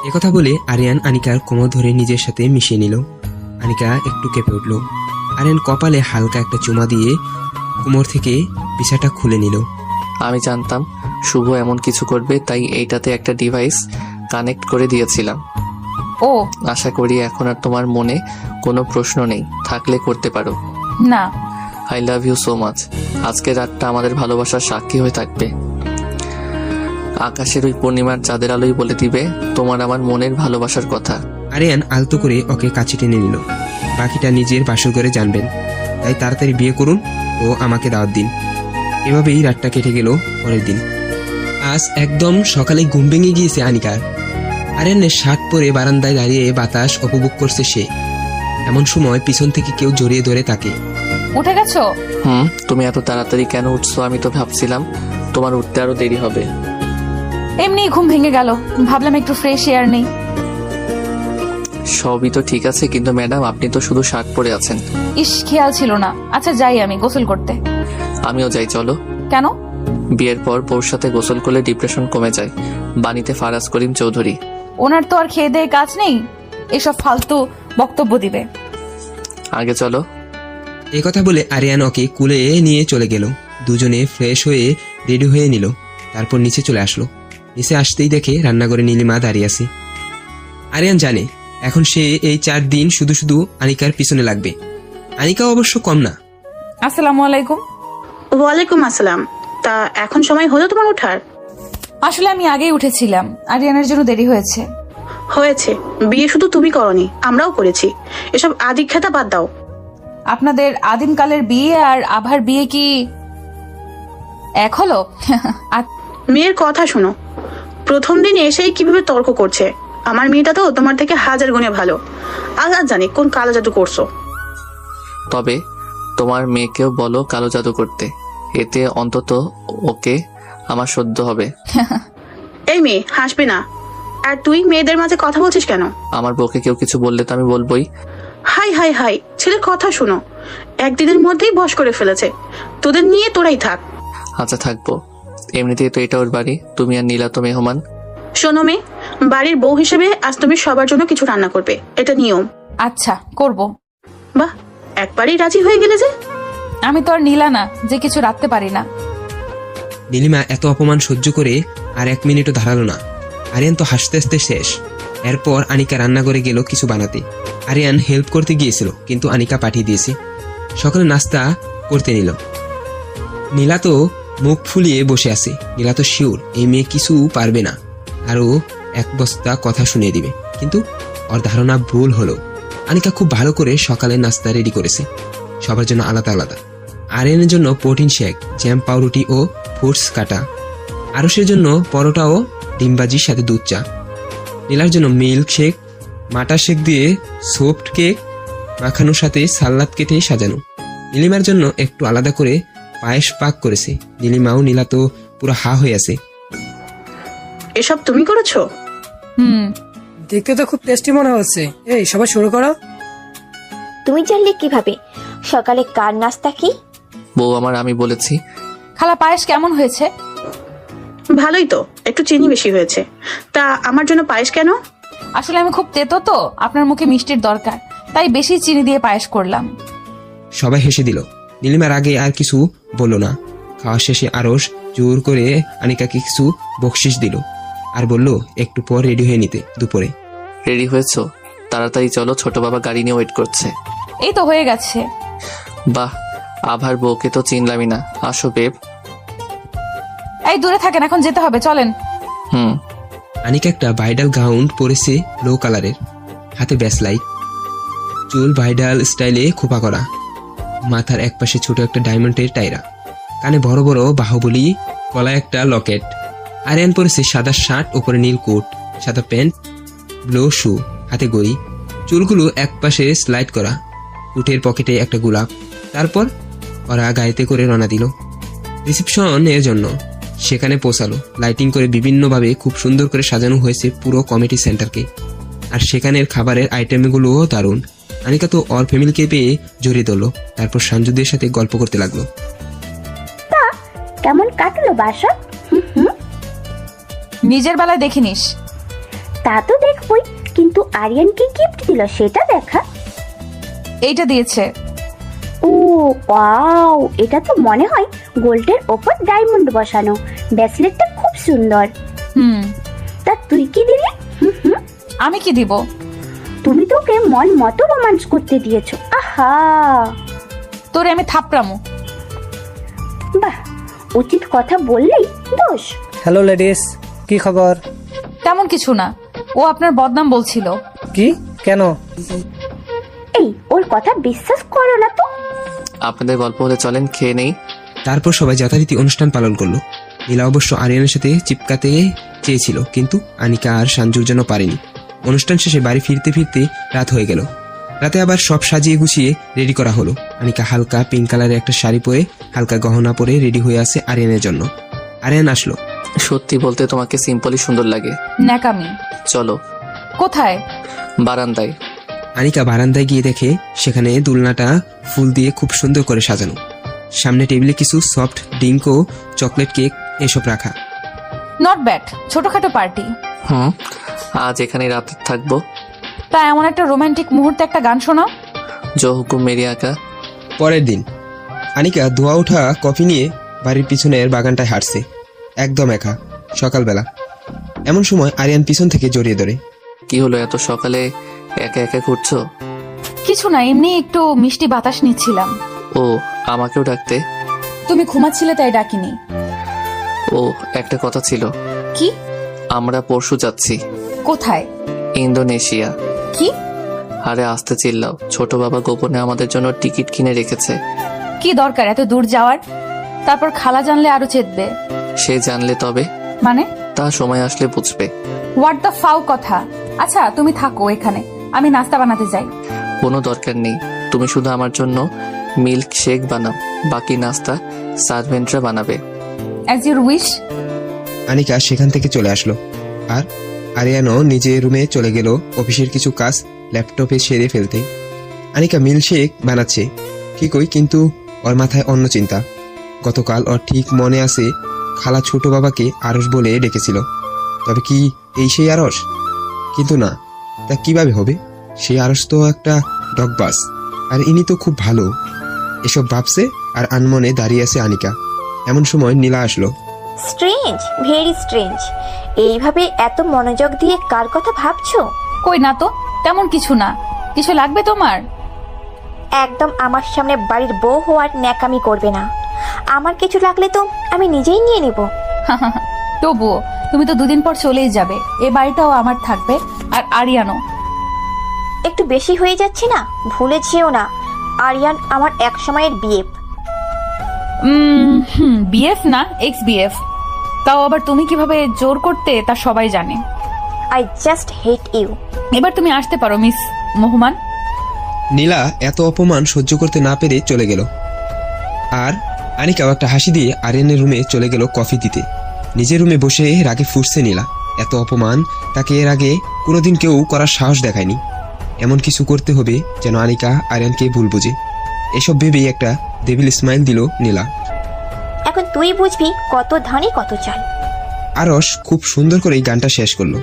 একথা বলে আরিয়ান আনিকার কোমর ধরে নিজের সাথে মিশিয়ে নিল। আনিকা একটু কেঁপে উঠল। আরিয়ান কপালে হালকা একটা চুমা দিয়ে কোমর থেকে বিছাটা খুলে নিল। আমি জানতাম শুভ এমন কিছু করবে, তাই এইটাতে একটা ডিভাইস কানেক্ট করে দিয়েছিলাম। ও, আশা করি এখন আর তোমার মনে কোনো প্রশ্ন নেই, থাকলে করতে পারো। না। I love you so much. আজকের রাতটা আমাদের ভালোবাসার সাক্ষী হয়ে থাকবে। আকাশের ওই পূর্ণিমার চাঁদের আলোই বলে দিবে তোমার আমার মনের ভালোবাসার কথা। আরিয়ান আলতো করে ওকে কাছে টেনে নিল। বাকিটা নিজের বাসর ঘরে জানবেন, তাই তাড়াতাড়ি বিয়ে করুন ও আমাকে দাওয়াত দিন। এভাবেই রাতটা কেটে গেল। পরের দিন আজ একদম সকালে ঘুম ভেঙে গিয়েছে আনিকার। আরিয়ানের শার্ট পরে বারান্দায় দাঁড়িয়ে বাতাস উপভোগ করছে সে। এমন সময় পিছন থেকে কেউ জড়িয়ে ধরে তাকে। উঠে গেছো? তুমি এত তাড়াতাড়ি কেন উঠছো? আমি তো ভাবছিলাম তোমার উঠতে আরো দেরি হবে। এমনি ঘুম ভেঙে গেল, ভাবলাম একটু ফ্রেশ এয়ার নেই। সবই তো ঠিক আছে, কিন্তু ম্যাডাম আপনি তো শুধু শার্ট পরে আছেন। ইস, খেয়াল ছিল না। আচ্ছা যাই আমি গোসল করতে। আমিও যাই, চলো। কেন? বিয়ের পর বউর সাথে গোসল করলে ডিপ্রেশন কমে যায়। বাণীতে ফারাজ করিম চৌধুরী। ওনার তো আর খেয়ে দেয়ে কাজ নেই, এসব ফালতু বক্তব্য দিবে। আগে চলো। একথা বলে আরিয়ান ওকে কুলে নিয়ে চলে গেল। দুজনে ফ্রেশ হয়ে রেডি হয়ে নিল। তারপর নিচে চলে আসলো। নিচে আসতেই দেখে রান্নাঘরে নীলিমা দাঁড়িয়ে আছে। আরিয়ান জানে এখন সে এই 4 দিন শুধু শুধু আনিকার পিছনে লাগবে। আনিকা অবশ্য কম না। আসসালামু আলাইকুম। ওয়ালাইকুম আসসালাম। তা এখন সময় হলো তোমার ওঠার? আসলে আমি আগেই উঠেছিলাম, আরিয়ানের জন্য দেরি হয়েছে। হয়েছে, বিয়ে শুধু তুমি করনি, আমরাও করেছি। এসব আদিখ্যাতা বাদ দাও। আপনাদের আদিমকালের বিয়ে আর আভার বিয়ে কি এক হলো? মেয়ের কথা শোনো, প্রথম দিন এসেই কিভাবে তর্ক করছে। আমার মেয়েটা তো তোমার থেকে 1000 গুণে ভালো। আল্লাহ জানি কোন কালো জাদু করছো। তবে তোমার মেয়েকেও বলো কালো জাদু করতে, এতে অন্তত ওকে আমার সহ্য হবে। এই মেয়ে হাসবে না। আর তুই মেয়েদের মাঝে কথা বলছিস কেন? আমার বউকে কেউ কিছু বললে তো আমি বলবোই। হাই হাই হাই, ছেলের কথা শোনো। একদিনের মধ্যেই বশ করে ফেলেছে। তোদের নিয়ে তোরাই থাক। আচ্ছা থাকবো, এমনিতেই তো এটা ওর বাড়ি, তুমি আর নীলা তো মেহমান। শোনো মেয়ে, বাড়ির বউ হিসেবে আজ তুমি সবার জন্য কিছু রান্না করবে, এটা নিয়ম। আচ্ছা করব। বাহ, একবারই রাজি হয়ে গেলে যে। আমি তো আর নীলা না যে কিছু রাখতে পারি না। নীলিমা এত অপমান সহ্য করে আর 1 মিনিটও দাঁড়ালো না। আরিয়ান তো হাসতে হাসতে শেষ। এরপর আনিকা রান্না করে গেল কিছু বানাতে। আরিয়ান হেল্প করতে গিয়েছিল, কিন্তু আনিকা পাঠিয়ে দিয়েছে। সকালে নাস্তা করতে নিল। নীলা তো মুখ ফুলিয়ে বসে আছে। নীলা তো শিওর এই মেয়ে কিছু পারবে না, আরও এক বস্তা কথা শুনিয়ে দিবে। কিন্তু ওর ধারণা ভুল হলো। আনিকা খুব ভালো করে সকালের নাস্তা রেডি করেছে, সবার জন্য আলাদা আলাদা। আরিয়ানের জন্য প্রোটিন শেক, জ্যাম, পাউরুটি ও ফ্রুটস কাটা। আরসের জন্য পরোটা ও ডিমবাজির সাথে দুধ চা। নীলার জন্য মিল্ক শেক, মাটা শেক দিয়ে সফট কেক মাখানোর সাথে সালাদ কেটে সাজানো। নীলিমার জন্য একটু আলাদা করে পায়েস পাক করেছে। নীলিমাও নীলা তো পুরো হা হয়ে আছে। এসব তুমি করেছো? দেখতে তো খুব টেস্টি মনে হচ্ছে। এই সবাই শুরু করো। তুমি জানলে কিভাবে সকালে কার নাস্তা কি? বউ আমার, আমি বলেছি। খালা পায়েস কেমন হয়েছে? ভালোই তো, একটু চিনি বেশি হয়েছে। তা আমার জন্য পায়েস কেন? আসলে আমি খুব তেতো তো, আপনার মুখে মিষ্টির দরকার, তাই বেশি চিনি দিয়ে পায়েস করলাম। সবাই হেসে দিল। নীলিমার আগে আর কিছু বলল না। খাওয়া শেষে আরস জোর করে আনিকাকে কিছু বকশিস দিল আর বলল একটু পর রেডি হয়ে নিতে। দুপুরে রেডি হয়েছো? তাড়াতাড়ি চলো, ছোট বাবা গাড়ি নিয়ে ওয়েট করছে। এই তো হয়ে গেছে। বাহ, আভার বউকে তো চিনলামই না। আসো বেব। এই দূরে থাকেন, এখন যেতে হবে, চলেন। আনিকা একটা ব্রাইডাল গাউন পরেছে, লো কালারের, হাতে ব্যাসলাইট, চুল ব্রাইডাল স্টাইলে খোপা করা, মাথার একপাশে ছোট একটা ডায়মন্ডের টাইরা, কানে বড় বড় বাহুবলী, গলায় একটা লকেট। আরিয়ান পরেছে সাদা শার্ট, উপরে নীল কোট, সাদা প্যান্ট, ব্লু শু, হাতে গড়ি, চুলগুলো একপাশে স্লাইড করা, উটের পকেটে একটা গোলাপ। তারপর ওরা গাড়িতে করে রওনা দিল রিসেপশনের জন্য। সেখানে পৌঁছালো। লাইটিং করে বিভিন্নভাবে খুব সুন্দর করে সাজানো হয়েছে পুরো কমিটি সেন্টারকে। আর সেখানের খাবারের আইটেমগুলোও দারুণ। আনিকা তো ওর ফ্যামিলিকে পেয়ে জড়িয়ে ধরলো। তারপর সঞ্জুদের সাথে গল্প করতে লাগলো। তা কেমন কাটলো বাসা? নিজের বেলায় দেখিনিস? তা তো দেখবই, কিন্তু আরিয়ান কি গিফট দিল সেটা দেখা। এইটা দিয়েছে। ও ওয়াও, এটা তো মনে হয় গোল্ডের ওপর ডায়মন্ড বসানো। ব্রেসলেটটা খুব সুন্দর। তা তুই কি দিলি? আমি কি দিব? তুমি তোকে মন মতো রোমান্স করতে দিয়েছো। আহা, তোরে আমি থাপড়ামু। বাহ, উচিত কথা বললেই দোষ। হ্যালো লেডিস, কি খবর? তেমন কিছু না, ও আপনার বদনাম বলছিল। কি? কেন? এই ওর কথা বিশ্বাস করো না তো। আপনাদের গল্প হলে চলেন, খেয়ে নেই। তারপর সবাই যথারীতি অনুষ্ঠান পালন করলো। নীলা অবশ্য আরিয়ানের সাথে চিপকাতে চেয়েছিল, কিন্তু আনিকা আর সঞ্জুর জন্য পারেনি। অনুষ্ঠান শেষে বাড়ি ফিরতে ফিরতে রাত হয়ে গেল। রাতে আবার সব সাজিয়ে গুছিয়ে রেডি করা হলো। আনিকা হালকা পিঙ্ক কালারের একটা শাড়ি পরে, হালকা গহনা পরে রেডি হয়ে আছে আরিয়ানের জন্য। আরিয়ান আসলো। সত্যি বলতে তোমাকে সিম্পলি সুন্দর লাগে। ন্যাকামি। চলো। কোথায়? বারান্দায়। আনিকা বারান্দায় গিয়ে দেখে সেখানে দোলনাটা ফুল দিয়ে খুব সুন্দর করে সাজানো। সামনে টেবিলে কিছু সফট ড্রিঙ্ক ও চকলেট কেক এসব রাখা। নট ব্যাড, ছোটখাটো পার্টি। আজ এখানে রাত থাকবো। তা এমন একটা রোমান্টিক মুহূর্তে একটা গান শোনাও। জো হুকুম মেরি আকা। পরের দিন আনিকা ধোয়া ওঠা কফি নিয়ে বাড়ির পিছনের বাগানটায় হাঁটছে, একদম একা, সকালবেলা। এমন সময় আরিয়ান পিছন থেকে জড়িয়ে ধরে। কি হলো, এত সকালে একা একা ঘুরছো? কিছু না, এমনি একটু মিষ্টি বাতাস নিচ্ছিলাম। ও, আমাকেও ডাকতে। তুমি ঘুমাচ্ছিলে তাই ডাকিনি। ও, একটা কথা ছিল। কি? আমরা পরশু যাচ্ছি। কোথায়? ইন্দোনেশিয়া। কি? আরে আসতে চিল্লাও, ছোট বাবা গোপনে আমাদের জন্য টিকিট কিনে রেখেছে। কি দরকার এত দূর যাওয়ার? তারপর খালা জানলে আরো চেতবে। সে জানলে তবে? মানে? তা সময় আসলে বুঝবে। হোয়াট দ্য ফাউ কথা। আচ্ছা তুমি থাকো এখানে, আমি নাস্তা বানাতে যাই। কোনো দরকার নেই, তুমি শুধু আমার জন্য মিল্ক শেক বানাও, বাকি নাস্তা সার্ভেন্টরা বানাবে। As your wish. আনিকা সেখান থেকে চলে আসলো। আর আরিয়ানও নিজের রুমে চলে গেল অফিসের কিছু কাজ ল্যাপটপে সেরে ফেলতে। আনিকা মিল্কশেক বানাচ্ছে ঠিকই, কিন্তু ওর মাথায় অন্য চিন্তা। গতকাল ওর ঠিক মনে আছে খালা ছোট বাবাকে আরস বলে ডেকেছিল। তবে কি এই সেই আরস? কিন্তু না, তা কিভাবে হবে? সেই আরস তো একটা ডগবাস, আর ইনি তো খুব ভালো। এসব ভাবছে আর আনমনে দাঁড়িয়ে আছে আনিকা। এমন সময় নীলা আসলো। Strange, very strange. এইভাবে এত মনোযোগ দিয়ে কার কথা ভাবছো? কই না তো, তেমন কিছু না। কিছু লাগবে তোমার? একদম আমার সামনে বাড়ির বউ হওয়ার ন্যাকামি করবে না। আমার কিছু লাগলে তো আমি নিজেই নিয়ে নেব। তবুও তুমি তো 2 দিন পর চলেই যাবে। এ বাড়িটাও আমার থাকবে, আর আরিয়ানও। একটু বেশি হয়ে যাচ্ছে না? ভুলে যেও না, আরিয়ান আমার এক সময়ের বিএফ। বিএফ না, এক্স বিএফ। তাও আবার তুমি কিভাবে জোর করতে তা সবাই জানে। I just hate you. এবার তুমি আসতে পারো মিস মোহমান। নীলা এত অপমান সহ্য করতে না পেরে চলে গেল। আর আনিকাও একটা হাসি দিয়ে আরিয়ানের রুমে চলে গেল কফি দিতে। নিজের রুমে বসে রাগে ফুটছে নীলা। এত অপমান তাকে এর আগে কোনোদিন কেউ করার সাহস দেখায়নি। এমন কিছু করতে হবে যেন আনিকা আরিয়ানকে ভুল বুঝে। এসব ভেবেই একটা ডেভিল স্মাইল দিল নীলা। এখন তুই বুঝবি কত ধানে কত চাল। আরশ খুব সুন্দর করে গানটা শেষ করলো।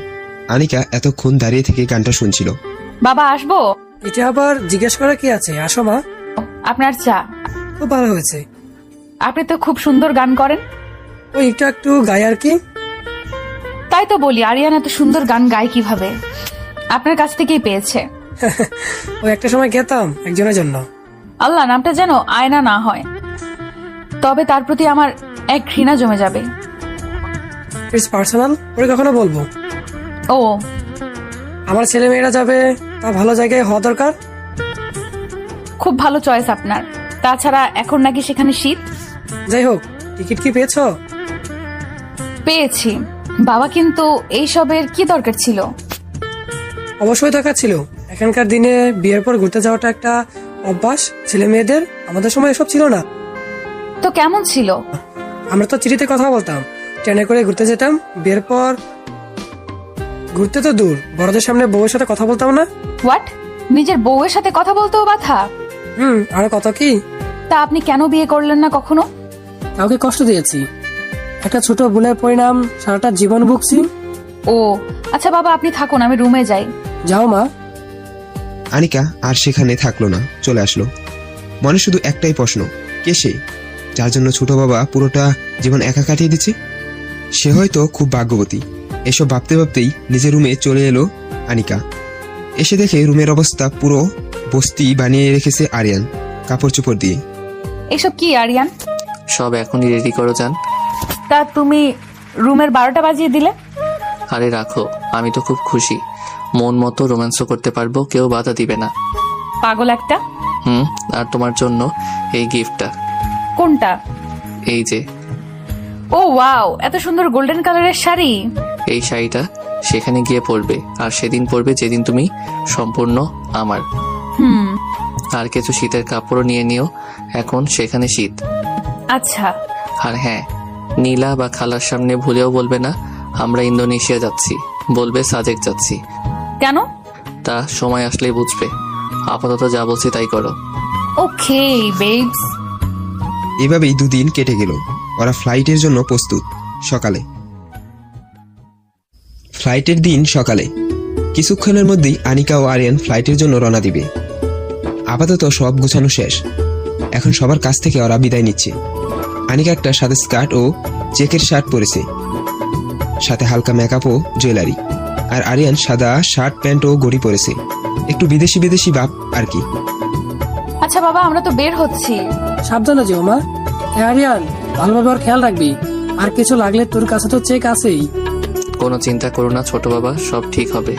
আনিকা এতক্ষণ দাঁড়িয়ে থেকে গানটা শুনছিল। বাবা আসবো? এটা আবার জিজ্ঞেস করা কি আছে? আসো মা। আপনার চা। খুব ভালো হয়েছে। আপনি তো খুব সুন্দর গান করেন। ওই একটু গাই আর কি। তাই তো বলি, আরিয়ান এত সুন্দর গান গায় কিভাবে? আপনার কাছ থেকেই পেয়েছে। ওই একটা সময় গেতাম একজনের জন্য। আল্লাহ, নামটা যেন আয়না না হয়, তবে তার প্রতি আমার এক ঘৃণা জমে যাবে। ইটস পার্সোনাল, পরে কখনো বলবো। ও, আমার ছেলে মেয়েরা যাবে, তা ভালো জায়গায় হওয়া দরকার। খুব ভালো চয়েস আপনার। তাছাড়া এখন নাকি সেখানে শীত। যাই হোক, টিকিট কি পেয়েছো? পেয়েছি বাবা, কিন্তু এইসবের কি দরকার ছিল? অবশ্যই দরকার ছিল। এখনকার দিনে বিয়ের পর ঘুরতে যাওয়াটা একটা অভ্যাস ছেলে মেয়েদের। আমাদের সময় এসব ছিল না। তো কেমন ছিল? আমরা তো চিঠিতে কথা বলতাম, ট্রেনে করে ঘুরতে যেতাম। বিয়ের পর ঘুরতে তো দূর, বড়দের সামনে বউয়ের সাথে কথা বলতাম না। হোয়াট? নিজের বউয়ের সাথে কথা বলতেও বাধা? আর কত কি। তা আপনি কেন বিয়ে করলেন না কখনো? কাউকে কষ্ট দিয়েছি, একটা ছোট ভুলের পরিণাম সারাটা জীবন ভুগছি। ও আচ্ছা বাবা, আপনি থাকুন, আমি রুমে যাই। যাও মা। আনিকা আর সেখানে থাকলো না, চলে আসলো। মনে শুধু একটাই প্রশ্ন, কে সে যার জন্য ছোট বাবা পুরোটা জীবন একা কাটিয়ে দিচ্ছে? সে হয়তো খুব ভাগ্যবতী। এসব ভাবতে ভাবতেই নিজের রুমে চলে এলো আনিকা। এসে দেখে রুমের অবস্থা পুরো বস্তি বানিয়ে রেখেছে আরিয়ান কাপড় চোপড় দিয়ে। এসব কি আরিয়ান? সব এখনই রেডি করো যান। তা তুমি রুমের 12টা বাজিয়ে দিলে। আরে রাখো, আমি তো খুব খুশি। মন মতো রোম্যান্সও করতে পারবো, কেউ বাধা দিবে না। পাগল একটা। আর তোমার জন্য এই গিফটটা। কোনটা? এই যে। ও ওয়াও, এত সুন্দর গোল্ডেন কালারের শাড়ি। এই শাড়িটা সেখানে গিয়ে পরবে, আর সেদিন পরবে যেদিন তুমি সম্পূর্ণ আমার। আর কিছু শীতের কাপড়ও নিয়ে নিও, এখন সেখানে শীত। আচ্ছা। আর হ্যাঁ, নীলা বা খালার সামনে ভুলেও বলবে না আমরা ইন্দোনেশিয়া যাচ্ছি, বলবে সাজেক যাচ্ছি। কেন? তা সময় আসলেই বুঝবে। আপাতত যা বলছি তাই করো। ওকে বেবস। এভাবেই 2 দিন কেটে গেল। ওরা ফ্লাইটের জন্য প্রস্তুত। ফ্লাইটের দিন সকালে কিছুক্ষণের মধ্যেই আনিকা ও আরিয়ান ফ্লাইটের জন্য রওনা দিবে। আপাতত সব গুছানো শেষ। এখন সবার কাছ থেকে ওরা বিদায় নিচ্ছে। আনিকা একটা সাদা স্কার্ট ও চেকের শার্ট পরেছে, সাথে হালকা মেকআপ ও জুয়েলারি। আর আরিয়ান সাদা শার্ট প্যান্ট ও ঘড়ি পরেছে, একটু বিদেশি বিদেশি ভাব আর কি। আচ্ছা বাবা, আমরা তো বের হচ্ছি। সাবধানে যেও মা। আরিয়ান, ভালোভাবে ওর খেয়াল রাখবি। আর কিছু লাগলে তোর কাছে তো চেক আছেই। কোনো চিন্তা করো না ছোট বাবা, সব ঠিক হবে।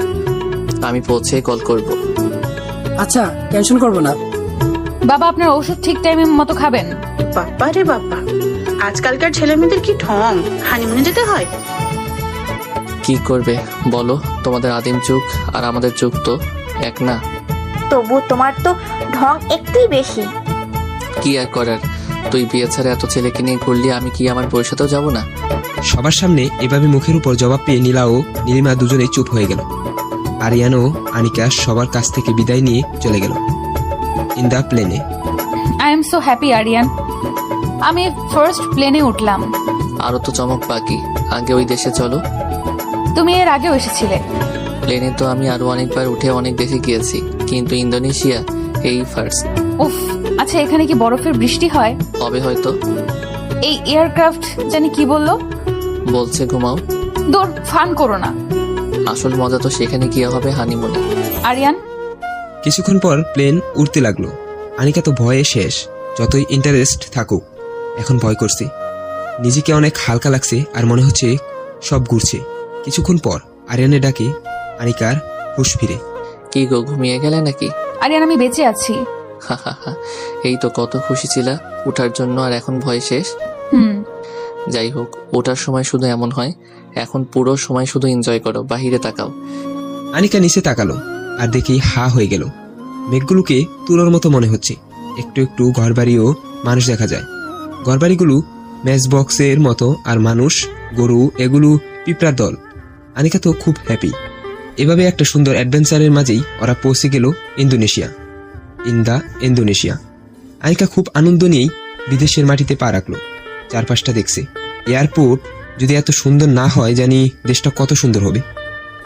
আমি পৌঁছে কল করব। আচ্ছা, টেনশন করবো না। বাবা, আপনার ওষুধ ঠিক টাইমে মতো খাবেন। বাবা রে বাবা, আজকালকার ছেলে মেয়েদের কি ঢং, হানিমুনে যেতে হয়। কি করবে বলো, তোমাদের আদিম যুগ আর আমাদের যুগ তো এক না। তবু তোমার তো ঢং একটুই বেশি। কি আর করার, তুই বিয়ে ছাড়া এত ছেলেকে নিয়ে ঘুরলি, আমি কি আমার বউয়ের সাথেও যাবো না? সবার সামনে এভাবে মুখের উপর জবাব পেয়ে নীলা ও নীলিমা দুজনেই চুপ হয়ে গেল। আরিয়ান ও আনিকা সবার কাছ থেকে বিদায় নিয়ে চলে গেল ইন দা প্লেনে। I am so happy Aryan, আমি ফার্স্ট প্লেনে উঠলাম। আরো তো চমক বাকি, আগে ওই দেশে চলো। তুমি এর আগেও এসেছিলে। প্লেনে তো আমি আরো অনেকবার উঠে অনেক দেশে গিয়েছি, কিন্তু ইন্দোনেশিয়া এই ফার্স্ট। উফ, আচ্ছা এখানে কি বরফের বৃষ্টি হয়? হবে হয়তো। এই এয়ারক্রাফট জানি কি বললো? বলছে ঘুমাও। দূর, ফান করো না। আসল মজা তো সেখানে গিয়ে হবে হানিমুনে। আরিয়ান, কিছুক্ষণ পর প্লেন উড়তে লাগলো। আনিকা তো ভয়ে শেষ। যতই ইন্টারেস্ট থাকুক, এখন ভয় করছে। নিজেকে অনেক হালকা লাগছে আর মনে হচ্ছে সব ঘুরছে। কিছুক্ষণ পর আরিয়ানের ডাকে আনিকার হুঁশ ফিরে। কি গো, ঘুমিয়ে গেলে নাকি? আরিয়ান, আমি বেঁচে আছি। এই তো কত খুশি ছিলা ওঠার জন্য, আর এখন ভয় শেষ। যাই হোক, ওঠার সময় শুধু এমন হয়, এখন পুরো সময় শুধু এনজয় করো, বাহিরে তাকাও। আনিকা নিচে তাকালো আর দেখি হা হয়ে গেল। মেঘগুলোকে তুলোর মতো মনে হচ্ছে। একটু একটু ঘরবাড়িও মানুষ দেখা যায়। ঘরবাড়িগুলো ম্যাচ বক্সের মতো, আর মানুষ, গরু, এগুলো পিঁপড়ার দল। আনিকা তো খুব হ্যাপি। এভাবে একটা সুন্দর অ্যাডভেঞ্চারের মাঝেই ওরা পৌঁছে গেল ইন্দোনেশিয়া। ইন্দোনেশিয়া। আনিকা খুব আনন্দ নিয়েই বিদেশের মাটিতে পা রাখলো। চারপাশটা দেখছে। এয়ারপোর্ট যদি এত সুন্দর না হয়, জানি দেশটা কত সুন্দর হবে।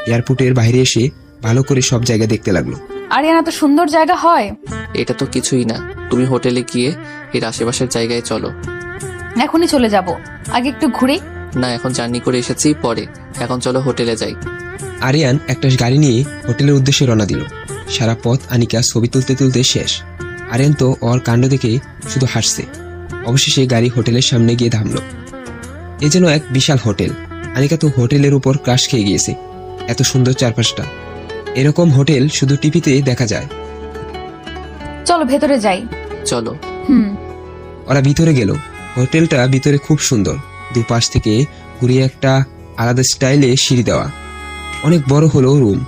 এয়ারপোর্টের বাইরে এসে ভালো করে সব জায়গা দেখতে লাগলো। আরিয়ান, এত সুন্দর জায়গা হয়? এটা তো কিছুই না, তুমি হোটেলে গিয়ে এর আশেপাশের জায়গায় চলো। এখনই চলে যাব, আগে একটু ঘুরে। না, এখন জার্নি করে এসেছি, পরে। এখন চলো হোটেলে যাই। আরিয়ান একটা গাড়ি নিয়ে হোটেলের উদ্দেশ্যে রওনা দিল। সারা পথ আনিকা ছবি তুলতে তুলতে শেষ। আরিয়ান তো ওর কাণ্ড দেখে শুধু হাসছে। অবশেষে গাড়ি হোটেলের সামনে গিয়ে থামলো। এ যেন এক বিশাল হোটেল। আনিকা তো হোটেলের উপর ক্রাশ খেয়ে গিয়েছে। এত সুন্দর চারপাশটা। এরকম হোটেল শুধু টিভিতে দেখা যায়। চলো ভেতরে যাই। চলো। ওরা ভিতরে গেল। হোটেলটা ভিতরে খুব সুন্দর। দুপাশ থেকে ঘুরিয়ে একটা আলাদা স্টাইলে সিঁড়ি দেওয়া। অনেক বড় হলো রুম।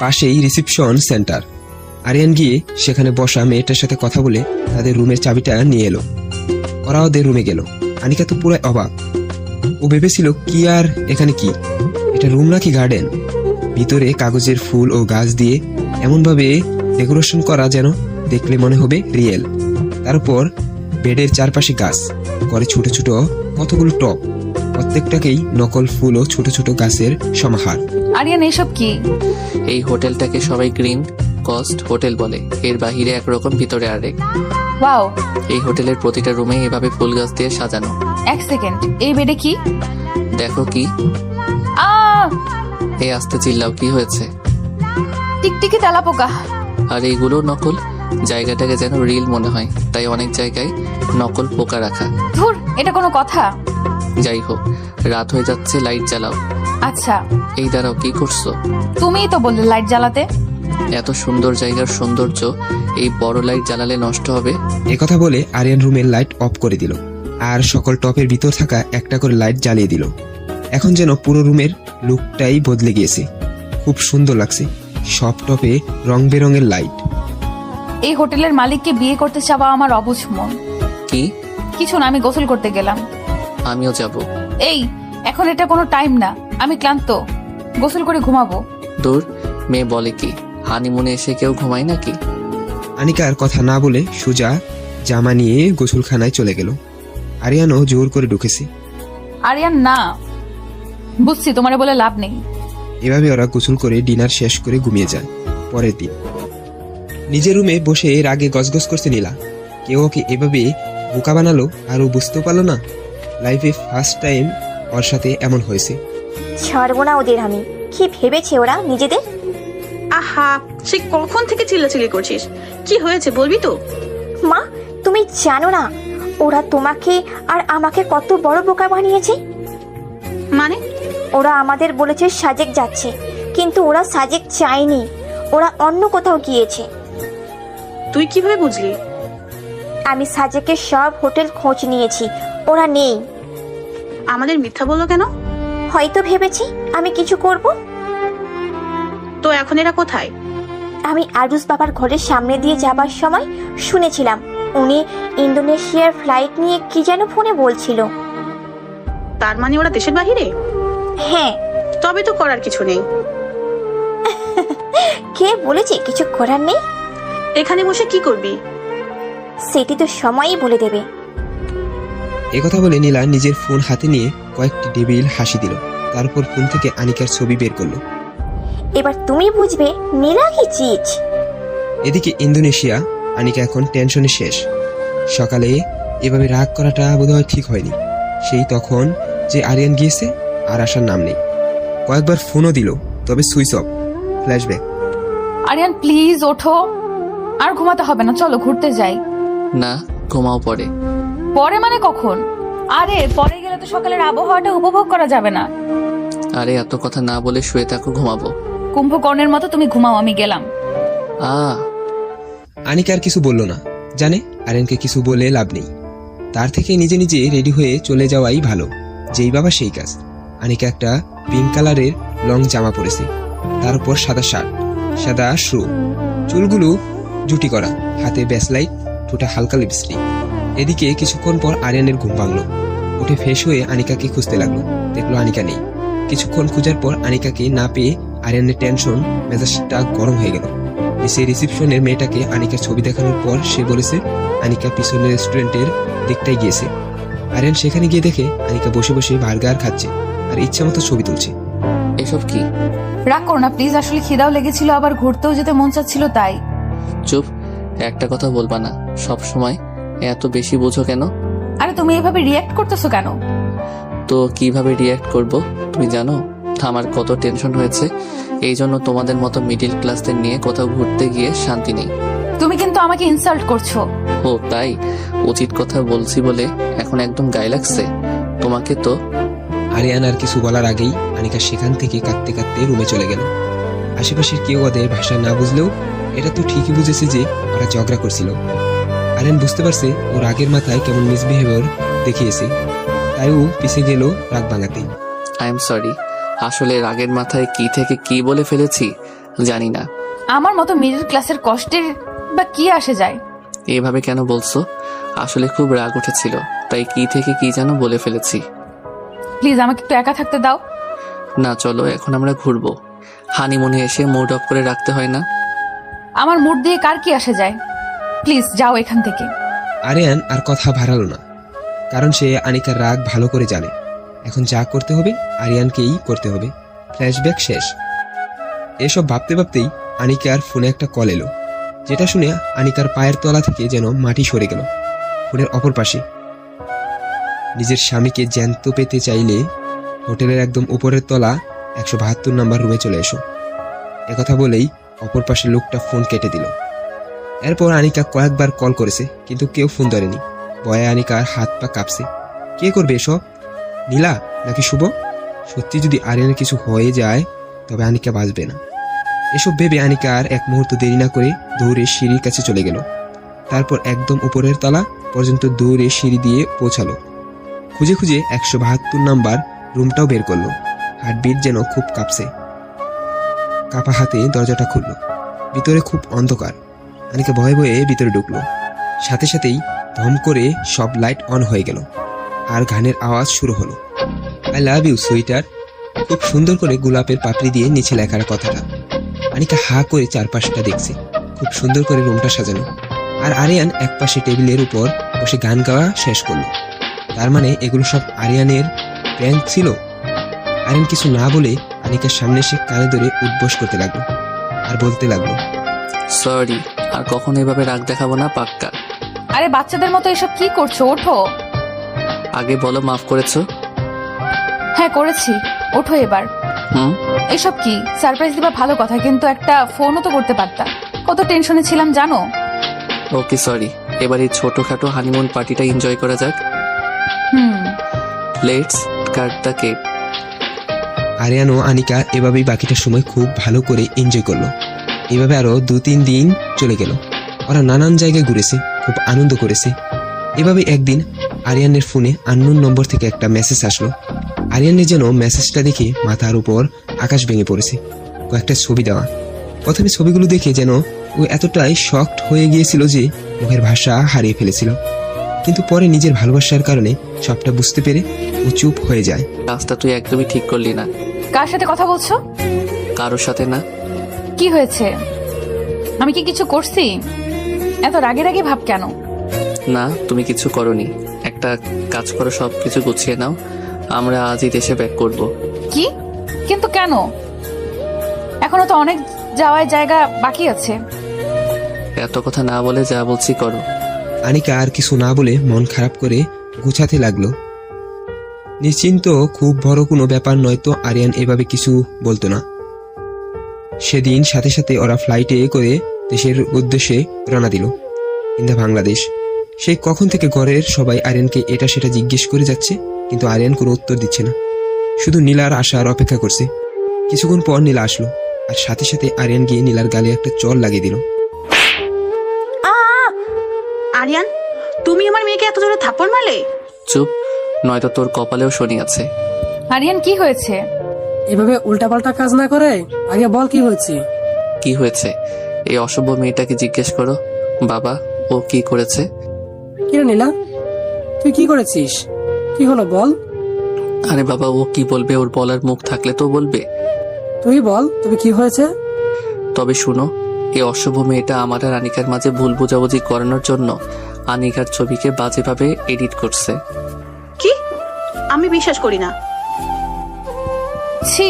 পাশেই রিসেপশন সেন্টার। আরিয়ান গিয়ে সেখানে বসা মেয়েটার সাথে কথা বলে তাদের রুমের চাবিটা নিয়ে এলো। ওরা ওদের রুমে গেল। আনিকা তো পুরো অবাক। ও ভেবেছিল কি আর এখানে কি, এটা রুম নাকি গার্ডেন। ভিতরে কাগজের ফুল ও গাছ দিয়ে এমনভাবে ডেকোরেশন করা যেন দেখলে মনে হবে রিয়েল। তারপর বেডের চারপাশে গাছ, করে ছোট ছোট কতগুলো টব, প্রত্যেকটাকেই নকল ফুল ও ছোট ছোট গাছের সমাহার। আরিয়ান, এসব কি? এই হোটেলটাকে সবাই গ্রিন কস্ট হোটেল বলে। এর বাহিরে একরকম, ভিতরে আরেক। ওয়াও। এই হোটেলের প্রতিটা রুমে এভাবে ফুল গাছ দিয়ে সাজানো। এক সেকেন্ড, এই বেডে কি? দেখো কি। এই আস্তে চিল্লাও, কি হয়েছে? টিকটিকি তেলাপোকা। আর এইগুলো নকল। জায়গাটাকে যেন রিল মনে হয়, তাই অনেক জায়গায় নকল পোকা রাখা। ধুর, এটা কোনো কথা? যাই হোক, রাত হয়ে যাচ্ছে, লাইট জ্বালাও। আচ্ছা। এই দাঁড়াও, কি করছো? তুমিই তো বললে লাইট জ্বালাতে। এত সুন্দর জায়গার সৌন্দর্য এই বড় লাইট জ্বালালে নষ্ট হবে। একথা বলে আরিয়ান রুমের লাইট অফ করে দিল আর সকল টপের ভিতর থাকা একটা করে লাইট জ্বালিয়ে দিল। এখন যেন পুরো রুমের লুকটাই বদলে গিয়েছে। খুব সুন্দর লাগছে। সব টপে রং বেরঙের লাইট। এই হোটেলের মালিককে বিয়ে করতে চাওয়া আমার অবুঝ মন। কি? কিছু না, আমি গোসল করতে গেলাম। আমিও যাব। এই, এখন এটা কোনো টাইম না, আমি ক্লান্ত, গোসল করে ঘুমাবো। দূর, মেয়ে বলে কি, হানিমুনে এসে কেউ ঘুমায় নাকি? আনিকার কথা না বলে সুজা জামা নিয়ে গোসলখানায় চলে গেল। আরিয়ানও জোর করে ঢুকেছে। আরিয়ান, না, বুঝছি, তোমারে বলে লাভ নেই। এভাবে ওরা গোসল করে ডিনার শেষ করে ঘুমিয়ে যায়। পরের দিন নিজের রুমে বসে রাগে গজগজ করতে নীলা। কেউ ওকে এভাবে বোকা বানালো আর ও বুঝতেও পারলো না। লাইফে ফার্স্ট টাইম ওর সাথে এমন হয়েছে। ছাড়বো না ওদের আমি। কি ভেবেছে ওরা নিজেদের? আহা, সে কখন থেকে চিল্লাচিল্লি করছিস? কি হয়েছে বলবি তো? মা, তুমি জানো না ওরা তোমাকে আর আমাকে কত বড় বোকা বানিয়েছে? মানে? ওরা আমাদের বলেছে সাজেক যাচ্ছে, কিন্তু ওরা সাজেক চায়নি, ওরা অন্য কোথাও গিয়েছে। তুই কিভাবে বুঝলি? আমি সাজেকের সব হোটেল খোঁজ নিয়েছি, ওরা নেই। আমাদের মিথ্যা বললো কেন? হয়তো ভেবেছি আমি কিছু করব। তো এখন এরা কোথায়? আমি আরুস বাবার ঘরের সামনে দিয়ে যাবার সময় শুনেছিলাম উনি ইন্দোনেশিয়ার ফ্লাইট নিয়ে কি যেন ফোনে বলছিল। তার মানে ওরা দেশের বাহিরে? হ্যাঁ। তবে তো করার কিছু নেই। কে বলেছে কিছু করার নেই? এখানে বসে কি করবি সেটি তো সময়ই বলে দেবে। একথা বলে নীলা নিজের ফোন হাতে নিয়ে কয়েকটি ডেবিল হাসি দিল। তারপর ফোন থেকে আনিকার ছবি বের করলো। এবার তুমি বুঝবে নীলা কি চিজ। এদিকে ইন্দোনেশিয়া। আনিকা এখন টেনশনে শেষ। সকালে এভাবে রাগ করাটা বোধহয় ঠিক হয়নি। সেই তখন যে আরিয়ান গিয়েছে আর আসার নাম নেই। কয়েকবার ফোনও দিল, তবে switch off. Flashback. Aryan please ওঠো, আর ঘুমাতে হবে না, চলো ঘুরতে যাই। না, ঘুমাও পরে। পরে মানে কখন? আরে পরে গেলে তো সকালের আবহাওয়াটা উপভোগ করা যাবে না। আরে এত কথা না বলে শুয়ে থাকো, ঘুমাবো। কুম্ভকর্ণের মতো তুমি ঘুমাও, আমি গেলাম। আনিকা আর কিছু বলল না, জানে আরিয়ানকে কিছু বলে লাভ নেই। তার থেকে নিজে নিজে রেডি হয়ে চলে যাওয়াই ভালো। যেই বাবা সেই কাজ। আনিকা একটা পিঙ্ক কালারের লং জামা পরেছে, তার উপর সাদা শার্ট, সাদা শু, চুলগুলো জুটি করা, হাতে ব্যাসলাইট, ঠোঁটে হালকা লিপস্টিক। এদিকে কিছুক্ষণ পর আরিয়ানের ঘুম ভাঙলো। উঠে ফ্রেশ হয়ে আনিকাকে খুঁজতে লাগলো, দেখলো আনিকা নেই। কিছুক্ষণ খোঁজার পর আনিকাকে না পেয়ে আরিয়ানের টেনশন, মেজাজটা গরম হয়ে গেল। এসে রিসেপশনের মেয়েটাকে আনিকার ছবি দেখানোর পর সে বলেছে আনিকা পিছনের রেস্টুরেন্টের দিকটায় গিয়েছে। আরিয়ান সেখানে গিয়ে দেখে আনিকা বসে বসে বার্গার খাচ্ছে আর ইচ্ছা মতো ছবি তুলছে। এসব কি? রাগ করো না প্লিজ, আসলে খিদাও লেগেছিল, আবার ঘুরতেও যেতে মন চাচ্ছিল তাই। চুপ, একটা কথা বলবা না? সব সময় এত বেশি বোঝো কেন? আরে তুমি এভাবে রিয়্যাক্ট করতেছো কেন? তো কিভাবে রিয়্যাক্ট করব? তুমি জানো আমার কত টেনশন হয়েছে। এই জন্য তোমাদের মতো মিডিল ক্লাসদের নিয়ে কোথাও ঘুরতে গিয়ে শান্তি নেই। তুমি কিন্তু আমাকে ইনসাল্ট করছো। ও তাই? উচিত কথা বলছি বলে এখন একদম গায়ে লাগছে তোমাকে তো। আরিয়ান আর কিছু বলার আগেই আনিকা সেখান থেকে কাঁদতে কাঁদতে রুমে চলে গেল। আশেপাশের কেউ ওদের ভাষা না বুঝলেও এটা তো ঠিকই বুঝেছে যে ওরা ঝগড়া করছিল। আরিয়ান বুঝতে পারছে ওর রাগের মাথায় কেমন মিসবিহেভিয়ার দেখিয়েছে, তাই ও পিছে গেল রাগ ভাঙাতে। আই এম সরি, আসলে রাগের মাথায় কি থেকে কি বলে ফেলেছি জানি না। আমার মতো মিডল ক্লাসের কষ্টের বা কি আসে যায়? এভাবে কেন বলছো? আসলে খুব রাগ উঠেছিল, তাই কি থেকে কি যেন বলে ফেলেছি। প্লিজ আমাকে একটু একা থাকতে দাও না, চলো এখন আমরা ঘুরবো। হানিমুনে এসে মুড অফ করে রাখতে হয় না। আমার মুড দিয়ে কার কি আসে যায়? প্লিজ যাও এখান থেকে। আরিয়ান আর কথা বাড়ালো না, কারণ সে আনিকার রাগ ভালো করে জানে। এখন যা করতে হবে আরিয়ানকেই করতে হবে। ফ্ল্যাশব্যাক শেষ। এসব ভাবতে ভাবতেই আনিকার ফোনে একটা কল এলো, যেটা শুনে আনিকার পায়ের তলা থেকে যেন মাটি সরে গেল। ফোনের অপর পাশে নিজের স্বামীকে জ্যান্ত পেতে চাইলে হোটেলের একদম উপরের তলা 172 নম্বর রুমে চলে এসো। একথা বলেই অপর পাশে লোকটা ফোন কেটে দিল। এরপর আনিকা কয়েকবার কল করেছে, কিন্তু কেউ ফোন ধরেনি। ভয়ে আনিকার হাত পা কাঁপছে। কে করবে এসব? নীলা নাকি শুভ? সত্যি যদি আরিয়ানের কিছু হয়ে যায় তবে আনিকা বাঁচবে না। এসব ভেবে আনিকা আর এক মুহূর্ত দেরি না করে দৌড়ে সিঁড়ির কাছে চলে গেল। তারপর একদম উপরের তলা পর্যন্ত দৌড়ে সিঁড়ি দিয়ে পৌঁছালো। খুঁজে খুঁজে 172 নাম্বার রুমটাও বের করলো। হার্টবিট যেন খুব কাঁপছে। কাঁপা হাতে দরজাটা খুলল। ভিতরে খুব অন্ধকার। আনিকা ভয়ে ভয়ে ভিতরে ঢুকলো। সাথে সাথেই ধম করে সব লাইট অন হয়ে গেল আর গানের আওয়াজ শুরু হলো। I love you sweeter. খুব সুন্দর করে গোলাপের পাপড়ি দিয়ে নিচে লেখার কথাটা। আনিকা হা করে চারপাশটা দেখছে। খুব সুন্দর করে রুমটা সাজানো। আর আরিয়ান একপাশে টেবিলের উপর বসে গান গাওয়া শেষ করলো। তার মানে এগুলো সব আরিয়ানের প্র্যাঙ্ক ছিল। আরিয়ান কিছু না বলে আনিকার সামনে এসে কানে ধরে উঠবোস করতে লাগলো আর বলতে লাগলো, সরি, আর কখনো এভাবে রাগ দেখাবো না, পাক্কা। আরে বাচ্চাদের মতো এসব কি করছো? ওঠো। আগে বলো মাফ করেছো? হ্যাঁ করেছি, ওঠো এবার। এসব কি? সারপ্রাইজ দিবা ভালো কথা, কিন্তু একটা ফোনও তো করতে পারতা। কত টেনশনে ছিলাম জানো। ওকে সরি, এবার এই ছোটখাটো হানিমুন পার্টিটা এনজয় করা যাক। Let's cut the cake. Aryan ও আনিকা এভাবেই বাকিটা সময় খুব ভালো করে এনজয় করলো। এভাবে আরো 2-3 দিন চলে গেল। ওরা নানান জায়গায় ঘুরেছে, খুব আনন্দ করেছে। এভাবে একদিন আরিয়ানের ফোনে আননোন নম্বর থেকে একটা মেসেজ আসলো। আরিয়ানের যেন মেসেজটা দেখে মাথার উপর আকাশ ভেঙে পড়েছে। কয়েকটা ছবি দেওয়া। প্রথমে ছবিগুলো দেখে যেন ও এতটাই শকড হয়ে গিয়েছিল যে মুখের ভাষা হারিয়ে ফেলেছিল। কিন্তু পরে নিজের ভালোবাসার কারণে সবটা বুঝতে পেরে ও চুপ হয়ে যায়। কাজটা তুই একদমই ঠিক করলি না। কার সাথে কথা বলছো? কারোর সাথে না। কি হয়েছে? আমি কি কিছু করছি? এত রাগে রাগে ভাব কেন? না, তুমি কিছু করনি। একটা কাজ করো, সবকিছু গুছিয়ে নাও, আমরা আজই দেশে ব্যাক করব। কি? কিন্তু কেন? এখনো তো অনেক যাওয়ার জায়গা বাকি আছে। এত কথা না বলে যা বলছি করো। আনিকা আর কিছু না বলে মন খারাপ করে গুছাতে লাগলো। নিশ্চিন্ত খুব বড় কোনো ব্যাপার নয়তো আরিয়ান এভাবে কিছু বলতো না। সেদিন সাথে সাথে ওরা ফ্লাইটে করে দেশের উদ্দেশ্যে রওনা দিল, ইন্দা বাংলাদেশ। সেই কখন থেকে ঘরের সবাই আরিয়ানকে এটা সেটা জিজ্ঞেস করে যাচ্ছে, কিন্তু আরিয়ান কোনো উত্তর দিচ্ছে না, শুধু নীলার আসার অপেক্ষা করছে। কিছুক্ষণ পর নীলা আসলো, আর সাথে সাথে আরিয়ান গিয়ে নীলার গালে একটা চড় লাগিয়ে দিল। আরিয়ান, তুমি আমার মেয়েকে এত জোরে থাপ্পড় মারলে? চুপ, নয়তো তোর কপালেও শনি আছে। আরিয়ান কি হয়েছে? এভাবে উল্টাপাল্টা কাজ না করে আগে বল কি হয়েছে। কি হয়েছে এই অসভ্য মেয়েটাকে জিজ্ঞেস করো। বাবা, ও কি করেছে? কিরে নীলা, তুই কি করেছিস? কি হলো বল। আরে বাবা, ও কি বলবে? ওর বলার মুখ থাকলে তো বলবে। তুই বল, তবে কি হয়েছে? তবে শুনো, এই অশুভ মেয়েটা আমার আর আনিকার মাঝে ভুল বোঝাবুঝি করানোর জন্য আনিকার ছবিকে বাজেভাবে এডিট করছে। কি? আমি বিশ্বাস করি না। ছি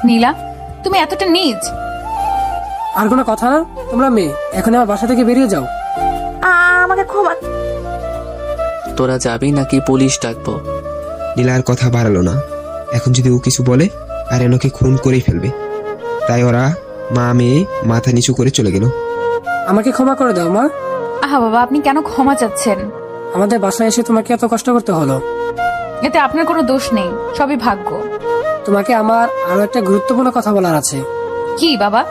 নীলা, তুমি এতটা নীচ। আর কোনো কথা না, তোমরা মেয়ে এখন আমার বাসা থেকে বেরিয়ে যাও। আমাকে ক্ষমা। তোরা যাবি নাকি পুলিশ ডাকবো? নীলার কথা বাড়ালো না, এখন যদি ও কিছু বলে আরিয়ান ওকে খুন করেই ফেলবে। তাই ওরা মা মেয়ে মাথা নিচু করে চলে গেল। আমাকে ক্ষমা করে দাও মা। আহা বাবা, আপনি কেন ক্ষমা চাচ্ছেন? আমাদের বাসায় এসে তোমাকে এত কষ্ট করতে হলো। এতে আপনার কোনো দোষ নেই, সবই ভাগ্য। তোমাকে আমার আরো একটা গুরুত্বপূর্ণ কথা বলার আছে। কি বাবা?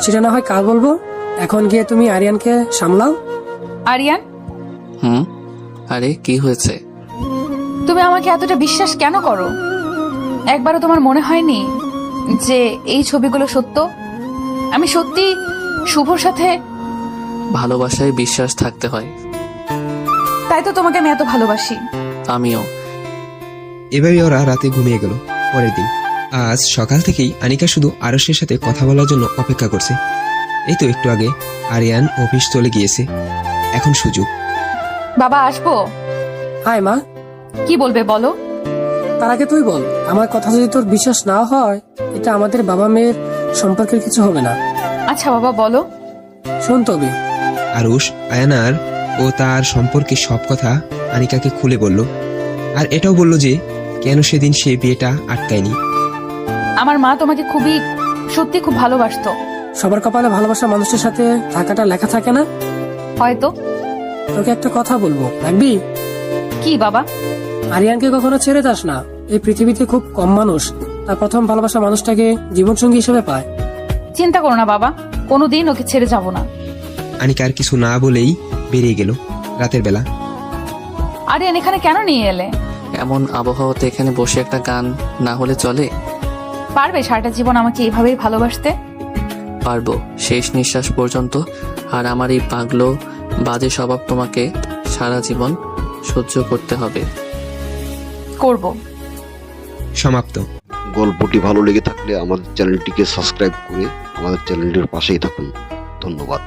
সেটা না হয় কাল বলবো, এখন গিয়ে তুমি আরিয়ানকে সামলাও। আরিয়ান? আরে কি হয়েছে? তুমি আমাকে এতটা বিশ্বাস কেন করো? একবারও তোমার মনে হয়নি যে এই ছবিগুলো সত্য? আমি সত্যি শুভর সাথে। ভালোবাসায় বিশ্বাস থাকতে হয়। তাই তো তোমাকে আমি এত ভালোবাসি। আমিও। এভাবে ওরা রাতে ঘুমিয়ে গেল। পরের দিন আজ সকাল থেকেই আনিকা শুধু আরশের সাথে কথা বলার জন্য অপেক্ষা করছে। এই তো একটু আগে আরিয়ান অফিস চলে গিয়েছে, এখন সুযোগ। বাবা, আসবো? হাই মা। কি বলবে বলো? তার আগে তুই বল, আমার কথা যদি তোর বিশ্বাস না হয় এটা আমাদের বাবা মেয়ের সম্পর্কের কিছু হবে না। আচ্ছা বাবা, বলো। শোন তবে। আরুষ আয়ানার ও তার সম্পর্কে সব কথা আনিকাকে খুলে বলল, আর এটাও বলল যে কেন সেদিন সে বিয়েটা আটকায়নি। আমার মা তোমাকে খুবই সত্যি খুব ভালোবাসতো। সবার কপালে ভালোবাসা মানুষের সাথে থাকাটা লেখা থাকে না? হয়তো। তোকে একটা কথা বলবো, রাখবি? কি বাবা? আরিয়ানকে কখনো ছেড়ে যাস না। এই পৃথিবীতে খুব কম মানুষ তার প্রথম ভালোবাসা মানুষটাকে জীবনসঙ্গী হিসেবে পায়। চিন্তা করো না বাবা, কোনোদিন ওকে ছেড়ে যাব না। আনিকা আর কিছু না বলেই বেরিয়ে গেল রাতের বেলা। আরিয়ান এখানে কেন নিয়ে এলে? এমন আবহাওয়াতে এখানে বসে একটা গান না হলে চলে? পারবে সারাটা জীবন আমাকে এইভাবেই ভালোবাসতে? পারবো, শেষ নিঃশ্বাস পর্যন্ত। আর আমার এই পাগলো বাজে স্বভাব তোমাকে সারা জীবন সহ্য করতে হবে। করব। সমাপ্ত। গল্পটি ভালো লেগে থাকলে আমাদের চ্যানেলটিকে সাবস্ক্রাইব করে আমাদের চ্যানেলটির পাশেই থাকুন। ধন্যবাদ।